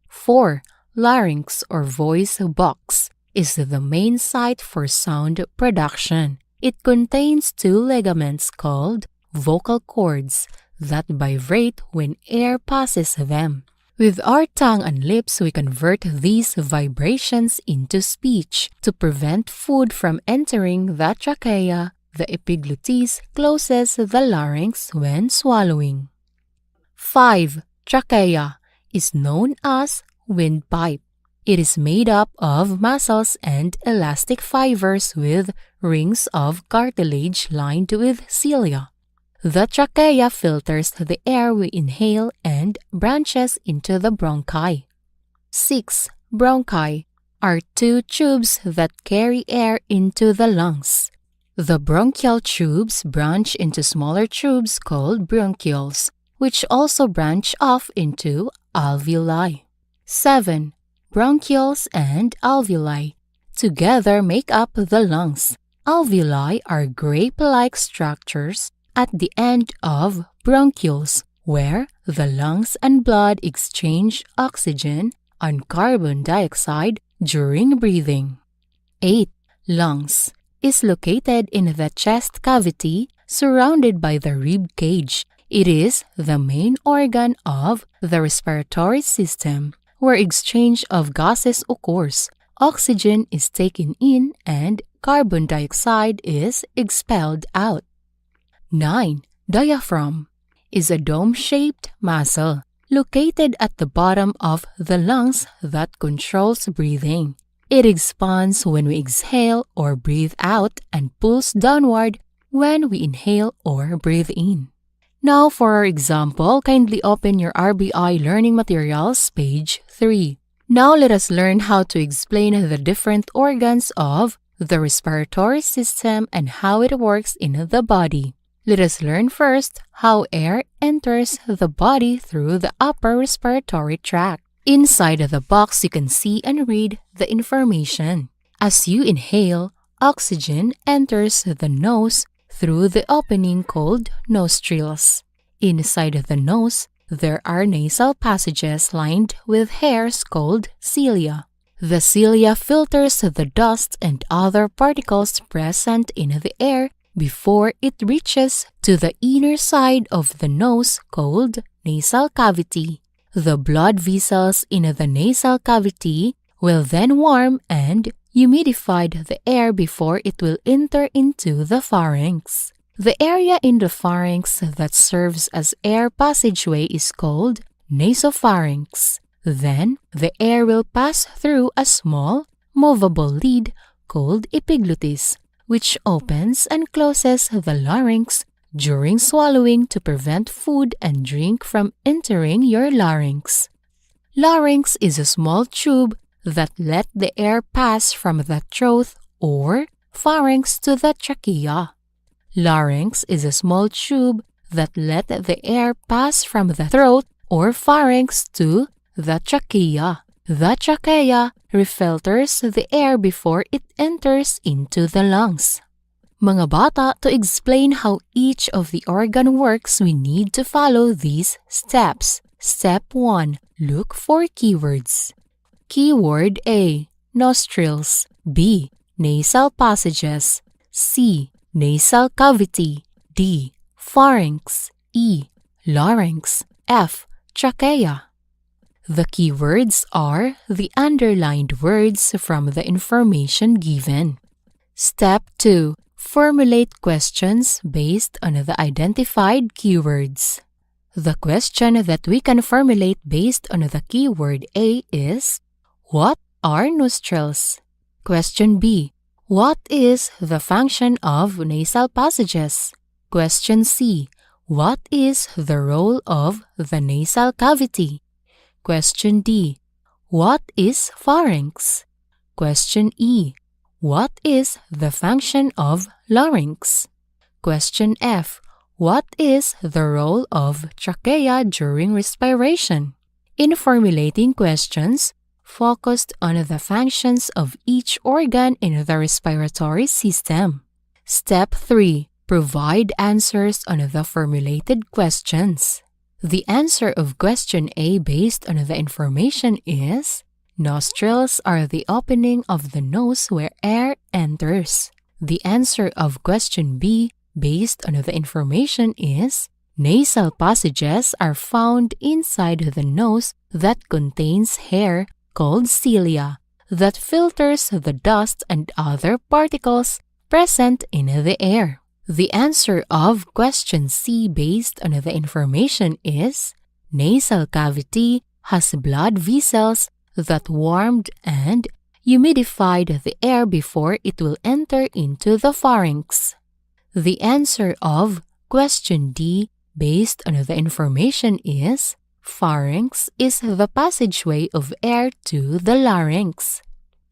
4. Larynx or voice box is the main site for sound production. It contains two ligaments called vocal cords that vibrate when air passes them. With our tongue and lips, we convert these vibrations into speech. To prevent food from entering the trachea, the epiglottis closes the larynx when swallowing. 5. Trachea is known as windpipe. It is made up of muscles and elastic fibers with rings of cartilage lined with cilia. The trachea filters the air we inhale and branches into the bronchi. 6. Bronchi are two tubes that carry air into the lungs. The bronchial tubes branch into smaller tubes called bronchioles, which also branch off into alveoli. 7. Bronchioles and alveoli together make up the lungs. Alveoli are grape-like structures at the end of bronchioles, where the lungs and blood exchange oxygen and carbon dioxide during breathing. 8. Lungs is located in the chest cavity surrounded by the rib cage. It is the main organ of the respiratory system, where exchange of gases occurs. Oxygen is taken in and carbon dioxide is expelled out. 9. Diaphragm is a dome-shaped muscle located at the bottom of the lungs that controls breathing. It expands when we exhale or breathe out and pulls downward when we inhale or breathe in. Now for our example, kindly open your RBI Learning Materials, page 3. Now let us learn how to explain the different organs of the respiratory system and how it works in the body. Let us learn first how air enters the body through the upper respiratory tract. Inside of the box, you can see and read the information. As you inhale, oxygen enters the nose through the opening called nostrils. Inside of the nose, there are nasal passages lined with hairs called cilia. The cilia filters the dust and other particles present in the air before it reaches to the inner side of the nose called nasal cavity. The blood vessels in the nasal cavity will then warm and humidify the air before it will enter into the pharynx. The area in the pharynx that serves as air passageway is called nasopharynx. Then, the air will pass through a small, movable lid called epiglottis, which opens and closes the larynx during swallowing to prevent food and drink from entering your larynx. Larynx is a small tube that let the air pass from the throat or pharynx to the trachea. Larynx is a small tube that let the air pass from the throat or pharynx to the trachea. The trachea refilters the air before it enters into the lungs. Mga bata, to explain how each of the organ works, we need to follow these steps. Step 1. Look for keywords. Keyword A. Nostrils. B. Nasal passages. C. Nasal cavity. D. Pharynx. E. Larynx. F. Trachea. The keywords are the underlined words from the information given. Step 2. Formulate questions based on the identified keywords. The question that we can formulate based on the keyword A is, what are nostrils? Question B. What is the function of nasal passages? Question C. What is the role of the nasal cavity? Question D. What is pharynx? Question E. What is the function of larynx? Question F. What is the role of trachea during respiration? In formulating questions, focused on the functions of each organ in the respiratory system. Step 3. Provide answers on the formulated questions. The answer of question A based on the information is, nostrils are the opening of the nose where air enters. The answer of question B based on the information is, Nasal passages are found inside the nose that contains hair called cilia that filters the dust and other particles present in the air. The answer of question C based on the information is nasal cavity has blood vessels that warmed and humidified the air before it will enter into the pharynx. The answer of question D based on the information is pharynx is the passageway of air to the larynx.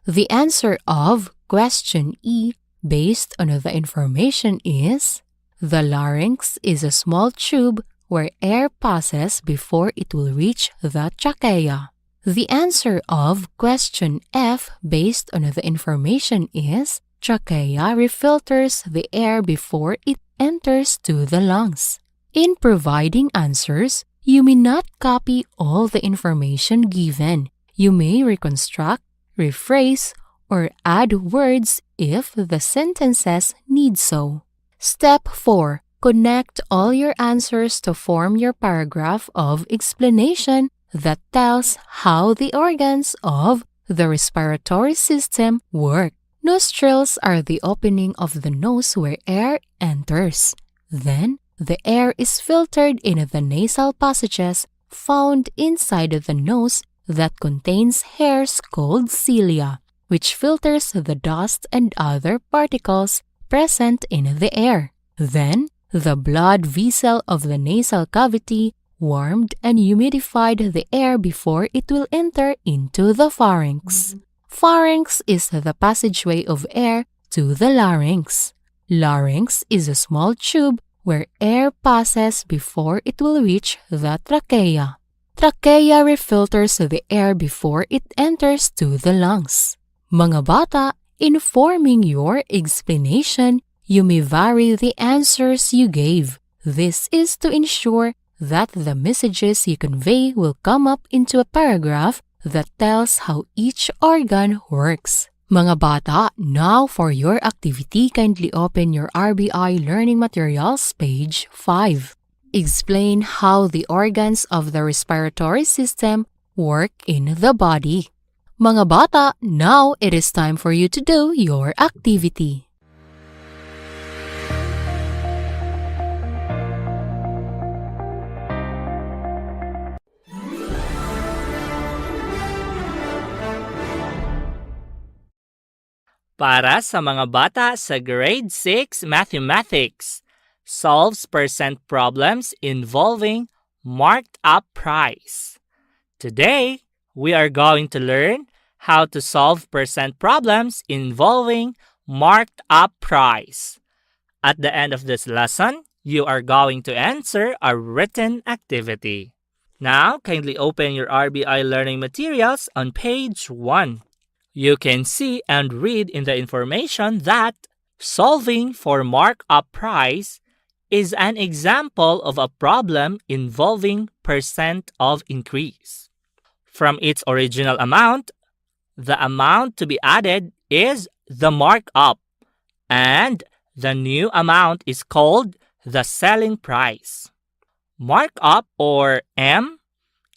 The answer of question E based on the information is the larynx is a small tube where air passes before it will reach the trachea. The answer of question F based on the information is trachea refilters the air before it enters to the lungs. In providing answers, you may not copy all the information given. You may reconstruct, rephrase, or add words if the sentences need so. Step 4. Connect all your answers to form your paragraph of explanation that tells how the organs of the respiratory system work. Nostrils are the opening of the nose where air enters. Then, the air is filtered in the nasal passages found inside the nose that contains hairs called cilia, which filters the dust and other particles present in the air. Then, the blood vessel of the nasal cavity warmed and humidified the air before it will enter into the pharynx. Pharynx is the passageway of air to the larynx. Larynx is a small tube where air passes before it will reach the trachea. Trachea refilters the air before it enters to the lungs. Mga bata, in forming your explanation, you may vary the answers you gave. This is to ensure that the messages you convey will come up into a paragraph that tells how each organ works. Mga bata, now for your activity, kindly open your RBI Learning Materials, page 5. Explain how the organs of the respiratory system work in the body. Mga bata, now it is time for you to do your activity. Para sa mga bata sa grade 6 mathematics, solves percent problems involving marked up price. Today, we are going to learn how to solve percent problems involving marked up price. At the end of this lesson, you are going to answer a written activity. Now, kindly open your RBI learning materials on page 1. You can see and read in the information that solving for markup price is an example of a problem involving percent of increase. From its original amount, the amount to be added is the markup, and the new amount is called the selling price. Markup, or M,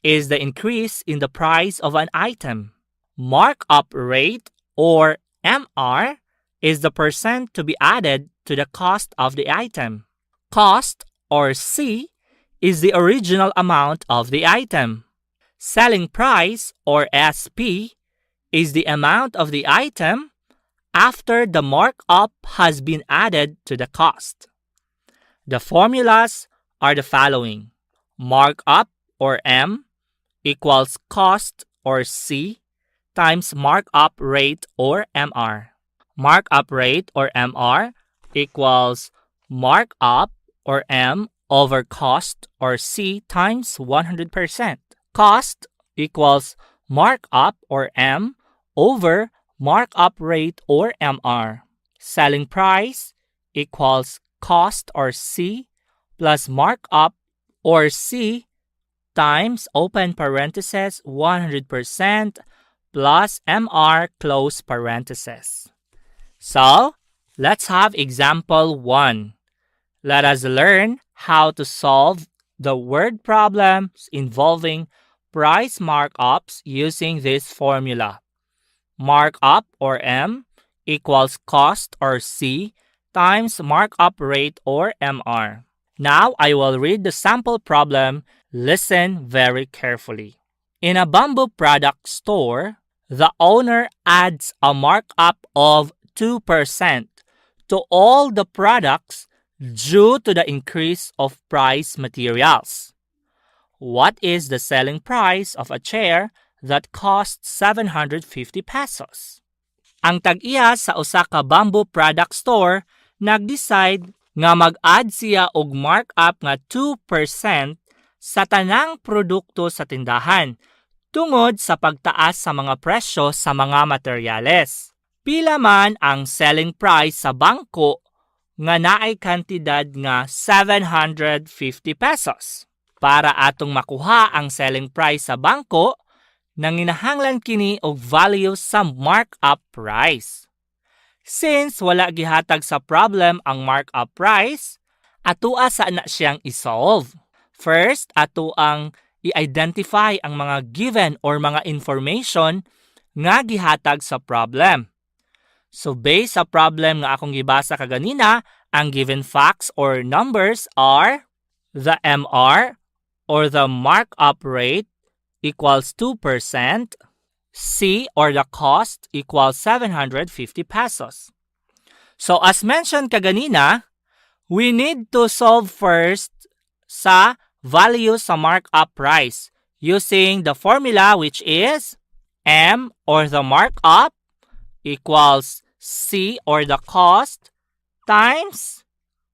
is the increase in the price of an item. Markup rate, or MR, is the percent to be added to the cost of the item. Cost, or C, is the original amount of the item. Selling price, or SP, is the amount of the item after the markup has been added to the cost. The formulas are the following. Markup, or M, equals cost, or C, times markup rate, or MR. Markup rate, or MR, equals markup, or M, over cost, or C, times 100%. Cost equals markup, or M, over markup rate, or MR. Selling price equals cost, or C, plus markup, or C, times open parentheses 100% plus MR close parentheses. So, let's have example 1. Let us learn how to solve the word problems involving price markups using this formula. Markup, or M, equals cost, or C, times markup rate, or MR. Now I will read the sample problem. Listen very carefully. In a bamboo product store, the owner adds a markup of 2% to all the products due to the increase of price materials. What is the selling price of a chair that costs 750 pesos? Ang tag-iya sa usa ka bamboo product store nag-decide nga mag-add siya og markup nga 2% sa tanang produkto sa tindahan tungod sa pagtaas sa mga presyo sa mga materyales. Pila man ang selling price sa bangko nga naay kantidad nga 750 pesos. Para atong makuha ang selling price sa bangko, nanginahanglan kini og value sa markup price. Since wala gihatag sa problem ang markup price, atua sa na siyang isolve. First, ato ang i-identify ang mga given or mga information nga gihatag sa problem. So based sa problem nga akong gibasa kaganina, ang given facts or numbers are the MR or the markup rate equals 2%, C or the cost equals 750 pesos. So as mentioned kaganina, we need to solve first sa value sa markup price using the formula which is M or the markup equals C or the cost times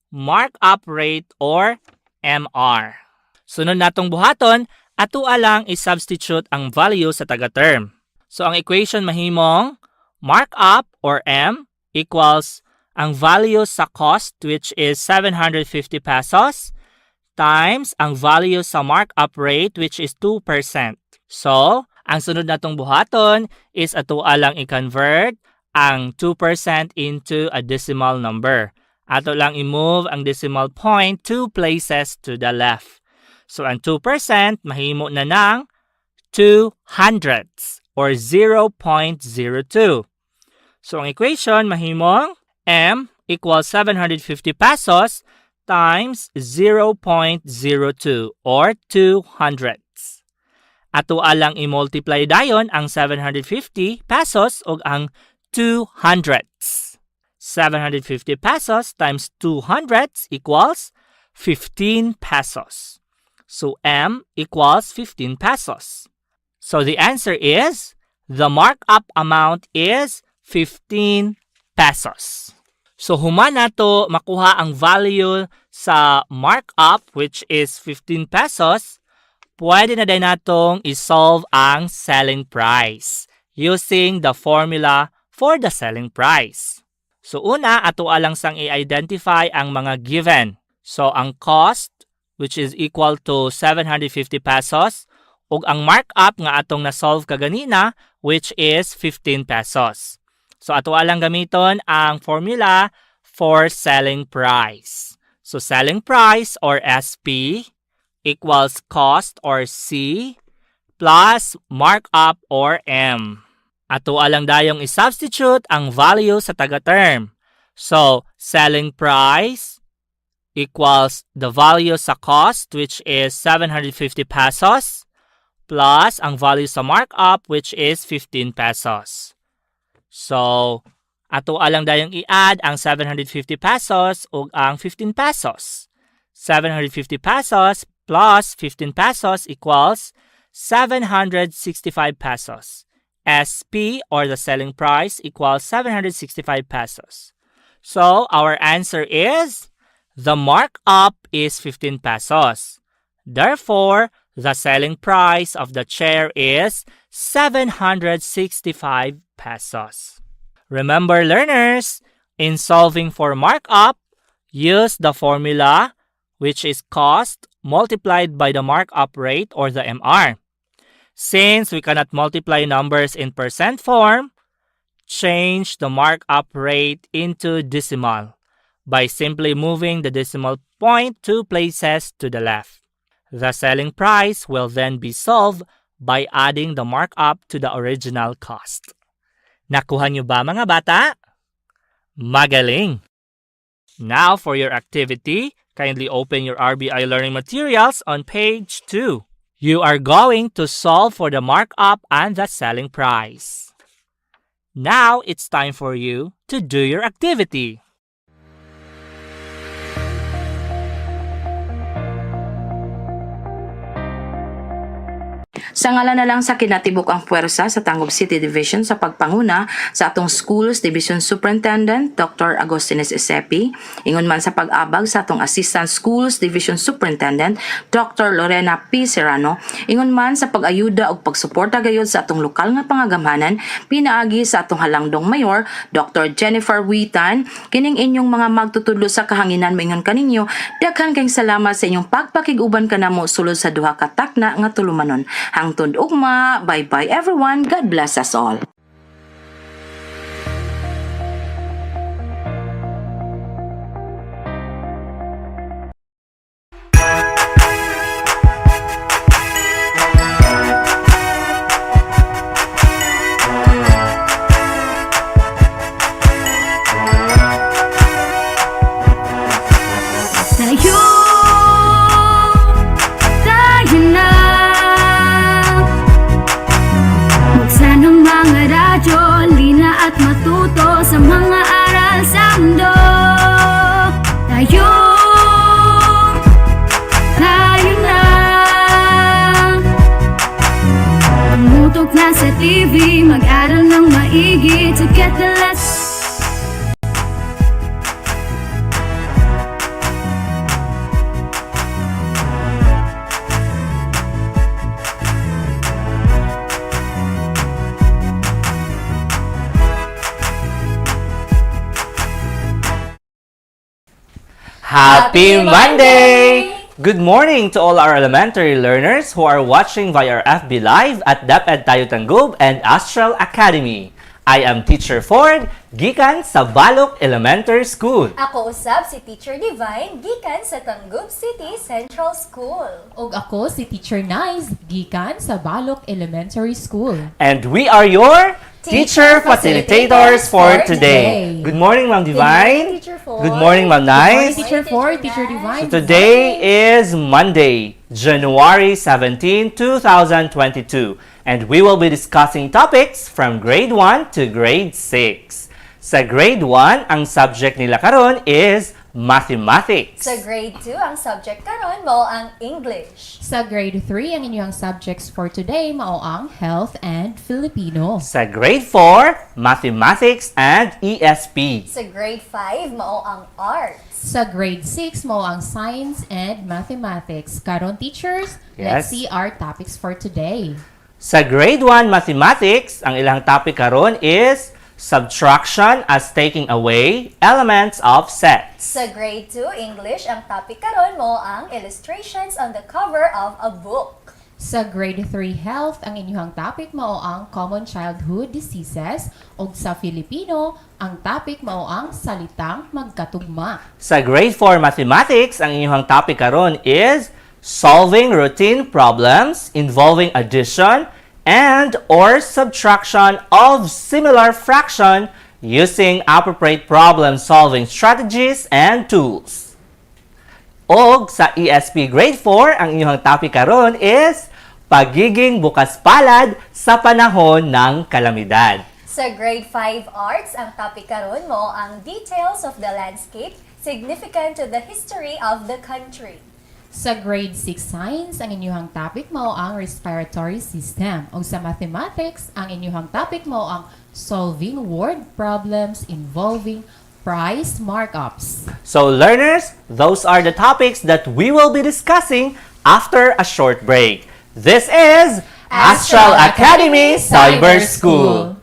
markup rate or MR. Sunod natong buhaton, atua lang i-substitute ang value sa taga-term. So ang equation mahimong markup or M equals ang value sa cost which is 750 pesos times ang value sa markup rate which is 2%. So, ang sunod natong buhaton is atua lang i-convert ang 2% into a decimal number. Ato lang i-move ang decimal point 2 places to the left. So ang 2% mahimo na ng 2 hundredths or 0.02. So ang equation mahimong M equals 750 pesos times 0.02 or 2 hundredths. Ato alang i-multiply dayon ang 750 pesos ug ang 2 hundredths. 750 pesos times 2 hundredths equals 15 pesos. So M equals 15 pesos. So the answer is, the markup amount is 15 pesos. So human nato makuha ang value sa markup which is 15 pesos, pwede na din natong isolve ang selling price using the formula for the selling price. So una, ato alang sang i-identify ang mga given. So ang cost which is equal to 750 pesos ug ang markup nga atong na-solve kaganina which is 15 pesos. So ato alang gamiton ang formula for selling price. So selling price or SP equals cost or C plus markup or M. Ato alang dayong i-substitute ang value sa taga-term. So selling price equals the value sa cost which is 750 pesos plus ang value sa markup which is 15 pesos. So, ato alang dayong i-add ang 750 pesos ug ang 15 pesos. 750 pesos plus 15 pesos equals 765 pesos. SP or the selling price equals 765 pesos. So, our answer is the markup is 15 pesos. Therefore, the selling price of the chair is 765 pesos. Remember, learners, in solving for markup, use the formula which is cost multiplied by the markup rate or the MR. Since we cannot multiply numbers in percent form, change the markup rate into decimal. by simply moving the decimal point 2 places to the left. The selling price will then be solved by adding the markup to the original cost. Nakuha niyo ba mga bata? Magaling! Now for your activity, kindly open your RBI learning materials on page 2. You are going to solve for the markup and the selling price. Now it's time for you to do your activity. Sa ngala na lang sa kinatibuk ang puwersa sa Tangub City Division sa pagpanguna sa atong Schools Division Superintendent Dr. Agostines Esepi, ingon man sa pag-abag sa atong Assistant Schools Division Superintendent Dr. Lorena P. Serrano, ingon man sa pag-ayuda ug pagsuporta gayud sa atong lokal nga pangagamhanan pinaagi sa atong halangdong mayor Dr. Jennifer Witan, kining inyong mga magtutudlo sa kahanginan maingon kaninyo, daghan kayong salamat sa inyong pagpakiguban kanamo sulod sa duha ka takna nga tulumanon. Hangtod ugma, bye-bye everyone, God bless us all. Tayo na buksan ang mga radyo, lina at matuto sa mga aral sa mundo. Tayo na tumutok na sa TV, mag-aral ng maigi to get the lesson. Happy Monday! Good morning to all our elementary learners who are watching via our FB Live at DepEd Tayo Tangub and Astral Academy. I am Teacher Ford, gikan sa Balok Elementary School. Ako usab si Teacher Divine, gikan sa Tangub City Central School. Ug ako si Teacher Nice, gikan sa Balok Elementary School. And we are your Teacher Facilitators for today. Good morning, Ma'am Divine. Teacher Ford. Good morning, Ma'am Good morning, Nice. Teacher Ford, Teacher Divine. So today is Monday, January 17, 2022, and we will be discussing topics from grade 1 to grade 6. Sa grade 1, ang subject nila karon is mathematics. Sa grade 2, ang subject karon mo ang English. Sa grade 3, ang inyong subjects for today mao ang Health and Filipino. Sa grade 4, mathematics and ESP. Sa grade 5, mao ang Arts. Sa grade 6 mao ang Science and Mathematics. Karon teachers, let's Yes. see our topics for today. Sa grade 1 mathematics, ang ilang topic karon is subtraction as taking away elements of sets. Sa grade 2, English, ang topic karon mo ang illustrations on the cover of a book. Sa grade 3 Health, ang inyong topic mao ang Common Childhood Diseases ug sa Filipino, ang topic mao ang Salitang Magkatugma. Sa grade 4 mathematics, ang inyong topic karon is solving routine problems involving addition and or subtraction of similar fraction using appropriate problem-solving strategies and tools. Og sa ESP Grade 4, ang inyong topic karon is pagiging bukas palad sa panahon ng kalamidad. Sa grade 5 Arts, ang topic karon mo ang details of the landscape significant to the history of the country. Sa grade 6 Science, ang inyong topic mao ang Respiratory System. O sa Mathematics, ang inyong topic mao ang Solving Word Problems Involving Price Markups. So learners, those are the topics that we will be discussing after a short break. This is Astral Academy Cyber School.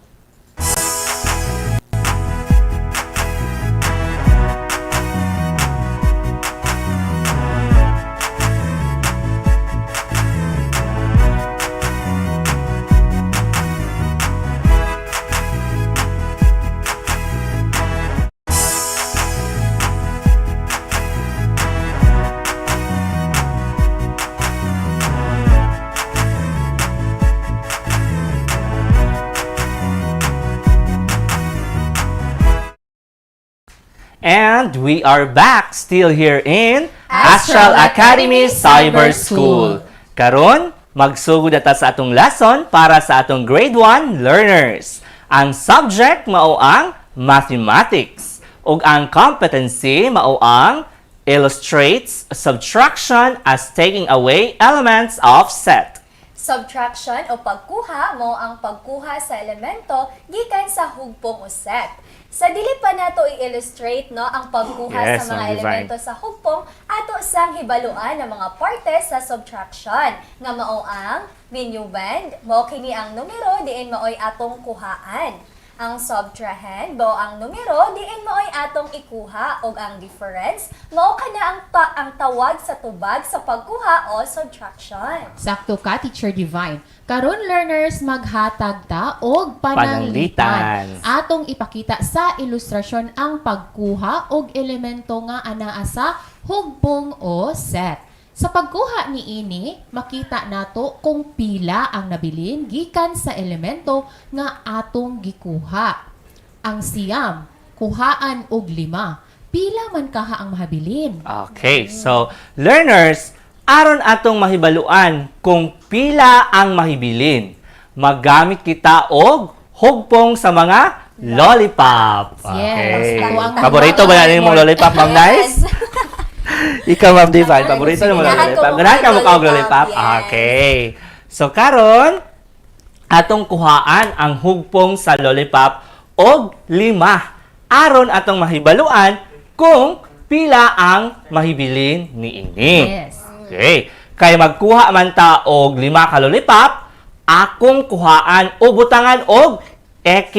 And we are back still here in Astral Academy Cyber Cyber School. Karon, magsugod ata sa atong lesson para sa atong grade 1 learners. Ang subject mao ang mathematics ug ang competency mao ang illustrates subtraction as taking away elements of set. Subtraction o pagkuha mo ang pagkuha sa elemento gikan sa hugpong o set. Sa dili pa nato i-illustrate no ang pagkuha Yes, sa mga Ma'am Divine. elemento sa hugpong ato sang hibaluan ng mga partes sa subtraction nga mao ang minuend mao kini ang numero diin maoy atong kuhaan. Ang subtrahend mao ang numero diin maoy atong ikuha ug ang difference mao kana ang tawag sa tubag sa pagkuha o subtraction. Sakto ka, Teacher Divine. Karon learners, maghatag ta og pananglitan. Atong ipakita sa ilustrasyon ang pagkuha og elemento nga anaa sa hugpong o set. Sa pagkuha ni ini, makita nato kung pila ang nabilin gikan sa elemento nga atong gikuha. Ang siyam, kuhaan og 5. Pila man kaha ang mahabilin? Okay, so learners, aron atong mahibaluan kung pila ang mahibilin, magamit kita og hugpong sa mga lollipop. Yes. Okay. Ito ang Paborito ba natin mong lollipop, Ma'am Nice? Ikaw, Ma'am Divine, paborito mo Ganahan lollipop? ko Ganahan ka mo lollipop, lollipop? yes. Okay. So, karon atong kuhaan ang hugpong sa lollipop og 5. Aron atong mahibaluan kung pila ang mahibilin ni ini. Yes. Okay. Kaya magkuha man ta og 5 ka lollipop, akong kuhaan o butangan og X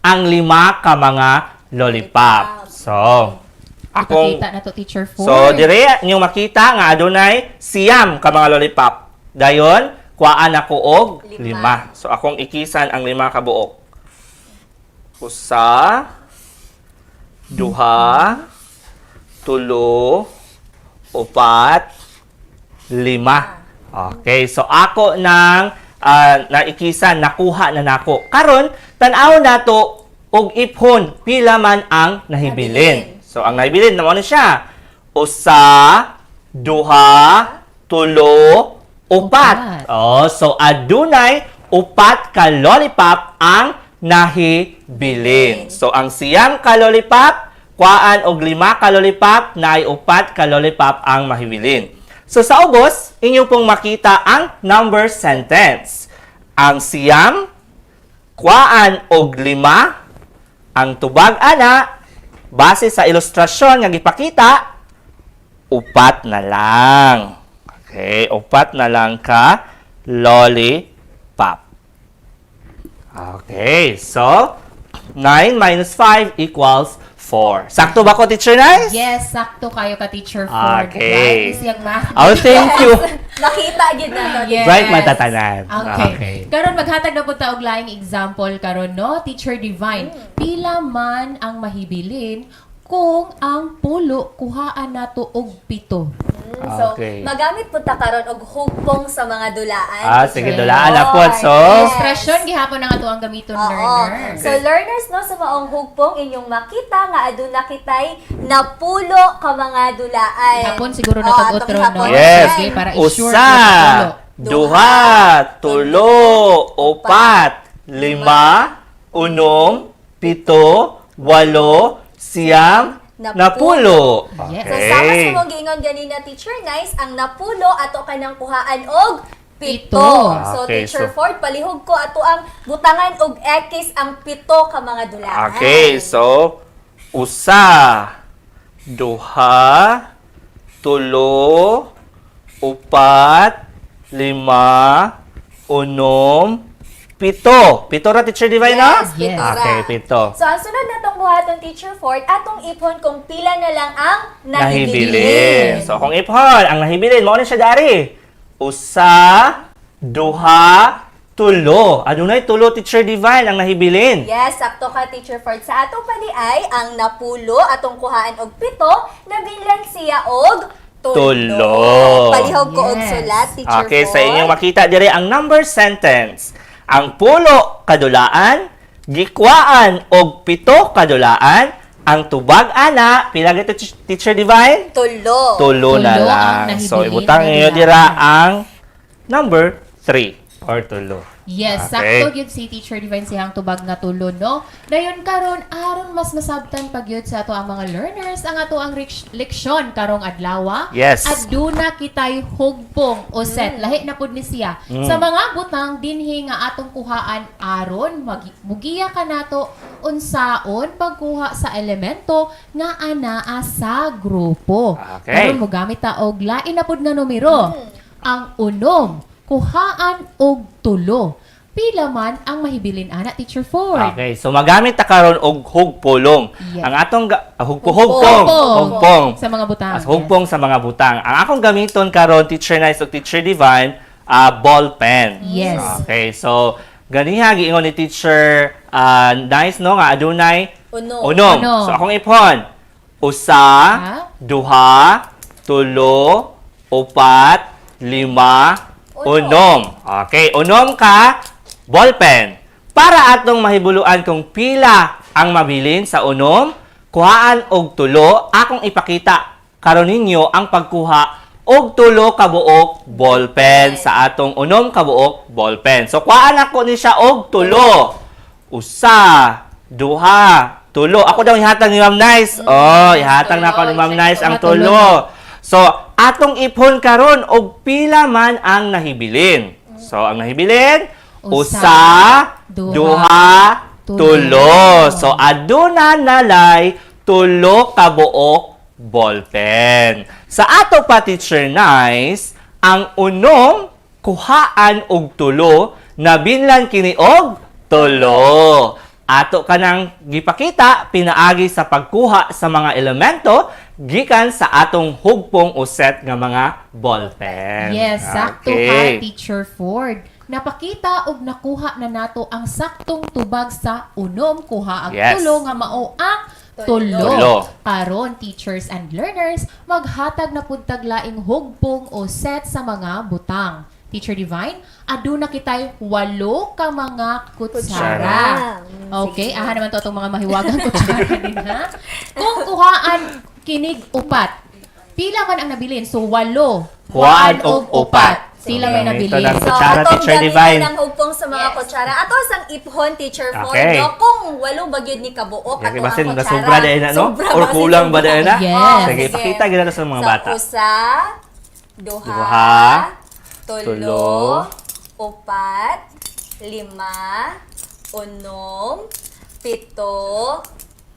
ang 5 ka mga lollipop. So, akong Ipakita na to, Teacher Ford. So, dire niyo makita nga adunay siyam ka mga lollipop. Dayon, kuhaan ako og 5. So, akong ikisan ang 5 ka buok. Usa, duha, tulo, upat, 5. Okay, so ako nang naikisan, nakuha na nako. Karon, tan-aw nato og iphon pila man ang nahibilin. So, ang nahibilin naman na siya. Usa, duha, tulo, upat. Oh, so adunay upat ka lollipop ang nahibilin. So, ang siyam ka lollipop, kuhaan og 5 ka lollipop, naay upat ka lollipop ang mahibilin. So, sa ubos, inyo pong makita ang number sentence. Ang siyam, kuhaan og 5, ang tubag ana, base sa ilustrasyon nga gipakita, upat na lang. Okay, upat na lang ka lollipop. Okay, so 9 minus 5 equals 4. Sakto ba ko, Teacher Nice? Yes, sakto kayo ka, Teacher Ford. Okay. Right? Isiyang math. Oh, thank you. Nakita gid na to. Yes. Right, matatanan. Okay. Karon maghatag na po ta og laing example karon no, Teacher Divine. Pila man ang mahibilin kung ang pulo kuhaan nato og 7. So, Okay. magamit po ta karon og hugpong sa mga dulaan. Sige, teacher. dulaan na po. So, Illustration gihapon na nga to ang gamiton Oo. learner. So, learners, no, sa maong hugpong inyong makita nga aduna kitay napulo ka mga dulaan. Hapon siguro na Oo, tag atong otro no. hapon. yes. Sige, para i-sure Usa, na pulo. duha, tulo, upat, 5, 6, 7, 8, 9, napulo. Yes. So, sama sa mong giingon ganina, Teacher Nice, ang napulo ato kanang kuhaan og 7. So, Okay, Teacher so- Ford, palihog ko ato ang butangan og X ang 7 ka mga dulaan. Okay, so, usa, duha, tulo, upat, 5, 6, 7. 7 ra, Teacher Divine, no? Yes, 7 ra. Okay, 7. So, ang sunod na itong buhaton, Teacher Ford, atong ipon kung pila na lang ang Nahibilin. So, kung iphon, ang nahibilin, mo na siya dari. Usa, duha, tulo. Adunay tulo, Teacher Divine, ang nahibilin. Yes, sakto ka, Teacher Ford. Sa atong pali ay ang napulo, atong kuhaan og 7, nabilan siya og Tulo. Palihog ko og Yes. sulat, Teacher Okay, Ford. sa inyong makita dire ang number sentence. Ang pulo kadulaan, gikwaan og 7 kadulaan, Ang tubag ana, pila gito Teacher Divine? Tulo. Tulo na Tulo ang lang. nahibilin So, ibutang na niyo bilangan. dira ang number 3 or tulo. Yes, Okay. sakto gyud si Teacher Divine siyang tubag nga tulo, no? Dayon karon aron mas masabtan pag yun sa ato ang mga learners ang ato ang leksyon karong adlaw. Yes. Aduna kitay hugpong o set lahi na pud ni siya. Sa mga butang dinhi nga atong kuhaan aron mugiya ka nato unsaon pagkuha sa elemento nga anaa sa grupo. Okay. Karon mogamit ta og lain na pud nga numero. Ang unom, kuhaan og tulo. Pila man ang mahibilin ana Teacher Ford. Okay, so magamit ta karon og hugpulong. Yes. Ang atong hugpong sa mga butang. hugpong sa mga butang. Ang akong gamiton karon Teacher Nice ug Teacher Divine, ball pen. Yes. Okay, so ganiha giingon ni Teacher Nice no nga adunay Unom. unom. Unom. So akong ipon, usa, duha, tulo, upat, lima, unom. Okay, unom ka ballpen. Para atong mahibuluan kung pila ang mabilin sa unom, kuhaan og tulo, akong ipakita karon ninyo ang pagkuha og tulo ka buok ballpen sa atong unom ka buok ballpen. So kuhaan ako ni siya og tulo. Usa, duha, tulo. Ako daw ihatag ni Ma'am Nice. Oh, ihatag na ako ni Ma'am Nice ang tulo. So, atong ipon karon og pila man ang nahibilin. So, ang nahibilin, usa, duha, tulo. So, aduna nalay tulo ka buok ballpen. Sa ato pa Teacher Nice, ang unom kuhaan og tulo, nabinlan kini og tulo. Ato kanang gipakita pinaagi sa pagkuha sa mga elemento gikan sa atong hugpong o set nga mga ballpen. Yes, sakto ka Teacher Ford. Napakita og nakuha na nato ang saktong tubag sa unom kuha ang tulo nga mao ang tulo. Karon teachers and learners maghatag na pud taglaing hugpong o set sa mga butang. Teacher Divine, aduna kitay 8 ka mga kutsara. Okay, aha naman to itong mga mahiwagang kutsara din ha. Kung kuhaan kinig upat, pila man ang nabilin? So 8. Kuhaan og upat. Sila may nabilin. So, atong gamitan ng hugpong sa mga kutsara. Ato sang iphon, Teacher Ford, no? Kung 8 bagyod ni kabuok, ato ang Basin kutsara. sobra dahil na, no? Or kulang ba dahil na? Yes. Sige, pakita gina sa mga bata. Usa, duha, tulo, upat, lima, unom, pito,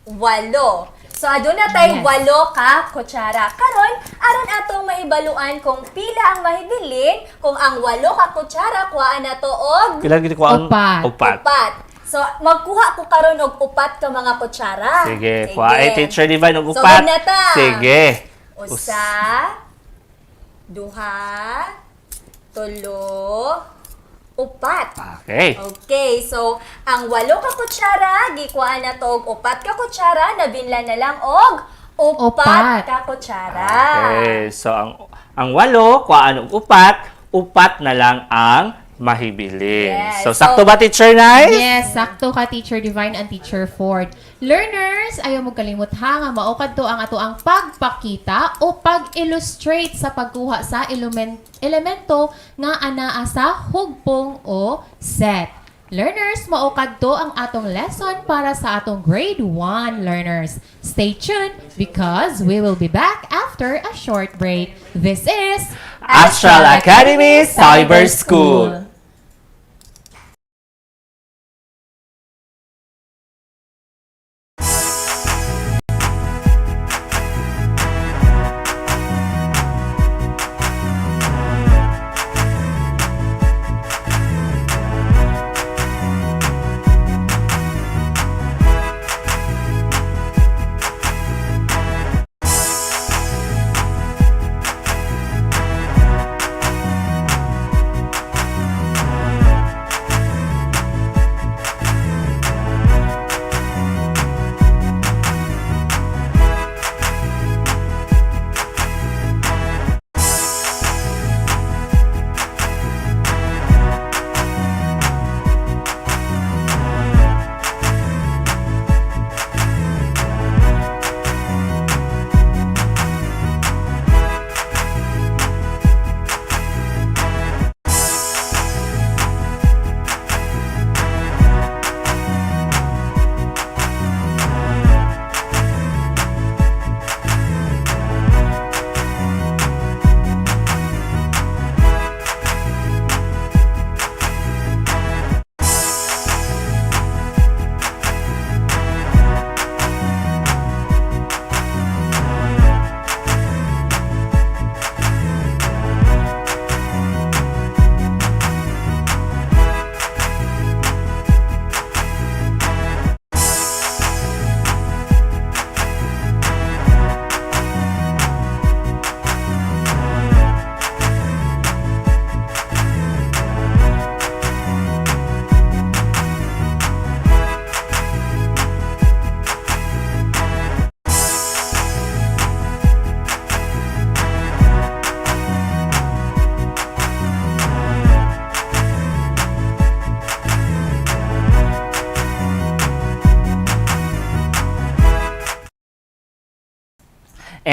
walo. So, aduna tayo 8 ka kutsara. Karon, aron atong maibaluan kung pila ang mahibilin, kung ang 8 ka kutsara, kuhaan na to og Kailan gito ko ang upat. So, magkuha ko karon og 4 ka mga kutsara. Sige, kuha ay Teacher Divine og So, upat. na ta. Sige. Usa, duha, tulo, upat. Okay. Okay, so ang 8 ka kutsara, gikuhaan na to og 4 ka kutsara, nabinlan na lang og 4 ka kutsara. Okay, so ang 8, kuhaan og upat na lang ang mahibilin. Yes. So, sakto ba, Teacher Nice? Yes, sakto ka, Teacher Divine and Teacher Ford. Learners, ayaw mo kalimot ha, nga maukad to ang ato ang pagpakita o pag-illustrate sa pagkuha sa elemento nga anaa sa hugpong o set. Learners, maukad to ang atong lesson para sa atong grade 1 learners. Stay tuned because we will be back after a short break. This is Astral Academy Cyber School.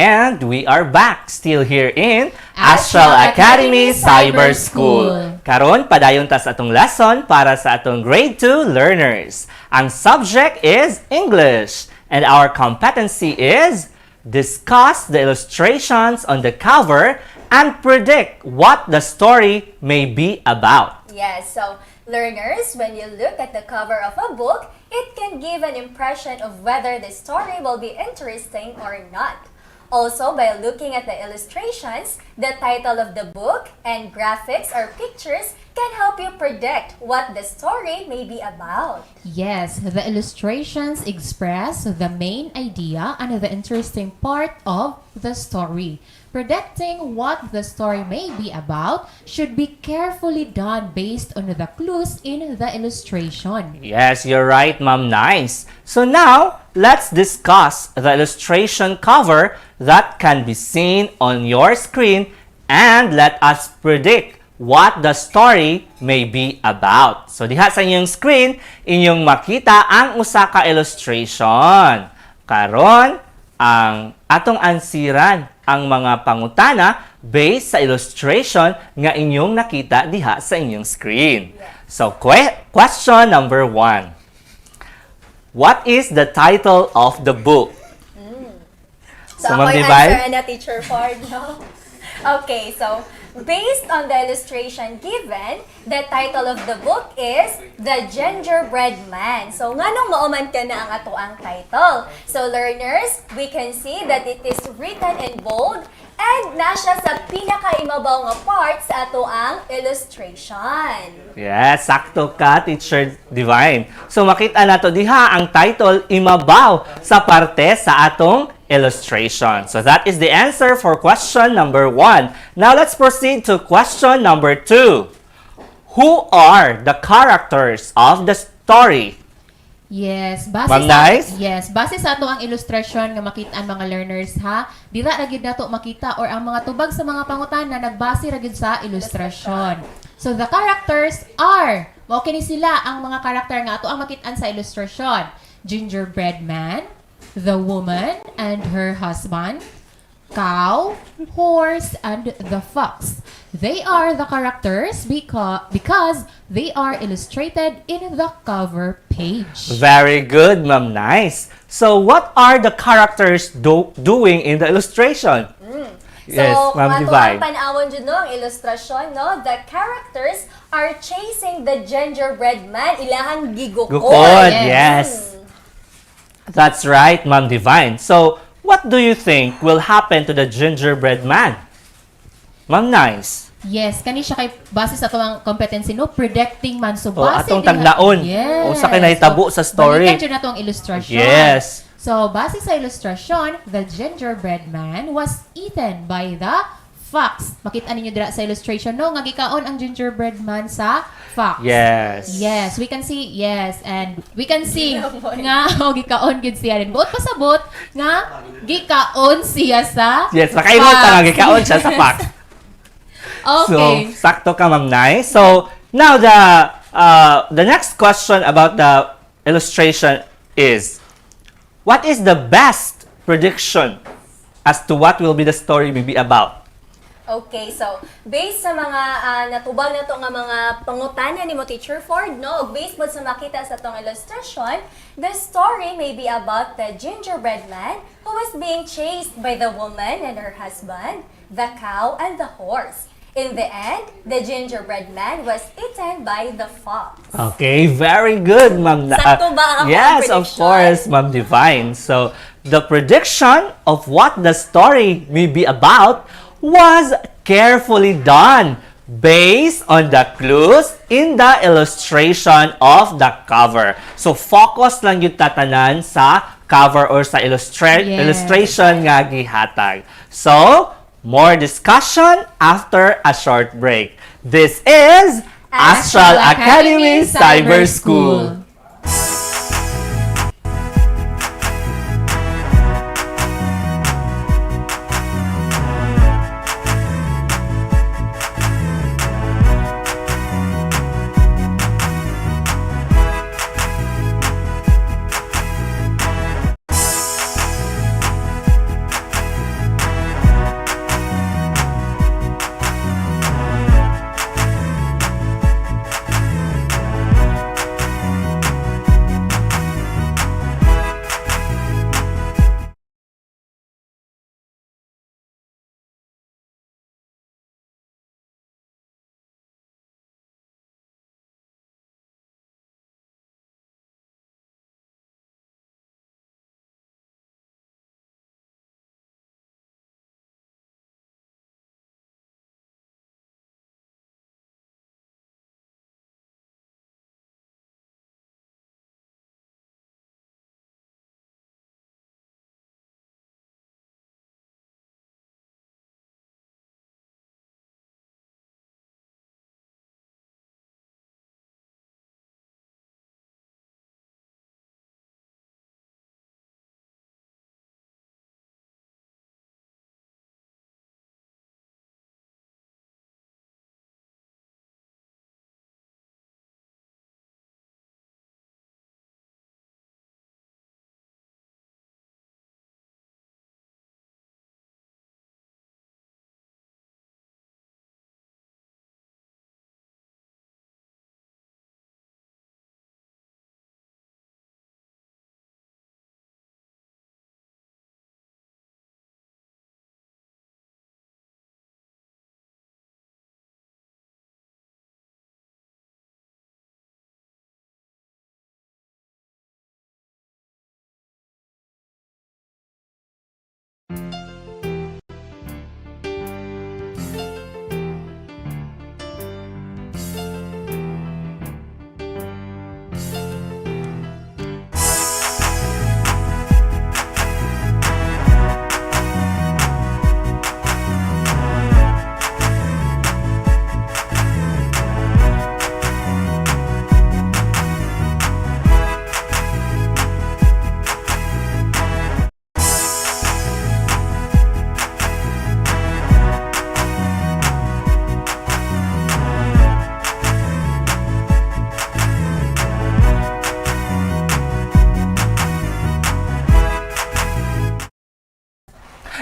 And we are back, still here in Astral Astral Academy Academy Cyber Cyber School. School. Karon, padayon ta sa atong lesson para sa atong grade 2 learners. Ang subject is English. And our competency is discuss the illustrations on the cover and predict what the story may be about. Yes, so learners, when you look at the cover of a book, it can give an impression of whether the story will be interesting or not. Also, by looking at the illustrations, the title of the book and graphics or pictures can help you predict what the story may be about. Yes, the illustrations express the main idea and the interesting part of the story. Predicting what the story may be about should be carefully done based on the clues in the illustration. Yes, you're right, Ma'am Nice. So now, let's discuss the illustration cover that can be seen on your screen and let us predict what the story may be about. So diha sa inyong screen, inyong makita ang usa ka illustration. Karon, ang atong ansiran ang mga pangutana based sa illustration nga inyong nakita diha sa inyong screen. So, question number 1. What is the title of the book? So, Ma'am ako'y Divine? answer na Teacher Ford, no? Okay, so, based on the illustration given, the title of the book is The Gingerbread Man. So, nganong mauman ka na ang ato ang title? So, learners, we can see that it is written in bold and nasya sa pinakaimabaw nga part sa ato ang illustration. Yes, sakto ka, Teacher Divine. So makita nato diha ang title imabaw sa parte sa atong illustration. So that is the answer for question number 1. Now let's proceed to question number 2. Who are the characters of the story? Yes, base Ma'am sa Nice? Yes, base sa ato ang illustration nga makita ang mga learners ha. Dira ra gyud nato makita or ang mga tubag sa mga pangutana nagbase ra gyud sa illustration. So the characters are mao kini sila ang mga karakter nga ato ang makit-an sa illustration. Gingerbread Man, the woman and her husband, cow, horse, and the fox. They are the characters because they are illustrated in the cover page. Very good, Ma'am Nice. So what are the characters doing in the illustration? Yes, So, Ma'am kung ato Divine. ang panawon dyan no, ang ilustrasyon, no, the characters are chasing the gingerbread man. Ilahang gigukod. Gukod, yes. That's right, Ma'am Divine. So, what do you think will happen to the gingerbread man? Ma'am Nice. Yes, kani siya kay base sa atong competency no predicting man so O, base atong din tagnaon. Yes. O, sa kinahitabo sa story. Balikan dyan natong illustration. Yes. So, base sa illustration, the gingerbread man was eaten by the fox. Makita ninyo dira sa illustration no nga gikaon ang gingerbread man sa fox. Yes. Yes, we can see, yes, and we can see nga gikaon gid siya rin. Buot pasabot nga gikaon siya sa Yes, nakaimot fox. talaga kaon siya sa fox. Okay. So, sakto ka, Ma'am Nice. So, now the next question about the illustration is, what is the best prediction as to what will be the story may be about? Okay, so based sa mga natubag na to nga mga pangutana ni mo Teacher Ford, no, ug based po sa makita sa tong illustration, the story may be about the gingerbread man who was being chased by the woman and her husband, the cow, and the horse. In the end, the gingerbread man was eaten by the fox. Okay, very good, Ma'am. Sakto ba ang Yes, of prediction? course, Ma'am Divine. So, the prediction of what the story may be about was carefully done based on the clues in the illustration of the cover. So, focus lang yung tatanan sa cover or sa illustration nga gihatag. So, more discussion after a short break. This is Astral Academy Cyber School.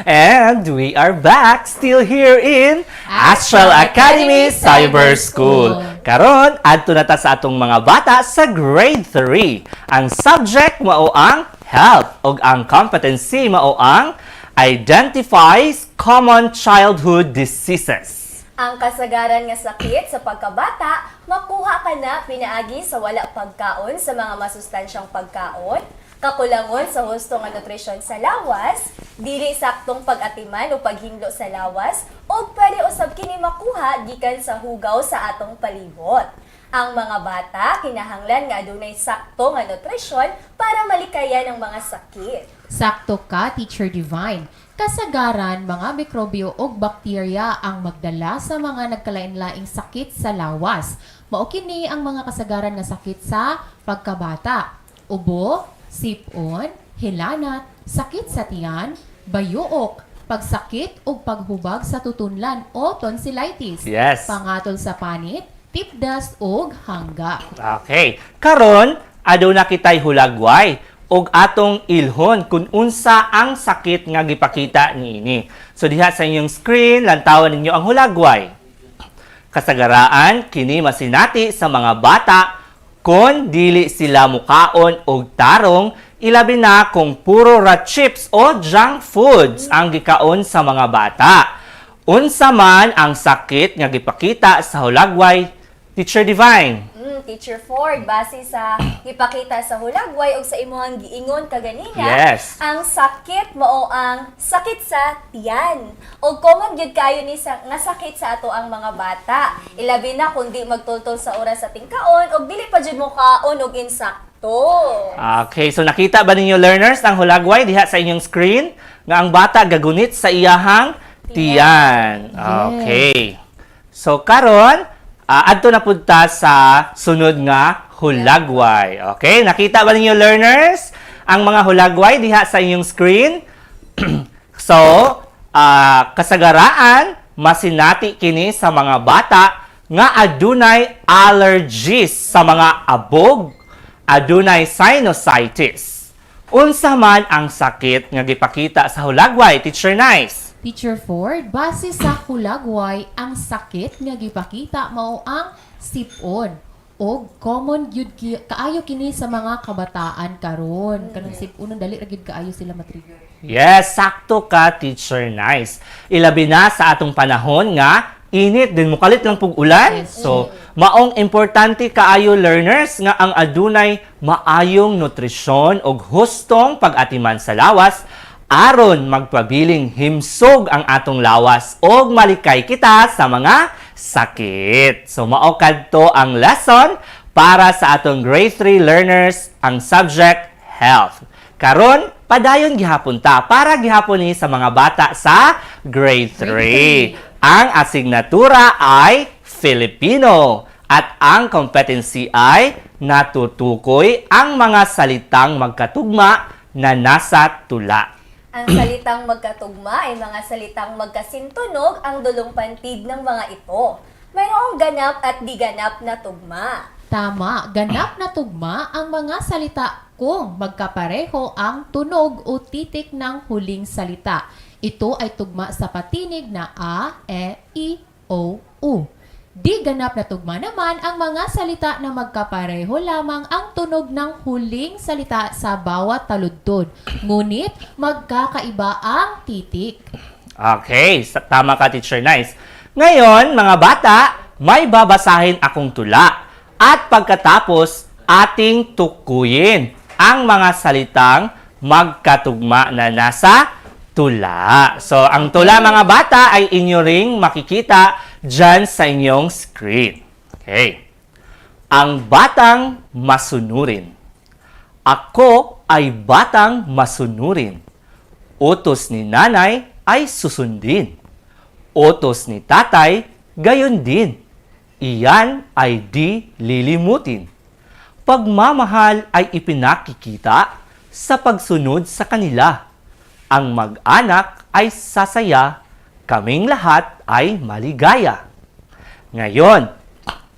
And we are back, still here in Astral Academy Cyber School. Karon, adto na ta sa atong mga bata sa grade 3. Ang subject mao ang health ug ang competency mao ang identifies common childhood diseases. Ang kasagaran nga sakit sa pagkabata, makuha ka na pinaagi sa wala pagkaon sa mga masustansyang pagkaon, kakulangon sa husto nga nutrisyon sa lawas, dili saktong pag-atiman o paghimlo sa lawas, o pwede usab kini makuha gikan sa hugaw sa atong palibot. Ang mga bata kinahanglan nga adunay sakto nga nutrisyon para malikayan ang mga sakit. Sakto ka, Teacher Divine. Kasagaran, mga mikrobyo o bakterya ang magdala sa mga nagkalain-laing sakit sa lawas. Mao kini ang mga kasagaran nga sakit sa pagkabata. Ubo, sipon, hilanat, sakit sa tiyan, bayuok, pagsakit o paghubag sa tutunlan o tonsillitis. Yes. Pangatol sa panit, tipdas o hangga. Okay. Karon, aduna kitay hulagway og atong ilhon kung unsa ang sakit nga gipakita niini. So diha sa inyong screen, lantawan ninyo ang hulagway. Kasagaraan kini masinati sa mga bata kung dili sila mukaon og tarong, ilabi na kung puro rat chips o junk foods ang gikaon sa mga bata. Unsa man ang sakit nga gipakita sa hulagway, Teacher Divine? Teacher Ford, base sa ipakita sa hulagway o sa imuhang giingon kaganina, Yes. ang sakit mao ang sakit sa tiyan. O common gyud kayo ni nga sakit sa ato ang mga bata. Ilabi na kung di magtultol sa oras sa tingkaon o dili pa jud mo kaon og insakto. Okay, so nakita ba ninyo learners ang hulagway diha sa inyong screen nga ang bata gagunit sa iyahang tiyan. Okay. So karon, adto na punta sa sunod nga hulagway. Okay, nakita ba ninyo learners ang mga hulagway diha sa inyong screen? So, kasagaraan masinati kini sa mga bata nga adunay allergies sa mga abog, adunay sinusitis. Unsa man ang sakit nga gipakita sa hulagway, Teacher Nice? Teacher Ford, base sa hulagway, ang sakit nga gipakita mao ang sipon. O common gyud kaayo kini sa mga kabataan karon. Kanang siponon dali ra gyud kaayo sila matrigger. Yes, sakto ka, Teacher Nice. Ilabi na sa atong panahon nga init din mukalit lang pug ulan. Yes. So, maong importante kaayo learners nga ang adunay maayong nutrisyon ug hustong pag-atiman sa lawas aron magpabiling himsog ang atong lawas og malikay kita sa mga sakit. So mao kadto ang lesson para sa atong grade 3 learners ang subject health. Karon padayon gihapon ta para gihapon ni sa mga bata sa grade 3. Ang asignatura ay Filipino at ang competency ay natutukoy ang mga salitang magkatugma na nasa tula. Ang salitang magkatugma ay mga salitang magkasintunog ang dulong pantig ng mga ito. Mayroong ganap at di ganap na tugma. Tama, ganap na tugma ang mga salita kung magkapareho ang tunog o titik ng huling salita. Ito ay tugma sa patinig na A, E, I, O, U. Di ganap na tugma naman ang mga salita na magkapareho lamang ang tunog ng huling salita sa bawat taludtod. Ngunit magkakaiba ang titik. Okay, tama ka, Teacher Nice. Ngayon, mga bata, may babasahin akong tula. At pagkatapos, ating tukuyin ang mga salitang magkatugma na nasa tula. So, ang tula mga bata ay inyo ring makikita dyan sa inyong screen. Okay. Ang batang masunurin. Ako ay batang masunurin. Utos ni nanay ay susundin. Utos ni tatay, gayon din. Iyan ay di lilimutin. Pagmamahal ay ipinakikita sa pagsunod sa kanila. Ang mag-anak ay sasaya, kaming lahat ay maligaya. Ngayon,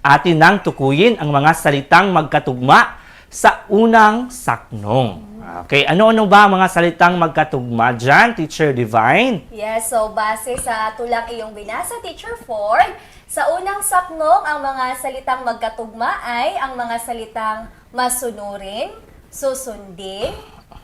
atin nang tukuyin ang mga salitang magkatugma sa unang saknong. Okay, ano-ano ba ang mga salitang magkatugma dyan, Teacher Divine? Yes, so base sa tulang iyong binasa, Teacher Ford, sa unang saknong, ang mga salitang magkatugma ay ang mga salitang masunurin, susundin,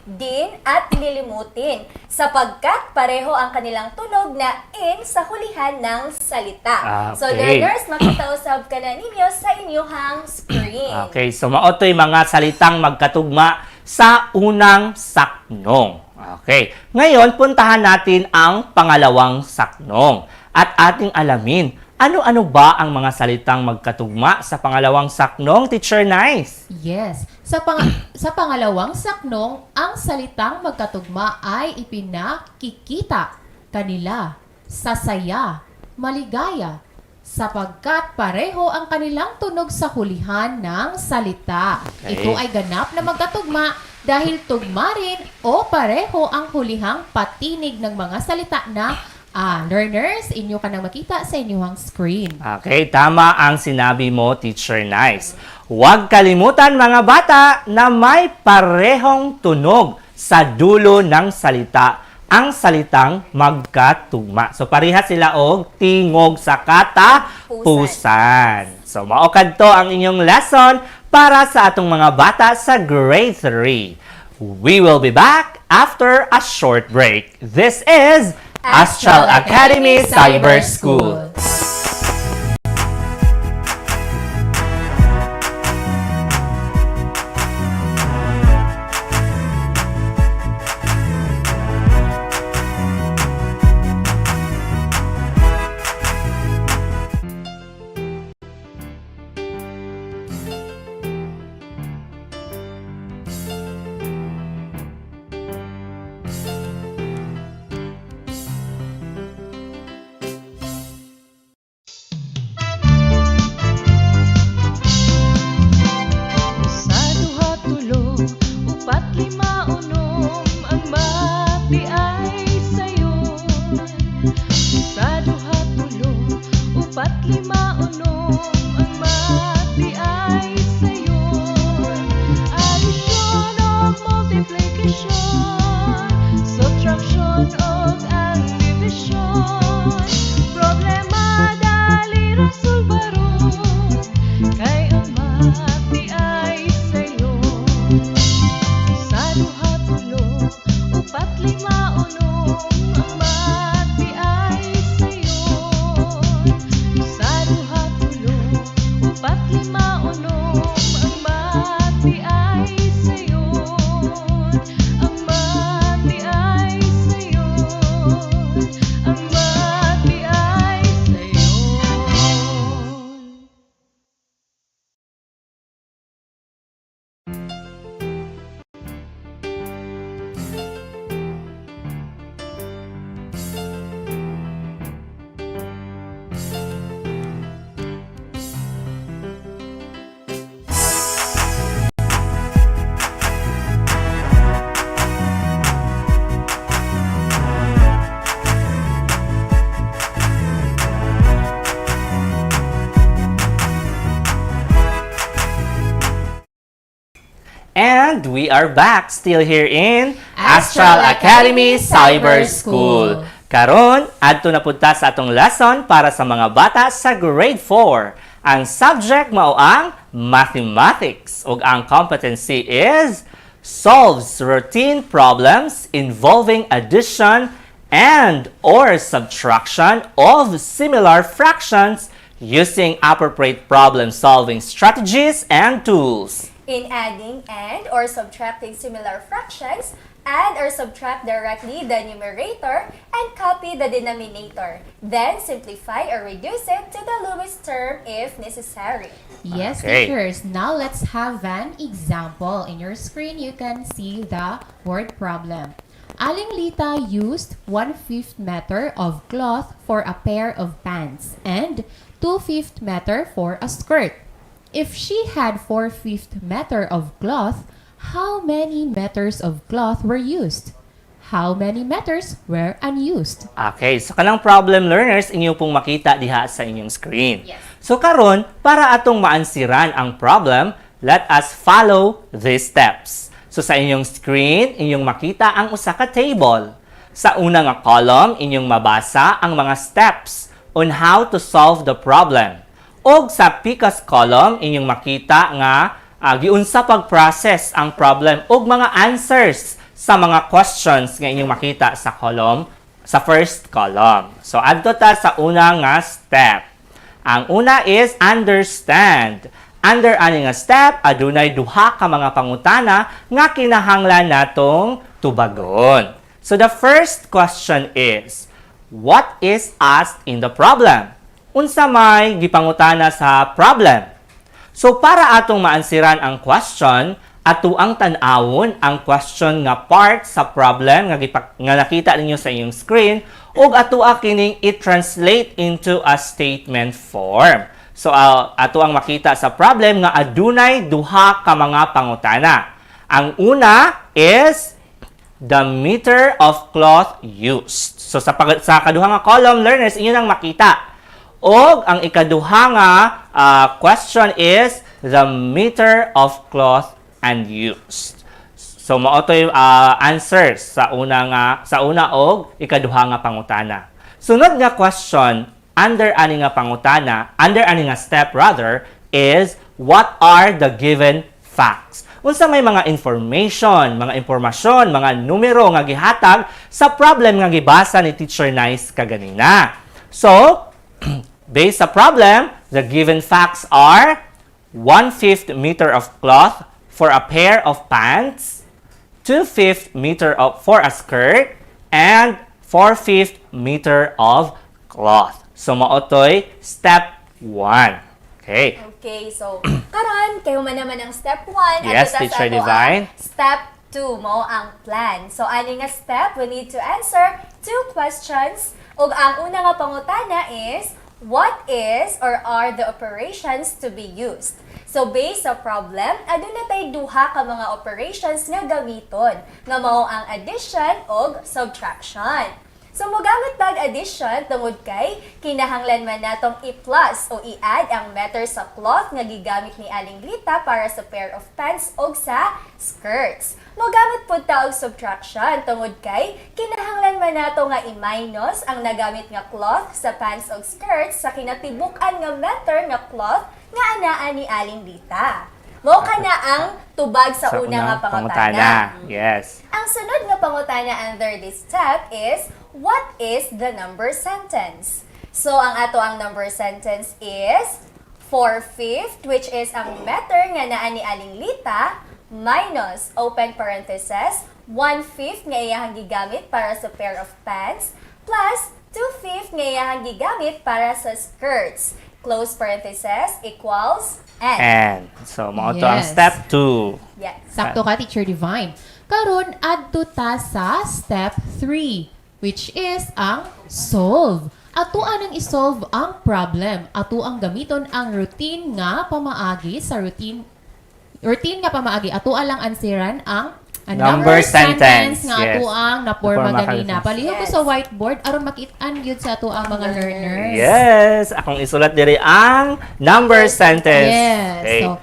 din at lilimutin sapagkat pareho ang kanilang tunog na in sa hulihan ng salita. Okay. So learners, makitausap ka na ninyo sa inyong screen. Okay, so maotoy mga salitang magkatugma sa unang saknong. Okay, ngayon puntahan natin ang pangalawang saknong at ating alamin ano-ano ba ang mga salitang magkatugma sa pangalawang saknong, Teacher Nice? Yes. Sa pangalawang saknong, ang salitang magkatugma ay ipinakikita kanila, sasaya, maligaya, sapagkat pareho ang kanilang tunog sa hulihan ng salita. Okay. Ito ay ganap na magkatugma dahil tugma rin o pareho ang hulihang patinig ng mga salita na learners, inyo ka nang makita sa inyong screen. Okay, tama ang sinabi mo, Teacher Nice. Huwag kalimutan mga bata na may parehong tunog sa dulo ng salita ang salitang magkatugma. So parehas sila og tingog sa katapusan. So maokad to ang inyong lesson para sa atong mga bata sa grade 3. We will be back after a short break. This is Astral Academy Cyber School. And we are back still here in Astral Academy Cyber School. Karon, adto na punta sa atong lesson para sa mga bata sa grade 4. Ang subject mao ang mathematics ug ang competency is solves routine problems involving addition and or subtraction of similar fractions using appropriate problem-solving strategies and tools. In adding and or subtracting similar fractions, Add or subtract directly the numerator and copy the denominator. Then simplify or reduce it to the lowest term if necessary. Yes, Okay. teachers. Now let's have an example. In your screen, you can see the word problem. Aling Lita used 1/5 meter of cloth for a pair of pants and 2/5 meter for a skirt. If she had 4/5 meter of cloth, how many meters of cloth were used? How many meters were unused? Okay, so kanang problem learners inyo pong makita diha sa inyong screen. Yes. So karon, para atong maansiran ang problem, let us follow these steps. So sa inyong screen, inyong makita ang usa ka table. Sa una nga column, inyong mabasa ang mga steps on how to solve the problem. Og sa pikas column, inyong makita nga giunsa pag-process ang problem og mga answers sa mga questions nga inyong makita sa column, sa first column. So adto ta sa una nga step. Ang una is understand. Under ani nga step, adunay duha ka mga pangutana nga kinahanglan natong tubagon. So the first question is, what is asked in the problem? Unsa may gipangutana sa problem? So para atong maansiran ang question, ato ang tan-awon ang question nga part sa problem nga nakita ninyo sa inyong screen ug ato kining i-translate into a statement form. So ato ang makita sa problem nga adunay duha ka mga pangutana. Ang una is the meter of cloth used. So sa kaduha nga column learners inyo nang makita. Og ang ikaduha nga question is the meter of cloth and used. So mao toy answers sa una og ikaduha nga pangutana. Sunod nga question under ani nga pangutana, under ani nga step rather, is what are the given facts? Unsa may mga information, mga impormasyon, mga numero nga gihatag sa problem nga gibasa ni Teacher Nice kaganina. So, based sa problem, the given facts are 1/5 meter of cloth for a pair of pants, 2/5 meter for a skirt, and 4/5 meter of cloth. So, maotoy step 1. Okay. Okay, so karon kayo man naman ang step 1 Yes, Teacher Divine. Step 2 mo ang plan. So ani nga step, we need to answer 2 questions. Ug ang una nga pangutana is what is or are the operations to be used? So based sa problem, aduna tay duha ka mga operations nga gamiton nga mao ang addition ug subtraction. So, mogamit tag addition tungod kay kinahanglan man natong i-plus o i-add ang meter sa cloth nga gigamit ni Aling Lita para sa pair of pants o sa skirts. Mogamit pud ta og subtraction tungod kay kinahanglan man nato nga i-minus ang nagamit nga cloth sa pants o skirts sa kinatibuk-an nga meter nga cloth nga anaa ni Aling Lita. Mo kana ang tubag sa una nga pangutana. Yes. Ang sunod nga pangutana under this step is, what is the number sentence? So, ang ato ang number sentence is 4/5, which is ang meter nga naa ni Aling Lita, minus, open parenthesis, 1/5 nga iyahang gigamit para sa pair of pants, plus 2/5 nga iyahang gigamit para sa skirts. Close parenthesis equals N. And so mao to ang step 2. Yes. Sakto ka, Teacher Divine. Karon adto ta sa step 3, which is ang solve. Ato anang isolve ang problem. Ato ang gamiton ang routine nga pamaagi sa routine nga pamaagi. Ato alang ansiran ang number sentence nga ato ang naporma ganina. Palihog ko sa whiteboard aron makit-an gyud sa ato ang mga learners. Yes, akong isulat diri ang number sentence. Yes. Okay. So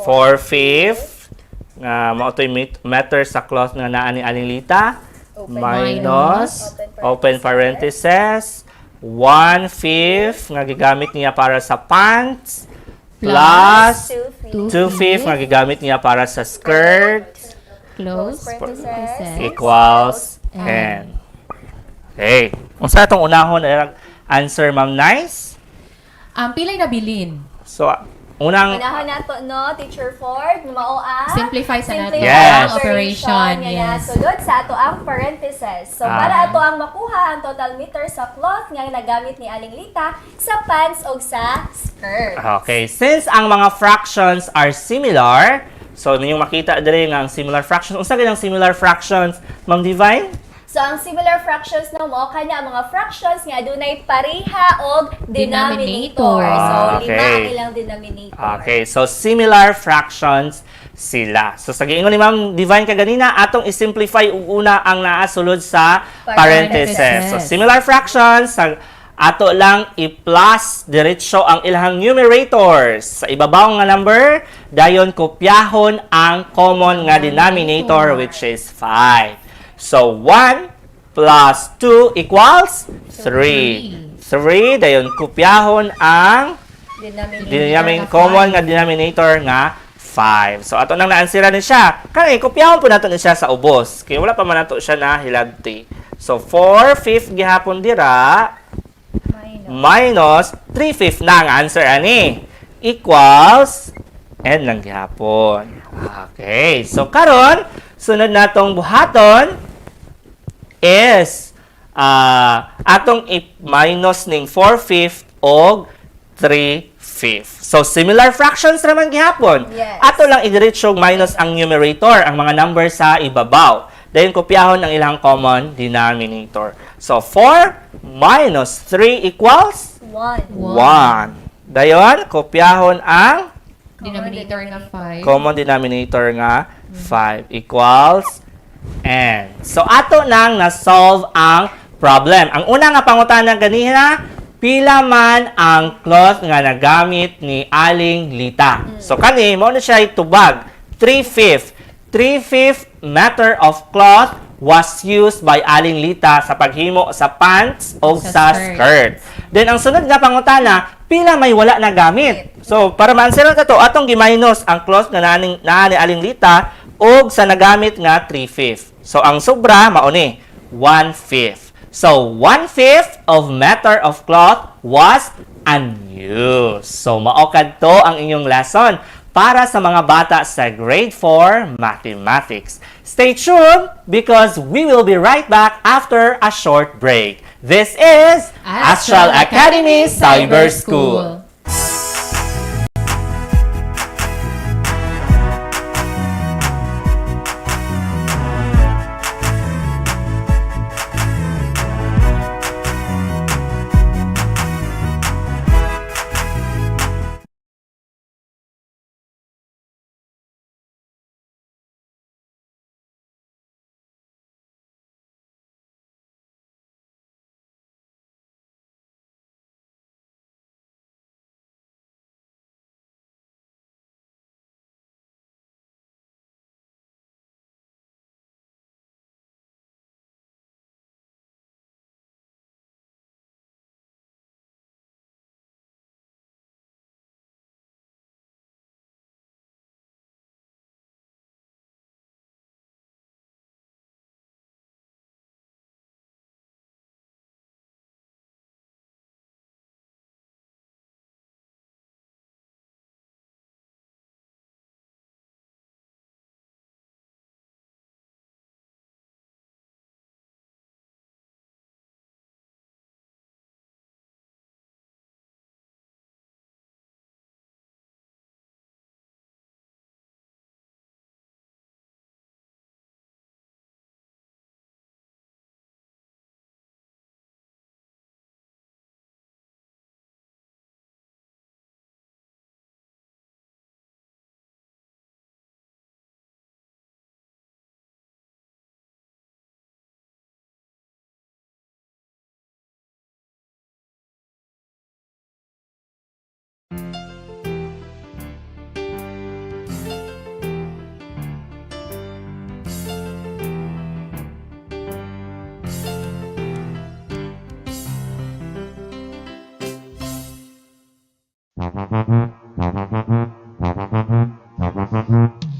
4/5 nga mao toy meter sa cloth nga naa ni Aling Lita minus open parenthesis 1/5 nga gigamit niya para sa pants plus 2/5 nga gigamit niya para sa skirt close parenthesis equals N. Okay. Unsa atong unahon ang answer, Ma'am Nice? Pilay na bilin. So, Unang Unahon nato no, Teacher Ford, mao ang Simplify sa nato Yes. ang operation. nga Yes. nasulod sa ato ang parentheses. So para ato ang makuha ang total meter sa cloth nga nagamit ni Aling Lita sa pants o sa skirt. Okay, since ang mga fractions are similar, so ninyong makita diri nga ang similar fractions. Unsa gid ang similar fractions, Ma'am Divine? So ang similar fractions na mo kana ang mga fractions nga adunay pareha og denominator. So Okay. lima ang ilang denominator. Okay, so similar fractions sila. So sa giingon ni Ma'am Divine kaganina, atong i-simplify ug una ang naa sulod sa parentheses. So similar fractions, ato lang i-plus diretso ang ilahang numerators. Sa ibabaw nga number, dayon kopyahon ang common nga denominator which is 5. So 1 plus 2 equals 3. 3, dayon kopyahon ang common nga denominator nga 5. So ato nang naansira ni siya. Kani kopyahon po nato ni siya sa ubos. Kay wala pa man nato siya na hilabti. So 4/5 gihapon dira minus 3/5 na ang answer ani equals n lang gihapon. Okay. So karon sunod natong buhaton is atong i-minus ning 4/5 og 3/5. So similar fractions naman gihapon. Yes. Ato lang idiretso minus ang numerator, ang mga number sa ibabaw. Dayon kopyahon ang ilang common denominator. So 4 minus 3 equals 1. 1. Dayon kopyahon ang Denominator nga 5. common denominator nga 5 equals n. So ato nang na-solve ang problem. Ang una nga pangutana ganina, pila man ang cloth nga nagamit ni Aling Lita. So kani mo na siya itubag 3/5. 3/5 meter of cloth was used by Aling Lita sa paghimo sa pants o sa skirt. Then ang sunod nga pangutana, pila may wala na gamit. So para ma-answeran ka to, atong gi-minus ang cloth nga naa ni Aling Lita og sa nagamit nga 3/5. So ang sobra mao ni 1/5. So 1/5 of meter of cloth was unused. So mao kadto ang inyong lesson para sa mga bata sa grade 4 mathematics. Stay tuned because we will be right back after a short break. This is Astral Academy Cyber School.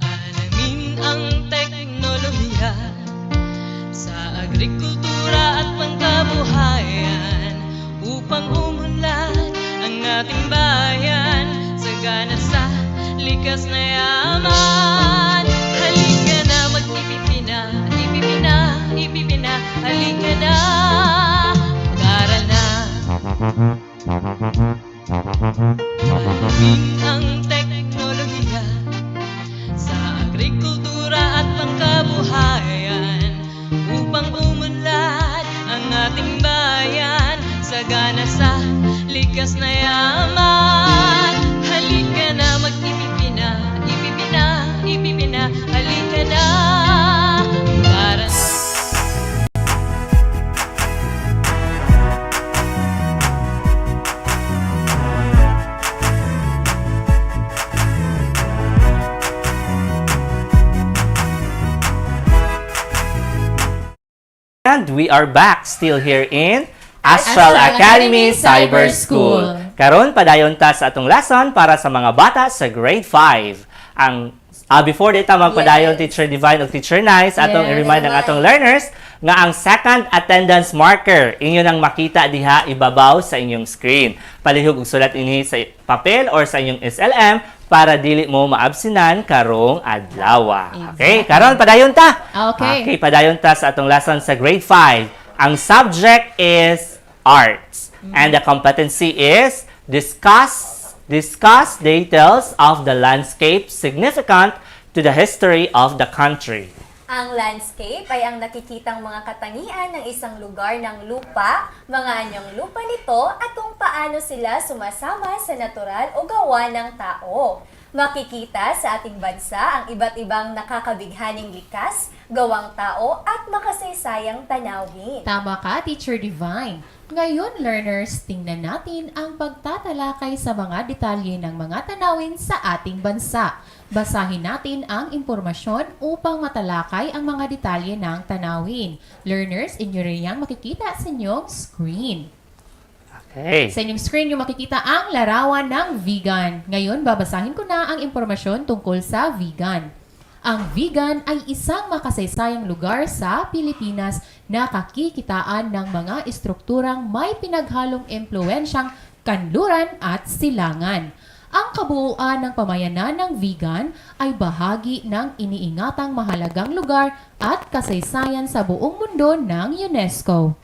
Alamin ang teknolohiya sa agrikultura at pangkabuhayan upang umunlad ang ating bayan sagana sa likas na yaman. Halika na, mag-ipipina, ipipina, ipipina. Halika na, mag-aral na. Malamig ang teknolohiya sa agrikultura at pangkabuhayan upang umunlad ang ating bayan sagana sa likas na yaman. Halika na, mag-ipipina, ipipina, ipipina. Halika na, para And we are back still here in Astral Academy Cyber School. Karon padayon ta sa atong lesson para sa mga bata sa grade 5. Ang before dito magpadayon Teacher Divine ug Teacher Nice atong i-remind ang atong learners nga ang second attendance marker inyo nang makita diha ibabaw sa inyong screen. Palihog og sulat ini sa papel or sa inyong SLM para dili mo maabsinan karong adlaw. Okay, karon padayon ta. Okay, padayon ta sa atong lesson sa grade 5. Ang subject is arts and the competency is discuss details of the landscape significant to the history of the country. Ang landscape ay ang nakikitang mga katangian ng isang lugar ng lupa, mga anyong lupa nito at kung paano sila sumasama sa natural o gawa ng tao. Makikita sa ating bansa ang iba't ibang nakakabighaning likas, gawang tao at makasaysayang tanawin. Tama ka, Teacher Divine. Ngayon, learners, tingnan natin ang pagtatalakay sa mga detalye ng mga tanawin sa ating bansa. Basahin natin ang impormasyon upang matalakay ang mga detalye ng tanawin. Learners, inyo rin yang makikita sa inyong screen. Okay. Sa inyong screen, yung makikita ang larawan ng vegan. Ngayon, babasahin ko na ang impormasyon tungkol sa vegan. Ang vegan ay isang makasaysayang lugar sa Pilipinas na kakikitaan ng mga estrukturang may pinaghalong impluensyang kanluran at silangan. Ang kabuuan ng pamayanan ng vegan ay bahagi ng iniingatang mahalagang lugar at kasaysayan sa buong mundo ng UNESCO.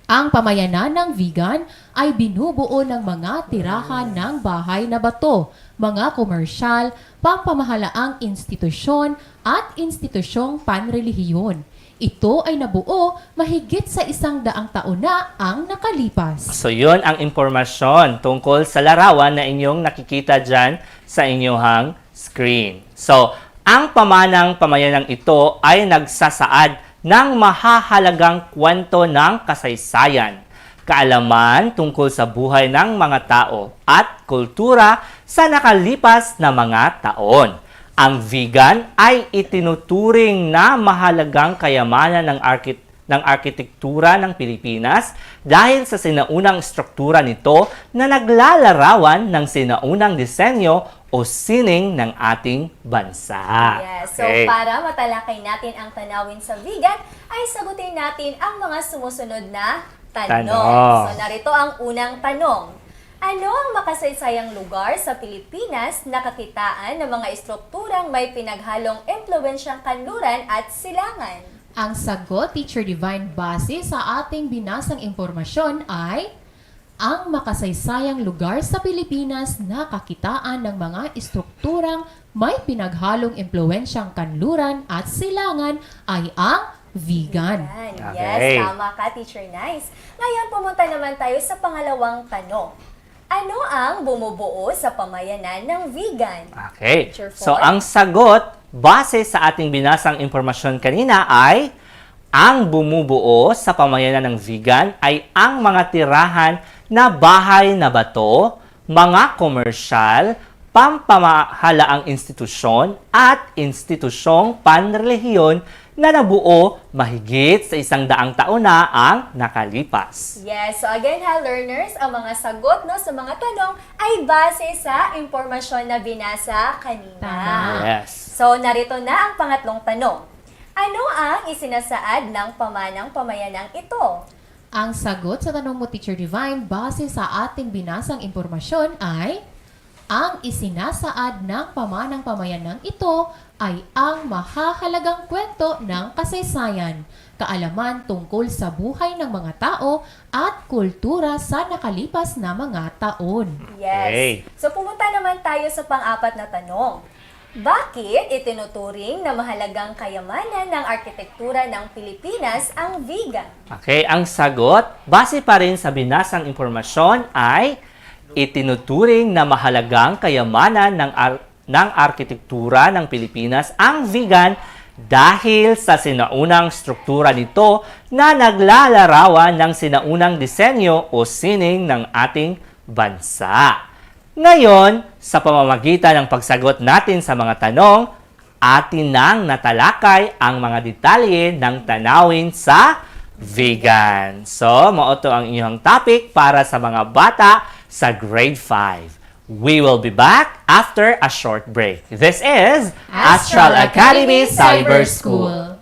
Ang pamayanan ng vegan ay binubuo ng mga tirahan ng bahay na bato, mga komersyal, pampamahalaang institusyon at institusyong panrelihiyon. Ito ay nabuo mahigit sa 100 taon na ang nakalipas. So yun ang impormasyon tungkol sa larawan na inyong nakikita dyan sa inyong screen. So, ang pamanang pamayanang ito ay nagsasaad ng mahahalagang kwento ng kasaysayan, kaalaman tungkol sa buhay ng mga tao at kultura sa nakalipas na mga taon. Ang vegan ay itinuturing na mahalagang kayamanan ng arkitektura ng Pilipinas dahil sa sinaunang struktura nito na naglalarawan ng sinaunang disenyo o sining ng ating bansa. Yes, so para matalakay natin ang tanawin sa vegan, ay sagutin natin ang mga sumusunod na tanong. So narito ang unang tanong. Ano ang makasaysayang lugar sa Pilipinas na kakitaan ng mga estrukturang may pinaghalong impluensyang kanluran at silangan? Ang sagot, Teacher Divine, base sa ating binasang impormasyon ay ang makasaysayang lugar sa Pilipinas na kakitaan ng mga estrukturang may pinaghalong impluensyang kanluran at silangan ay ang vegan. Yes, tama ka, Teacher Nice. Ngayon, pumunta naman tayo sa pangalawang tanong. Ano ang bumubuo sa pamayanan ng vegan? Okay. So, ang sagot, base sa ating binasang impormasyon kanina ay ang bumubuo sa pamayanan ng vegan ay ang mga tirahan na bahay na bato, mga komersyal, pampamahalaang institusyon at institusyong panrelihiyon na nabuo mahigit sa 100 taon na ang nakalipas. Yes, so again learners, ang mga sagot sa mga tanong ay base sa impormasyon na binasa kanina. Yes. So narito na ang pangatlong tanong. Ano ang isinasaad ng pamanang pamayanang ito? Ang sagot sa tanong mo, Teacher Divine, base sa ating binasang impormasyon ay Ang isinasaad ng pamanang pamayanang ito ay ang mahahalagang kwento ng kasaysayan, kaalaman tungkol sa buhay ng mga tao at kultura sa nakalipas na mga taon. Yes. Okay. So pumunta naman tayo sa pang-apat na tanong. Bakit itinuturing na mahalagang kayamanan ng arkitektura ng Pilipinas ang vegan? Okay, ang sagot, base pa rin sa binasang impormasyon ay itinuturing na mahalagang kayamanan ng arkitektura ng Pilipinas ang vegan dahil sa sinaunang struktura nito na naglalarawan ng sinaunang disenyo o sining ng ating bansa. Ngayon, sa pamamagitan ng pagsagot natin sa mga tanong, atin nang natalakay ang mga detalye ng tanawin sa vegan. So, mauto ang inyong topic para sa mga bata sa grade 5. We will be back after a short break. This is Astral Academy Cyber School.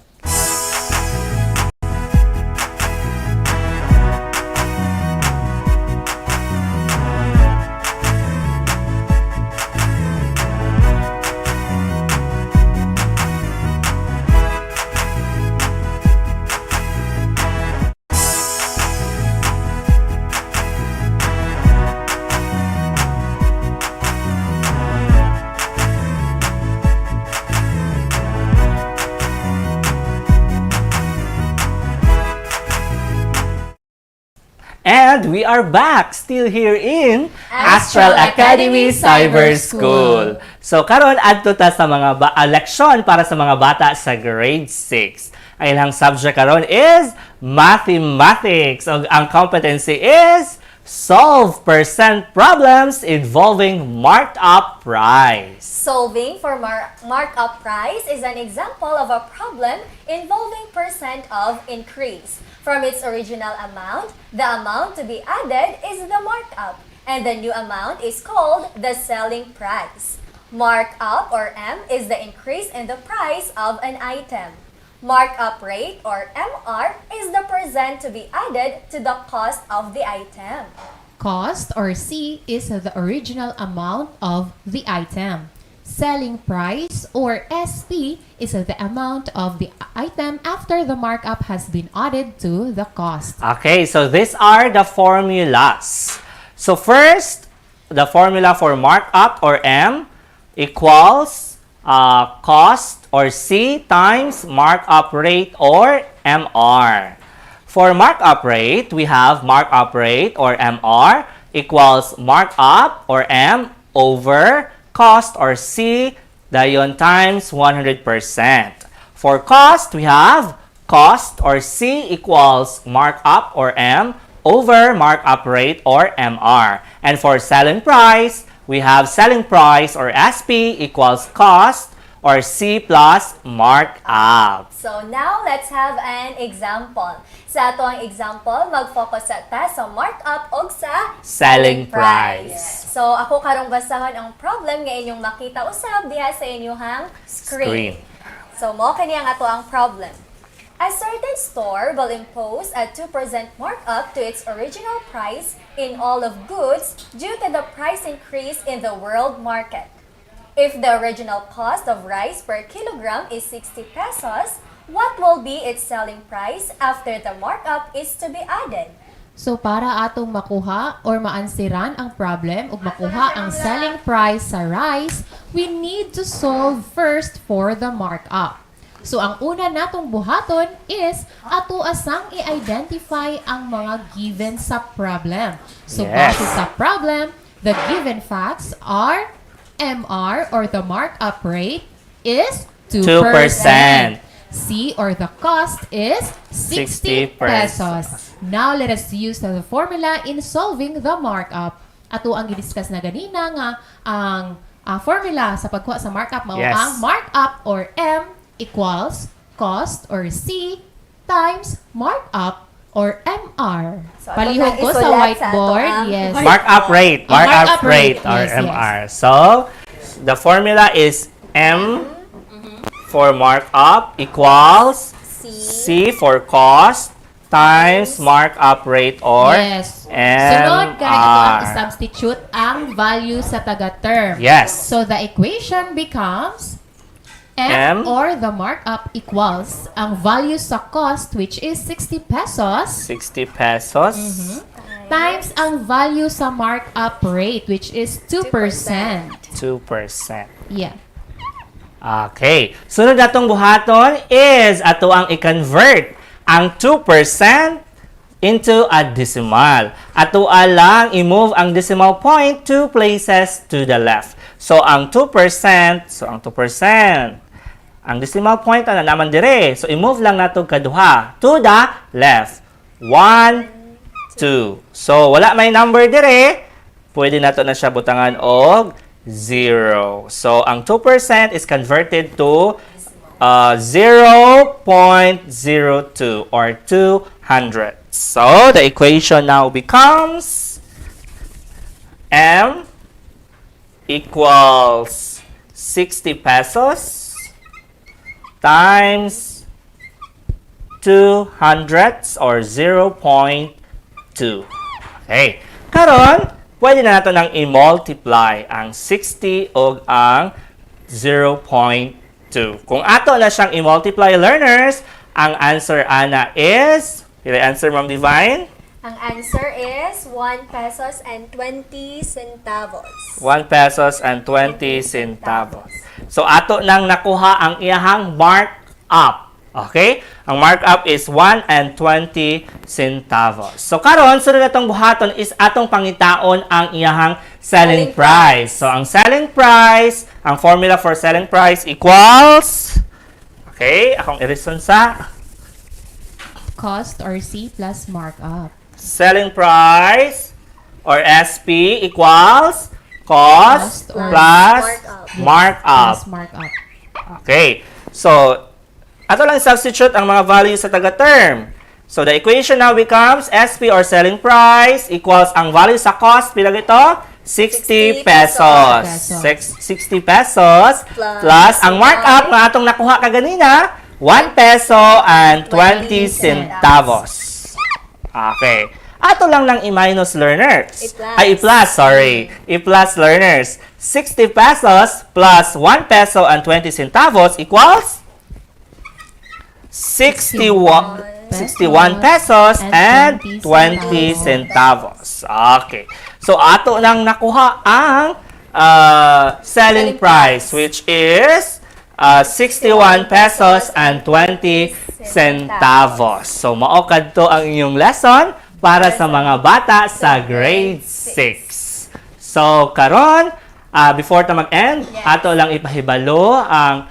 And we are back, still here in Astral Academy Cyber School. So karon adto ta sa mga leksyon para sa mga bata sa grade 6. Ang ilang subject karon is mathematics. Ang competency is solve percent problems involving marked up price. Solving for marked up price is an example of a problem involving percent of increase. From its original amount, the amount to be added is the markup, and the new amount is called the selling price. Markup, or M, is the increase in the price of an item. Markup rate, or MR, is the percent to be added to the cost of the item. Cost, or C, is the original amount of the item. Selling price, or SP, is the amount of the item after the markup has been added to the cost. Okay, so these are the formulas. So first, the formula for markup, or M, equals cost, or C, times markup rate, or MR. For markup rate, we have markup rate, or MR, equals markup, or M, over cost, or C, dayon times 100%. For cost, we have cost, or C, equals markup, or M, over markup rate, or MR. And for selling price, we have selling price, or SP, equals cost, or C plus markup. So now let's have an example. Sa atong example, mag-focus ta sa markup o sa selling price. So ako karong basahon ang problem nga inyong makita usab diha sa inyong screen. So mo kani ang ato ang problem. A certain store will impose a 2% markup to its original price in all of goods due to the price increase in the world market. If the original cost of rice per kilogram is 60 pesos, what will be its selling price after the markup is to be added? So para atong makuha or maansiran ang problem o makuha ang selling price sa rice, we need to solve first for the markup. So ang una natong buhaton is ato asang i-identify ang mga given sa problem. So base sa problem, the given facts are MR, or the markup rate, is 2%. C, or the cost, is 60 pesos. Now, let us use the formula in solving the markup. Ato ang gidiscuss na ganina nga ang formula sa pagkuha sa markup mao ang markup, or M, equals cost, or C, times markup, or MR. So, palihog ko sa whiteboard. Yes. Markup rate. Markup rate, or yes, MR. So, the formula is M for markup equals C for cost times markup rate or Yes. Sunod kay ito ang i-substitute ang value sa taga-term. Yes. So the equation becomes M or the markup equals ang value sa cost which is 60 pesos 60 pesos times ang value sa markup rate which is 2%. 2%. Yeah. Okay. Sunod natong buhaton is ato ang i-convert ang 2% into a decimal. Ato lang i-move ang decimal point 2 places to the left. So ang 2%, ang decimal point na naman dire. So i-move lang nato kaduha to the left. 1, 2. So wala may number dire. Pwede nato na siya butangan og 0. So ang 2% is converted to 0.02 or 200. So the equation now becomes M equals 60 pesos times 200 or 0.2. Okay. Karon, pwede na nato nang i-multiply ang 60 o ang 0.2. Kung ato na siyang i-multiply, learners, ang answer ana is, will I answer, Ma'am Divine? Ang answer is 1 pesos and 20 centavos. 1 pesos and 20 centavos. So, ato nang nakuha ang iyahang markup. Okay? Ang markup is 1 and 20 centavos. So, karon sunod natong buhaton is atong pangitaon ang iyahang selling price. So, ang selling price, ang formula for selling price equals, okay, akong i-reason sa Cost or C plus markup. selling price or SP equals cost plus markup. Plus markup. Okay. So, ato lang substitute ang mga values sa taga-term. So, the equation now becomes SP or selling price equals ang value sa cost, pila ito? 60 pesos. 60 pesos plus ang markup na atong nakuha kaganina, 1 peso and 20 centavos. Okay. Ato lang ng i-minus learners. I-plus learners. 60 pesos plus 1 peso and 20 centavos equals 61 pesos and 20 centavos. Okay. So, ato nang nakuha ang selling price which is 61 pesos and 20 centavos. So, maokad to ang inyong lesson para sa mga bata sa grade 6. So, karon, before ta mag-end, ato lang ipahibalo ang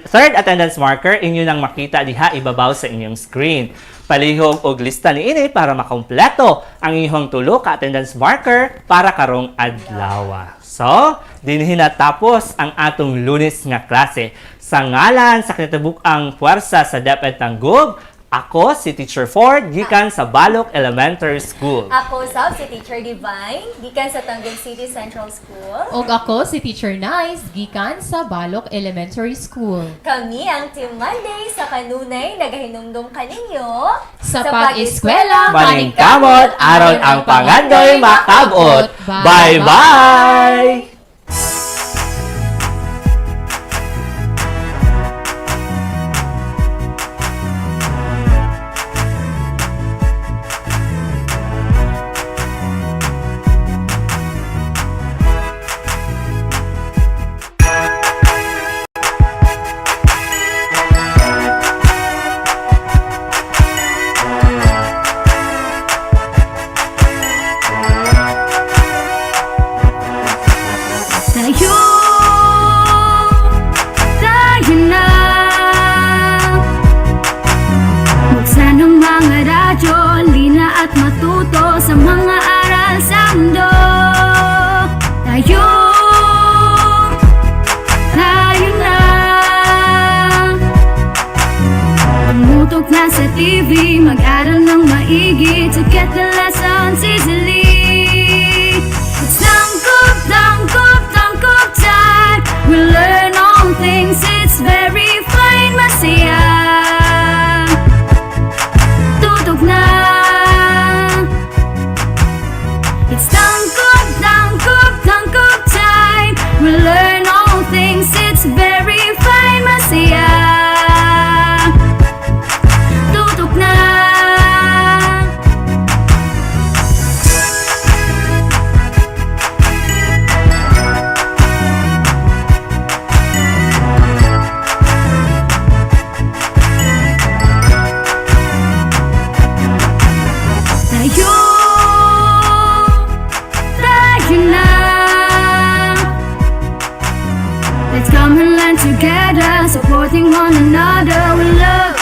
third attendance marker inyo nang makita diha ibabaw sa inyong screen. Palihog og lista niini para makompleto ang inyong tulo ka attendance marker para karong adlaw. So, dinhi natapos ang atong Lunes nga klase. Sa ngalan sa kinatibuk-ang puwersa sa DepEd Tanggub, ako si Teacher Ford, gikan sa Balok Elementary School. Ako si Teacher Divine, gikan sa Tanggub City Central School. Ug ako si Teacher Nice, gikan sa Balok Elementary School. Kami ang Team Monday sa kanunay nagahinumdum kaninyo Sa pag-eskwela, Maningkamot, aron ang pangandoy makabot. Bye-bye! Tayo na. Buksan ang mga radyo, lina at matuto sa mga aral sa mundo. Tayo na. Umutok na sa TV, mag-aral ng maigi to get the lessons easily. It's tangkop time. We learn all things, it's very fine, masaya. Tutok na. Together, supporting one another. We love,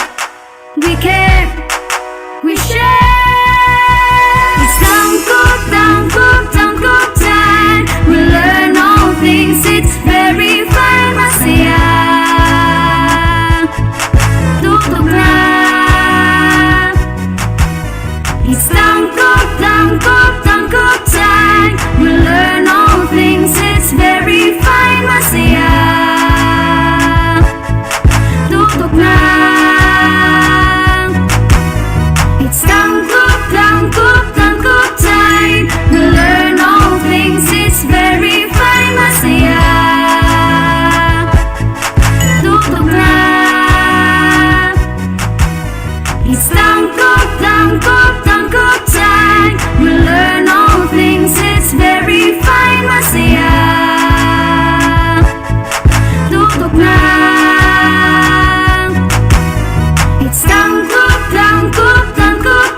we care, we share. It's tangkop time. We learn all things, it's very fun. Masaya, tutok na. It's tangkop time. We learn all things, it's very fun. Masaya, tutok na. It's tangkop time. We learn all things, it's very fun. Masaya, tutok na. It's tangkop time. We learn all things, it's very fun. Masaya, tutok na. It's tangkop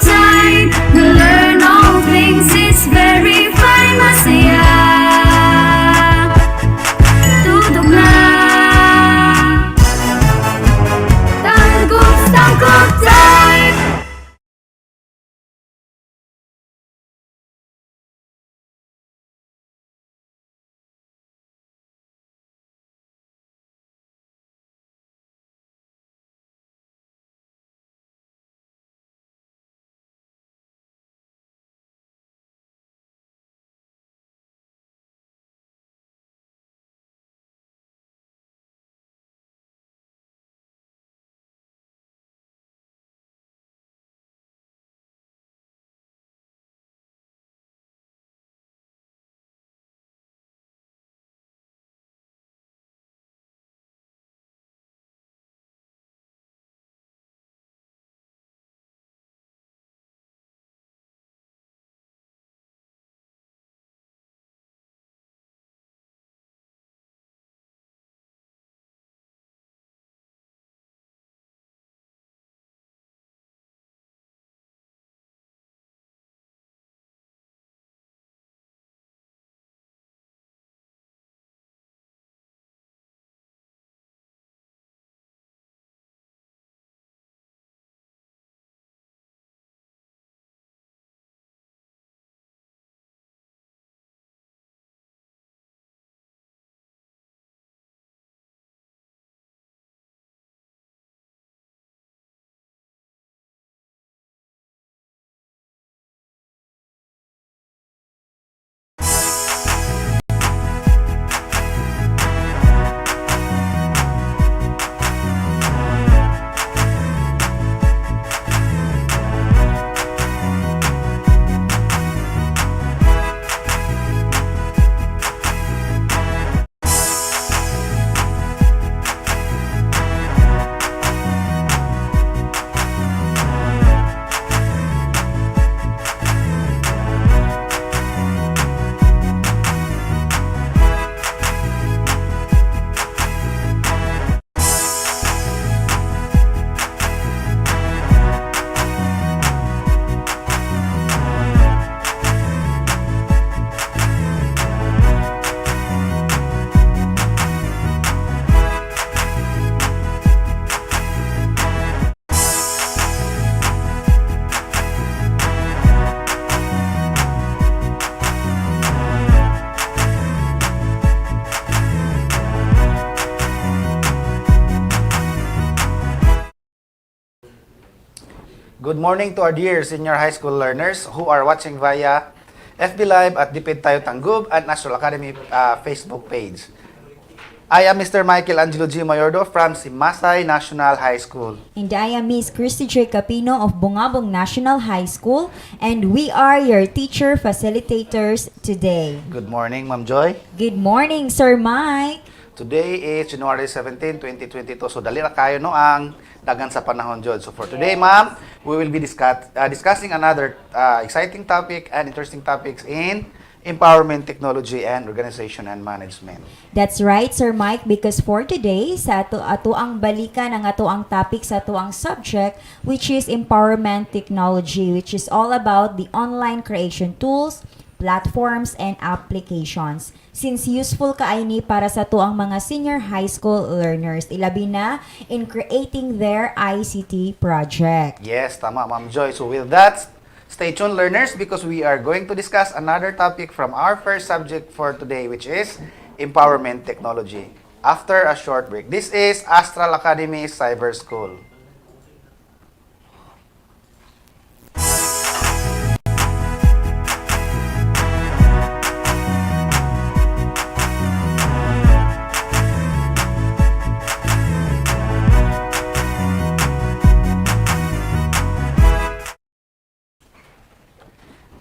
time. We learn all things, it's very fun. Masaya, tutok na. Tangkop time. Good morning to our dear senior high school learners who are watching via FB Live at Dipid Tayo Tanggub at Astral Academy Facebook page. I am Mr. Michael Angelo G. Mayordo from Simasay National High School. And I am Miss Christy J. Capino of Bungabong National High School, and we are your teacher facilitators today. Good morning, Ma'am Joy. Good morning, Sir Mike. Today is January 17, 2022. So, dali na kayo no ang dagan sa panahon, Jod. So, for today, ma'am, we will be discussing another exciting topic and interesting topics in empowerment, technology, and organization and management. That's right, Sir Mike, because for today, sa ato ang balikan ang ato ang topic sa ato ang subject, which is empowerment technology, which is all about the online creation tools, platforms, and applications. since useful kaayni para sa tuang mga senior high school learners, ilabi na in creating their ICT project. Yes, tama, Ma'am Joy. So with that, stay tuned, learners, because we are going to discuss another topic from our first subject for today, which is empowerment technology. After a short break. This is Astral Academy Cyber School.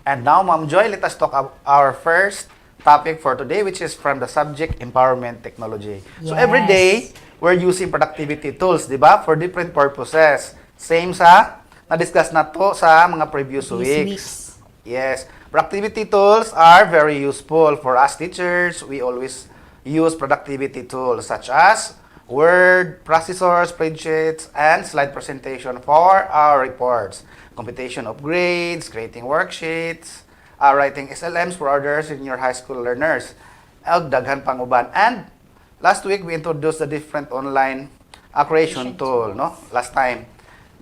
And now, Ma'am Joy, let us talk about our first topic for today, which is from the subject empowerment technology. So every day, we're using productivity tools, di ba? For different purposes. Same sa na-discuss na to sa mga previous weeks. Yes. Productivity tools are very useful for us teachers. We always use productivity tools such as Word, processors, spreadsheets, and slide presentation for our reports. Computation of grades, creating worksheets, writing SLMs for others in your high school learners. Daghan pang uban. And last week, we introduced the different online creation tool, no? Last time.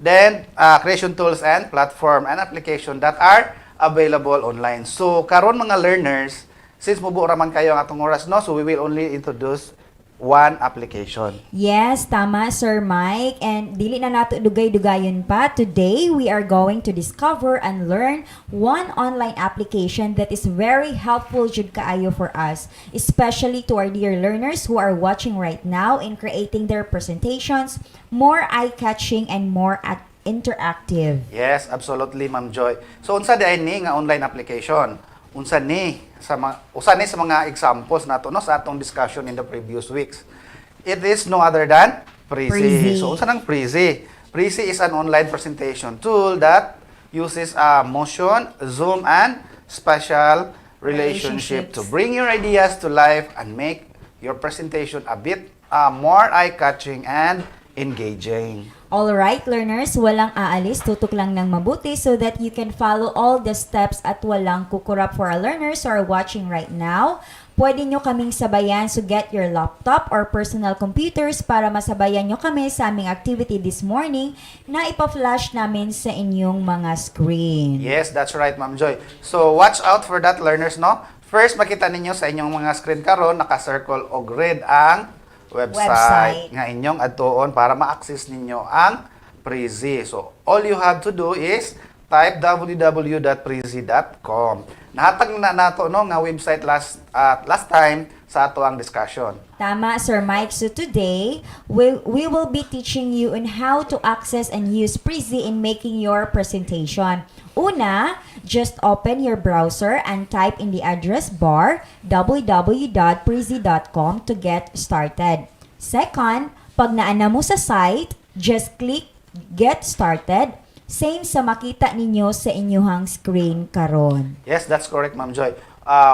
Then, creation tools and platform and application that are available online. So, karon mga learners, since mubuo raman kayo ang atong oras, no? So, we will only introduce one application. Yes, tama, Sir Mike. And dili na nato dugay-dugayon pa. Today, we are going to discover and learn one online application that is very helpful jud kaayo for us, especially to our dear learners who are watching right now in creating their presentations more eye-catching and more interactive. Yes, absolutely, Ma'am Joy. So, unsa di ay ni nga online application? Unsa ni sa mga examples nato no sa atong discussion in the previous weeks. It is no other than Prezi. So unsa nang Prezi? Prezi is an online presentation tool that uses motion, zoom, and spatial relationship to bring your ideas to life and make your presentation a bit more eye-catching and engaging. Alright, learners, walang aalis, tutok lang ng mabuti so that you can follow all the steps at walang kukurap for our learners who are watching right now. Pwede nyo kaming sabayan, so get your laptop or personal computers para masabayan nyo kami sa aming activity this morning na ipa-flash namin sa inyong mga screen. Yes, that's right, Ma'am Joy. So, watch out for that, learners, no? First, makita ninyo sa inyong mga screen karon naka-circle o red ang website nga inyong adtuon para ma-access ninyo ang Prezi. So, all you have to do is type www.prezi.com. Nahatag na nato no nga website last time sa ato ang discussion. Tama, Sir Mike. So today, we will be teaching you on how to access and use Prezi in making your presentation. Una, just open your browser and type in the address bar www.prezi.com to get started. Second, pag naana mo sa site, just click Get Started. Same sa makita ninyo sa inyong screen karon. Yes, that's correct, Ma'am Joy.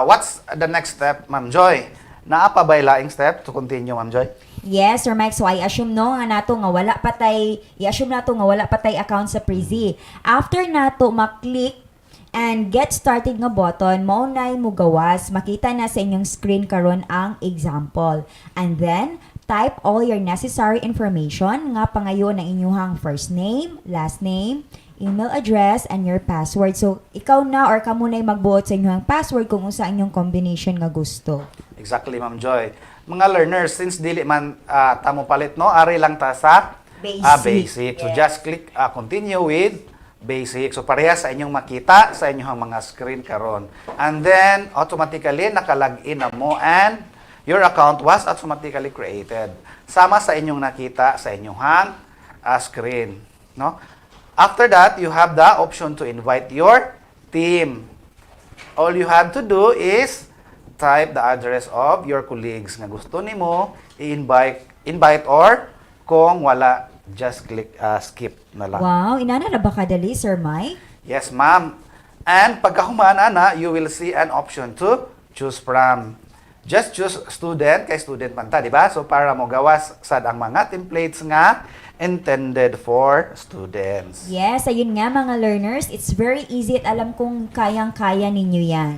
What's the next step, Ma'am Joy? Naa pa bay laing step to continue, Ma'am Joy? Yes, Sir Mike. So, I assume no nga nato nga wala patay, i-assume nato nga wala patay account sa Prezi. After nato maklik and get started nga button, mao nay mo gawas, makita na sa inyong screen karon ang example. And then, type all your necessary information nga pangayo ng inyong first name, last name, email address, and your password. So, ikaw na or kamo na magbuot sa inyong password kung unsa inyong combination nga gusto. Exactly, Ma'am Joy. Mga learners, since dili man tamo palit, no, ari lang ta sa basic. So, just click continue with basic. So, pareha sa inyong makita sa inyong mga screen karon. And then, automatically, nakalagin na mo and your account was automatically created. Sama sa inyong nakita sa inyong screen. No? After that, you have the option to invite your team. All you have to do is type the address of your colleagues nga gusto nimo i-invite or kung wala, just click skip na lang. Wow, inana na ba kadali, Sir Mike? Yes, ma'am. And pagkahumaan na, you will see an option to choose from. Just choose student, kay student man ta, di ba? So para mo gawas sad ang mga templates nga intended for students. Yes, ayun nga mga learners, it's very easy at alam kong kayang-kaya ninyo yan.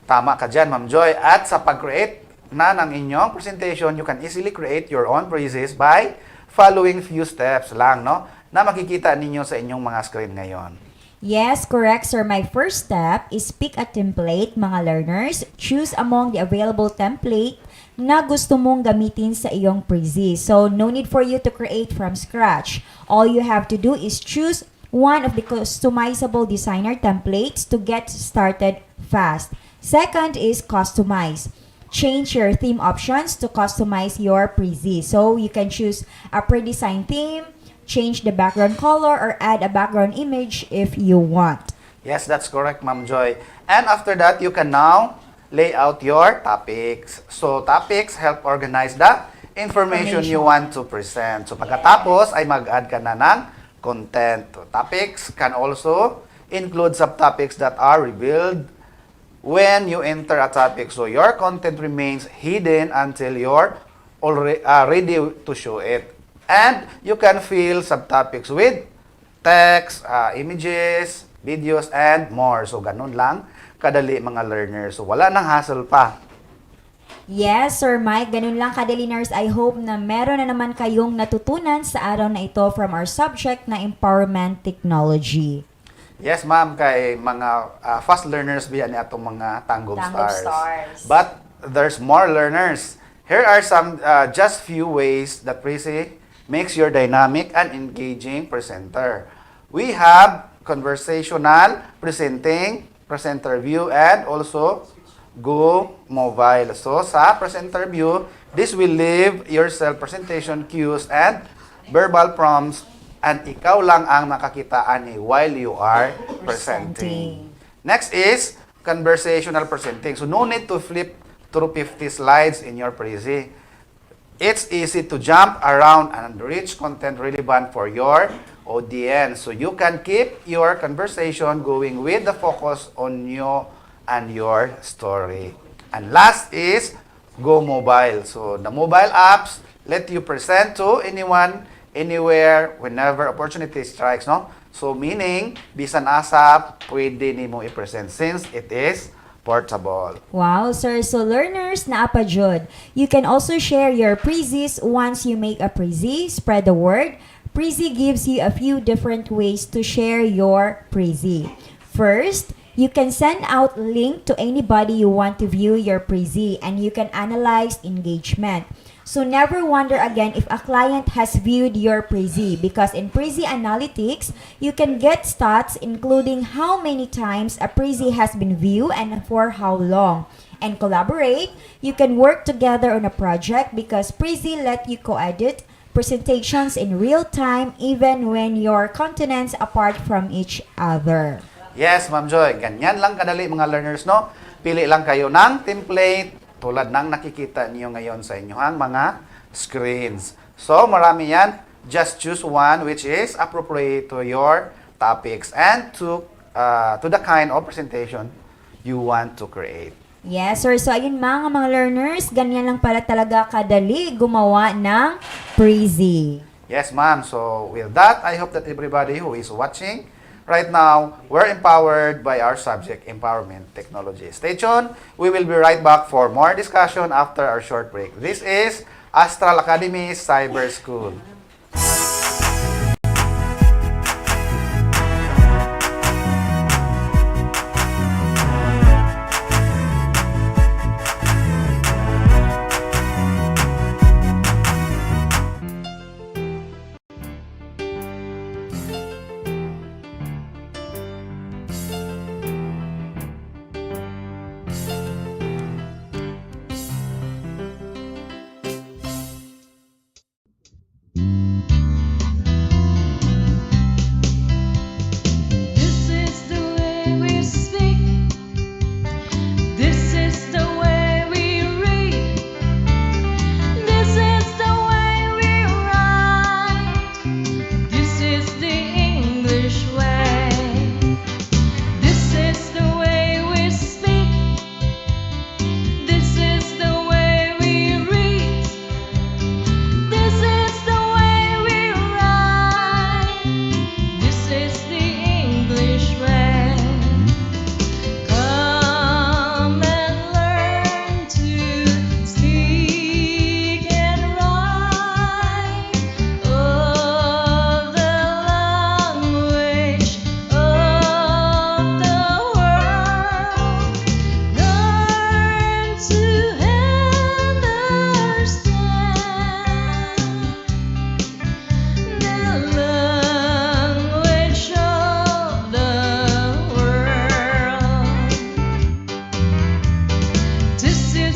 Tama ka dyan, Ma'am Joy. At sa pag-create na ng inyong presentation, you can easily create your own quizzes by following few steps lang, no? Na makikita ninyo sa inyong mga screen ngayon. Yes, correct, sir. My first step is pick a template, mga learners. Choose among the available template na gusto mong gamitin sa iyong quiz. So, no need for you to create from scratch. All you have to do is choose one of the customizable designer templates to get started fast. Second is customize. Change your theme options to customize your prezi. So you can choose a pre-designed theme, change the background color, or add a background image if you want. Yes, that's correct, Ma'am Joy. And after that, you can now lay out your topics. So topics help organize the information you want to present. So pagkatapos ay mag-add ka na ng content. Topics can also include subtopics that are revealed when you enter a topic. So your content remains hidden until you're already ready to show it. And you can fill subtopics with text, images, videos, and more. So ganun lang kadali, mga learners. So wala nang hassle pa. Yes, Sir Mike. Ganun lang kadali, nurse. I hope na meron na naman kayong natutunan sa araw na ito from our subject na Empowerment Technology. Yes, ma'am, kay mga fast learners biya ni atong mga Tanggol Stars. But there's more learners. Here are some just few ways that Prezi makes your dynamic and engaging presenter. We have conversational, presenting, presenter view, and also Go Mobile. So sa presenter view, this will leave your self-presentation cues and verbal prompts, and ikaw lang ang nakakita ani while you are presenting. Next is conversational presenting. So no need to flip through 50 slides in your prezi. It's easy to jump around and reach content relevant for your audience. So you can keep your conversation going with the focus on you and your story. And last is Go Mobile. So the mobile apps let you present to anyone, anywhere, whenever opportunity strikes, no? So meaning, bisan asa, pwede nimo i-present since it is portable. Wow, sir. So learners, naapa jud. You can also share your prezis once you make a prezi. Spread the word. Prezi gives you a few different ways to share your prezi. First, you can send out link to anybody you want to view your prezi, and you can analyze engagement. So never wonder again if a client has viewed your prezi, because in Prezi Analytics, you can get stats including how many times a prezi has been viewed and for how long. And collaborate, you can work together on a project because Prezi let you co-edit presentations in real time even when your continents apart from each other. Yes, Ma'am Joy. Ganyan lang kadali, mga learners, no? Pili lang kayo ng template tulad ng nakikita niyo ngayon sa inyong mga screens. So, marami yan. Just choose one which is appropriate to your topics and to the kind of presentation you want to create. Yes, sir. So, ayun mga learners, ganyan lang pala talaga kadali gumawa ng Prezi. Yes, ma'am. So, with that, I hope that everybody who is watching right now, we're empowered by our subject, Empowerment Technology. Stay tuned. We will be right back for more discussion after our short break. This is Astral Academy Cyber School.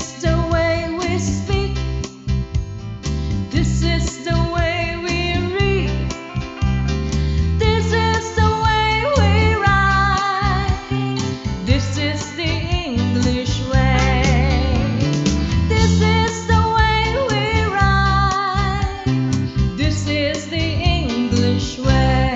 is the way we speak. This is the way we read. This is the way we write. This is the English way. This is the way we write. This is the English way.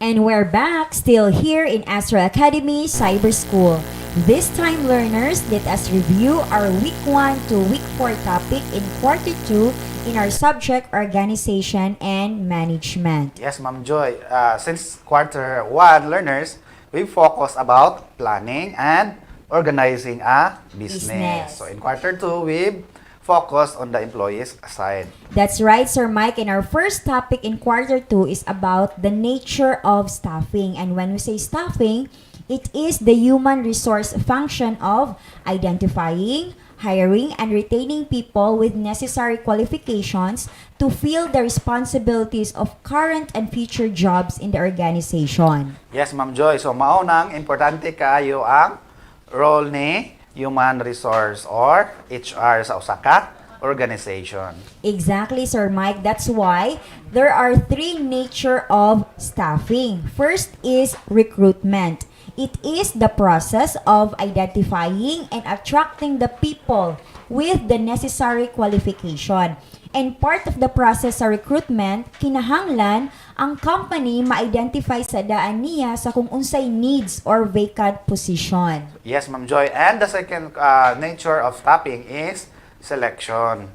And we're back, still here in Astral Academy Cyber School. This time, learners, let us review our Week 1 to Week 4 topic in Quarter 2 in our subject Organization and Management. Yes, Ma'am Joy. Since Quarter 1, learners, we focus about planning and organizing a business. So in Quarter 2, we focus on the employees side. That's right, Sir Mike. And our first topic in Quarter 2 is about the nature of staffing. And when we say staffing, it is the human resource function of identifying, hiring, and retaining people with necessary qualifications to fill the responsibilities of current and future jobs in the organization. Yes, Ma'am Joy. So maunang importante kayo ang role ni human resource or HR sa usa ka organization. Exactly, Sir Mike. That's why there are three nature of staffing. First is recruitment. It is the process of identifying and attracting the people with the necessary qualification. And part of the process sa recruitment, kinahanglan ang company ma-identify sa daan niya sa kung unsay needs or vacant position. Yes, Ma'am Joy. And the second nature of staffing is selection.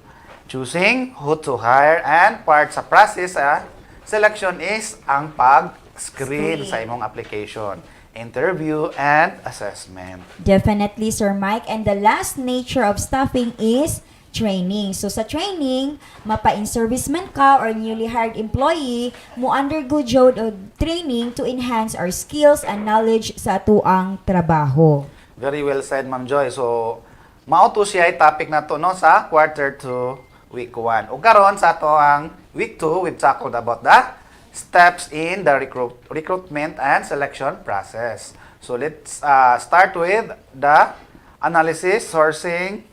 Choosing who to hire, and part sa process selection is ang pag-screen sa imong application, interview, and assessment. Definitely, Sir Mike. And the last nature of staffing is training. So sa training, mapa-in-service man ka or newly hired employee, mo undergo jud og training to enhance our skills and knowledge sa atuang trabaho. Very well said, Ma'am Joy. So, mao to siya topic na to no sa Quarter 2, Week 1. Ug karon sa ato ang Week 2, we've tackled about the steps in the recruitment and selection process. So, let's start with the analysis, sourcing,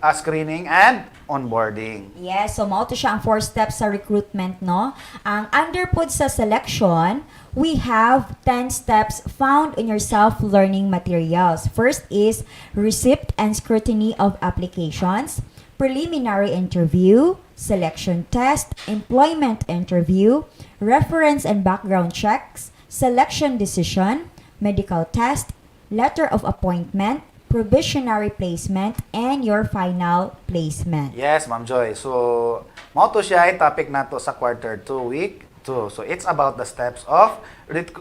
screening, and onboarding. Yes, so mao to siya ang 4 steps sa recruitment, no? Ang under pod sa selection, we have 10 steps found in your self-learning materials. First is receipt and scrutiny of applications, preliminary interview, selection test, employment interview, reference and background checks, selection decision, medical test, letter of appointment, probationary placement, and your final placement. Yes, Ma'am Joy. So, mao to siya topic nato sa Quarter 2, Week 2. So, it's about the steps of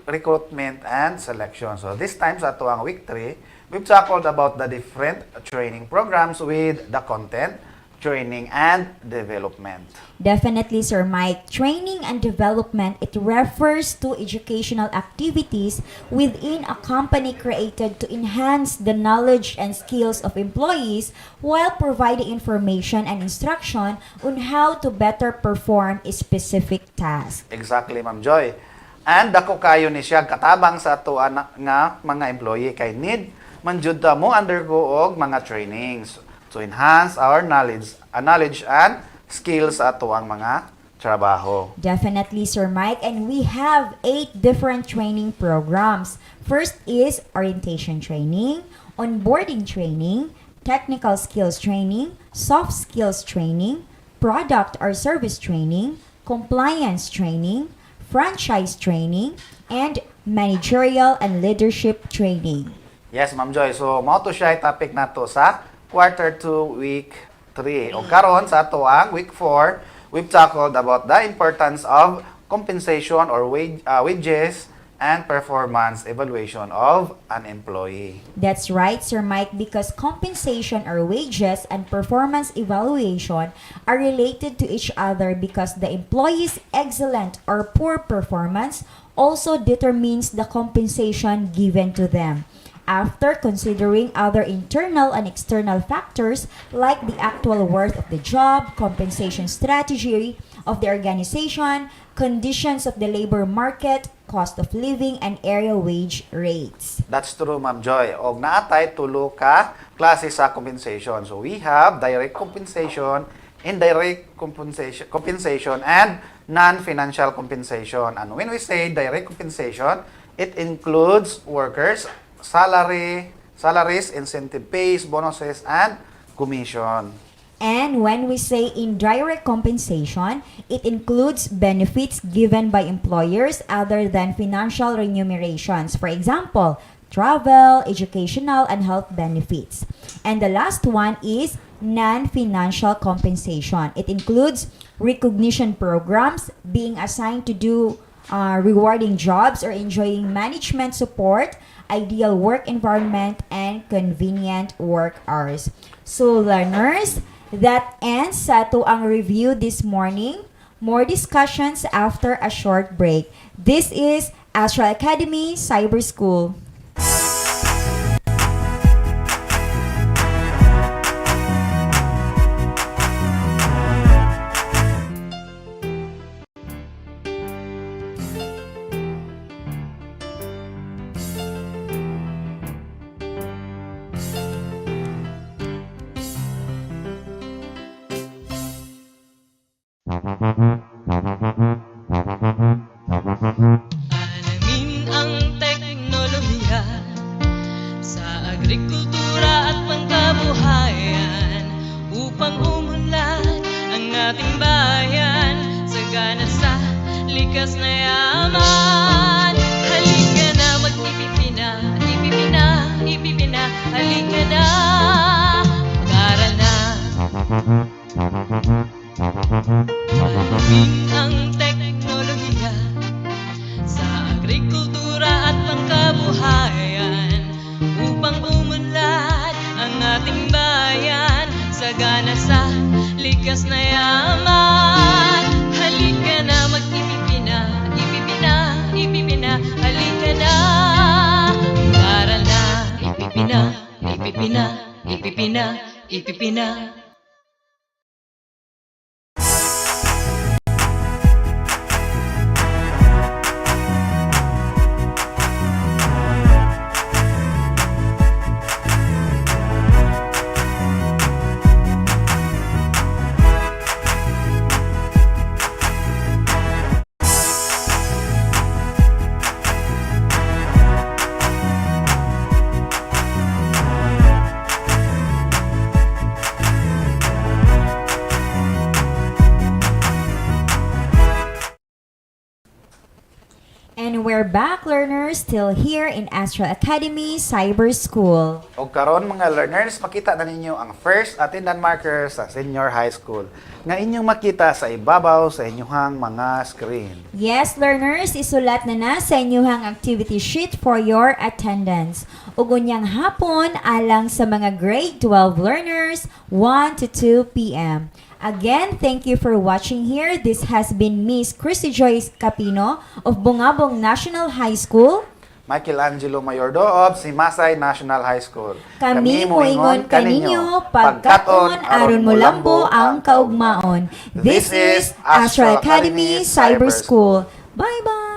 recruitment and selection. So, this time sa ato ang Week 3, we've tackled about the different training programs with the content, training, and development. Definitely, Sir Mike. Training and development, it refers to educational activities within a company created to enhance the knowledge and skills of employees while providing information and instruction on how to better perform a specific task. Exactly, Ma'am Joy. And dako kayo ni siya katabang sa ato nga mga employee kay need man jud ta mo undergo og mga trainings to enhance our knowledge and skills sa ato ang mga trabaho. Definitely, Sir Mike. And we have 8 different training programs. First is orientation training, onboarding training, technical skills training, soft skills training, product or service training, compliance training, franchise training, and managerial and leadership training. Yes, Ma'am Joy. So, mao to siya topic nato sa Quarter 2, Week 3. O karon sa ato ang Week 4, we've tackled about the importance of compensation or wages and performance evaluation of an employee. That's right, Sir Mike, because compensation or wages and performance evaluation are related to each other because the employee's excellent or poor performance also determines the compensation given to them. After considering other internal and external factors like the actual worth of the job, compensation strategy of the organization, conditions of the labor market, cost of living, and area wage rates. That's true, Ma'am Joy. Og naatay tulo ka klase sa compensation. So we have direct compensation, indirect compensation and non-financial compensation. And when we say direct compensation, it includes workers, salaries, incentive pays, bonuses, and commission. And when we say indirect compensation, it includes benefits given by employers other than financial remunerations. For example, travel, educational, and health benefits. And the last one is non-financial compensation. It includes recognition programs, being assigned to do rewarding jobs or enjoying management support, ideal work environment, and convenient work hours. So learners, that ends sa ato ang review this morning. More discussions after a short break. This is Astral Academy Cyber School. Alamin ang teknolohiya sa agrikultura at pangkabuhayan upang umunlad ang ating bayan sagana sa likas na yaman. Halika na mag-ipipina, halika na, mag-aral na. Alamin ang teknolohiya sa agrikultura at pangkabuhayan upang umunlad ang ating bayan sagana sa likas na yaman. Halika na mag-ipipina, halika na, mag-aral na. Ipipina. And we're back, learners, still here in Astral Academy Cyber School. O karon mga learners, makita na ninyo ang first attendance marker sa senior high school nga inyong makita sa ibabaw sa inyong mga screen. Yes, learners, isulat na sa inyong activity sheet for your attendance. Ugunyang hapon alang sa mga grade 12 learners, 1 to 2 p.m. Again, thank you for watching here. This has been Miss Christy Joyce Capino of Bungabong National High School. Michelangelo Mayordo of Simasay National High School. Kami moingon kaninyo, pagkaton aron mo lambo ang kaugmaon. This is Astral Academy Cyber School. Bye-bye!